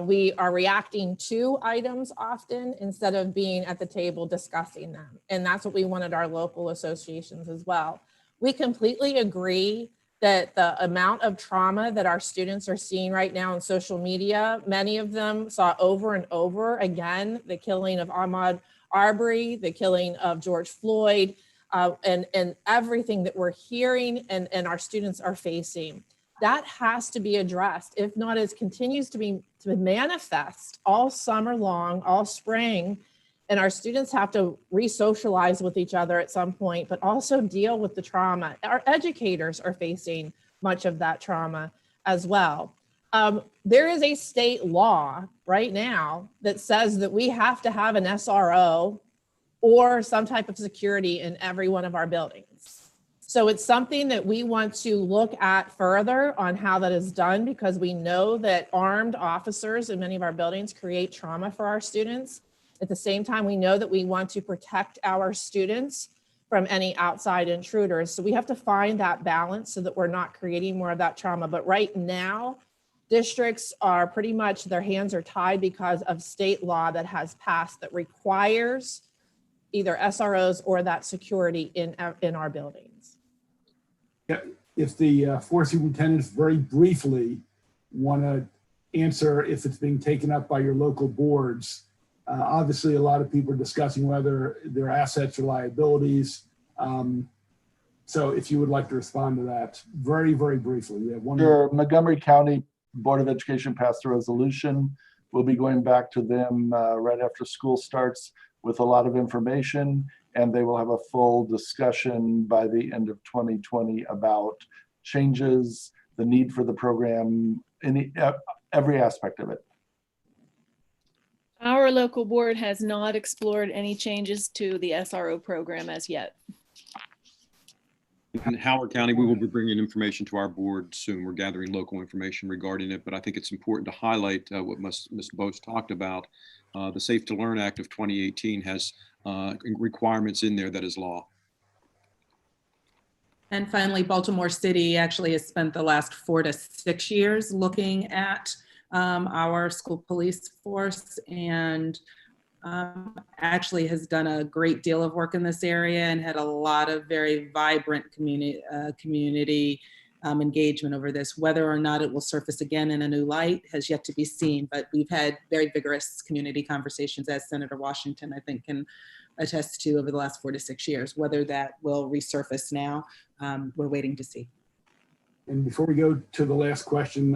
We are reacting to items often instead of being at the table discussing them. And that's what we wanted our local associations as well. We completely agree that the amount of trauma that our students are seeing right now on social media, many of them saw over and over again the killing of Ahmaud Arbery, the killing of George Floyd, and everything that we're hearing and our students are facing. That has to be addressed. If not, it continues to manifest all summer long, all spring, and our students have to re-socialize with each other at some point, but also deal with the trauma. Our educators are facing much of that trauma as well. There is a state law right now that says that we have to have an SRO or some type of security in every one of our buildings. So it's something that we want to look at further on how that is done, because we know that armed officers in many of our buildings create trauma for our students. At the same time, we know that we want to protect our students from any outside intruders. So we have to find that balance so that we're not creating more of that trauma. But right now, districts are pretty much, their hands are tied because of state law that has passed that requires either SROs or that security in our buildings. Yeah, if the four superintendents very briefly want to answer if it's being taken up by your local boards. Obviously, a lot of people are discussing whether they're assets or liabilities. So if you would like to respond to that very, very briefly. We have one. Sure. Montgomery County Board of Education passed a resolution. We'll be going back to them right after school starts with a lot of information, and they will have a full discussion by the end of 2020 about changes, the need for the program, every aspect of it. Our local board has not explored any changes to the SRO program as yet. In Howard County, we will be bringing information to our board soon. We're gathering local information regarding it, but I think it's important to highlight what Ms. Bose talked about. The Safe to Learn Act of 2018 has requirements in there that is law. And finally, Baltimore City actually has spent the last 4 to 6 years looking at our school police force, and actually has done a great deal of work in this area and had a lot of very vibrant community engagement over this. Whether or not it will surface again in a new light has yet to be seen, but we've had very vigorous community conversations, as Senator Washington, I think, can attest to, over the last 4 to 6 years. Whether that will resurface now, we're waiting to see. And before we go to the last question,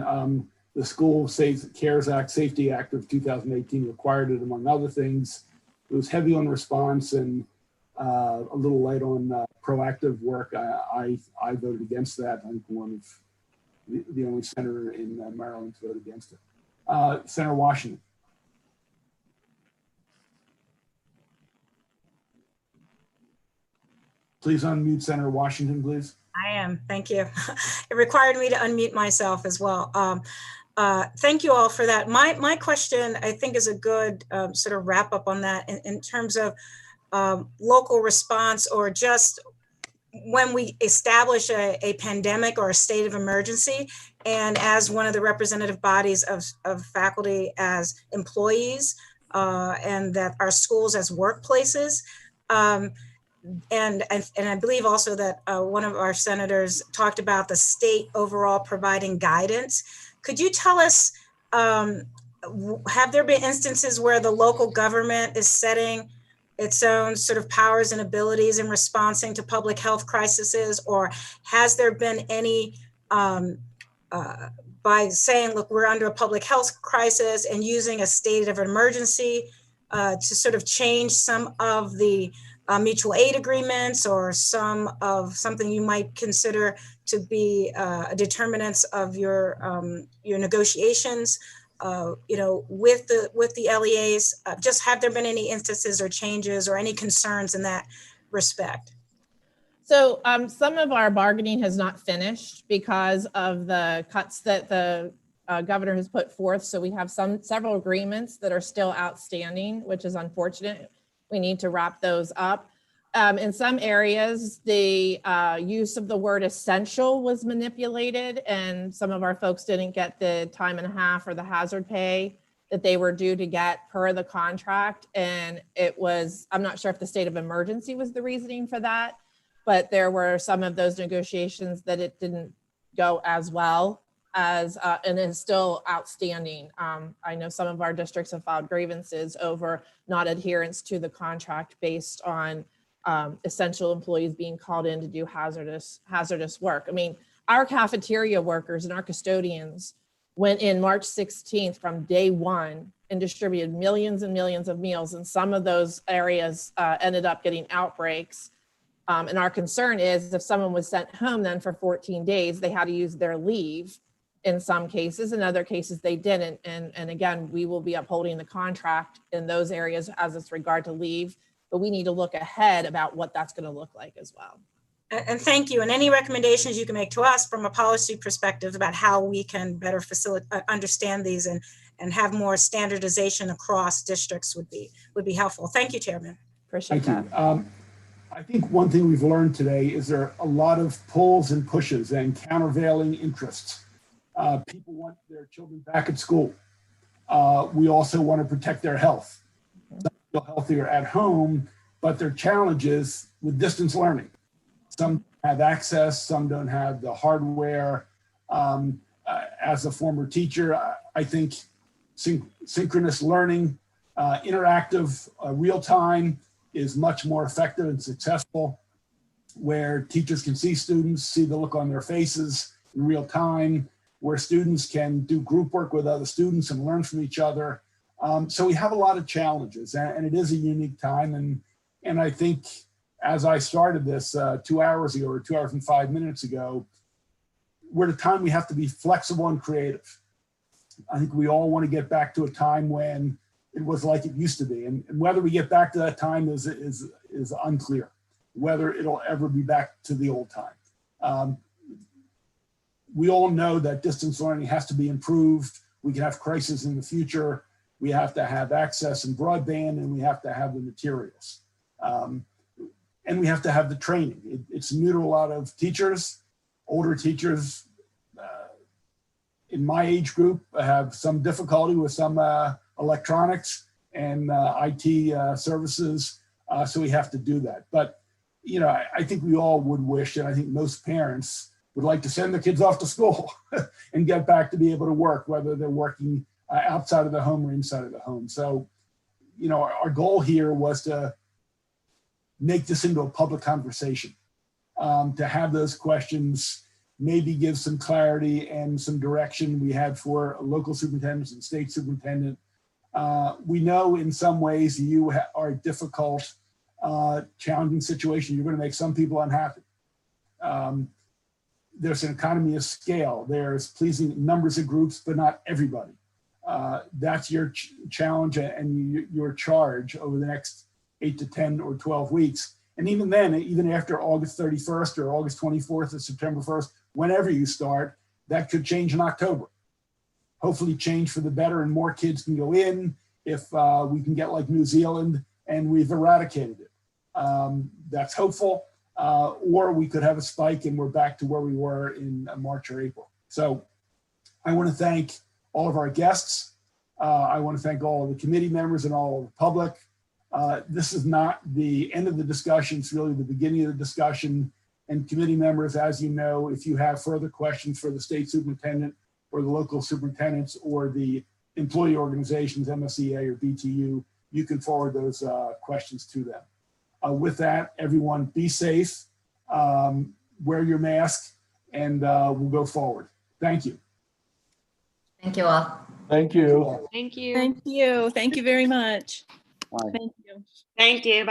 the School CARES Act, Safety Act of 2018 required it, among other things. It was heavy on response and a little light on proactive work. I voted against that. I'm one of the only senator in Maryland to vote against it. Senator Washington. Please unmute Senator Washington, please. I am, thank you. It required me to unmute myself as well. Thank you all for that. My question, I think, is a good sort of wrap up on that in terms of local response, or just when we establish a pandemic or a state of emergency, and as one of the representative bodies of faculty as employees, and that our schools as workplaces, and I believe also that one of our senators talked about the state overall providing guidance. Could you tell us, have there been instances where the local government is setting its own sort of powers and abilities in responding to public health crises, or has there been any, by saying, look, we're under a public health crisis, and using a state of emergency to sort of change some of the mutual aid agreements, or something you might consider to be determinants of your negotiations, with the LEAs? Just have there been any instances or changes or any concerns in that respect? So some of our bargaining has not finished because of the cuts that the governor has put forth. So we have several agreements that are still outstanding, which is unfortunate. We need to wrap those up. In some areas, the use of the word essential was manipulated, and some of our folks didn't get the time and a half or the hazard pay that they were due to get per the contract. And it was, I'm not sure if the state of emergency was the reasoning for that, but there were some of those negotiations that it didn't go as well as, and is still outstanding. I know some of our districts have filed grievances over not adherence to the contract based on essential employees being called in to do hazardous work. I mean, our cafeteria workers and our custodians went in March 16th from day one and distributed millions and millions of meals. And some of those areas ended up getting outbreaks. And our concern is if someone was sent home then for 14 days, they had to use their leave in some cases. In other cases, they didn't. And again, we will be upholding the contract in those areas as it's regard to leave. But we need to look ahead about what that's going to look like as well. And thank you. And any recommendations you can make to us from a policy perspective about how we can better understand these and have more standardization across districts would be helpful. Thank you, Chairman. Appreciate Thank that. you. I think one thing we've learned today is there are a lot of pulls and pushes and countervailing interests. People want their children back at school. We also want to protect their health. Some feel healthier at home but there are challenges with distance learning. Some have access, some don't have the hardware. As a former teacher, I think synchronous learning, interactive, real time is much more effective and successful, where teachers can see students, see the look on their faces in real time, where students can do group work with other students and learn from each other. So we have a lot of challenges, and it is a unique time. And I think as I started this 2 hours ago or 2 hours and 5 minutes ago, we're at a time we have to be flexible and creative. I think we all want to get back to a time when it was like it used to be. And whether we get back to that time is unclear, whether it'll ever be back to the old time. We all know that distance learning has to be improved. We can have crises in the future. We have to have access and broadband, and we have to have the materials. And we have to have the training. It's new to a lot of teachers. Older teachers in my age group have some difficulty with some electronics and IT services. So we have to do that. But, you know, I think we all would wish, and I think most parents would like to send their kids off to school and get back to be able to work, whether they're working outside of the home or inside of the home. So, you know, our goal here was to make this into a public conversation, to have those questions, maybe give some clarity and some direction we had for local superintendents and state superintendent. We know in some ways you are a difficult, challenging situation. You're going to make some people unhappy. There's an economy of scale. There's pleasing numbers of groups, but not everybody. That's your challenge and your charge over the next 8 to 10 or 12 weeks. And even then, even after August 31st or August 24th or September 1st, whenever you start, that could change in October. Hopefully change for the better and more kids can go in if we can get like New Zealand and we've eradicated it. That's hopeful. Or we could have a spike and we're back to where we were in March or April. So I want to thank all of our guests. I want to thank all of the committee members and all of the public. This is not the end of the discussion. It's really the beginning of the discussion. And committee members, as you know, if you have further questions for the state superintendent or the local superintendents or the employee organizations, MSEA or BTU, you can forward those questions to them. With that, everyone be safe, wear your mask, and we'll go forward. Thank you. Thank you all. Thank you. Thank you. Thank you. Thank you very much. Bye. Thank you. Thank you. Bye.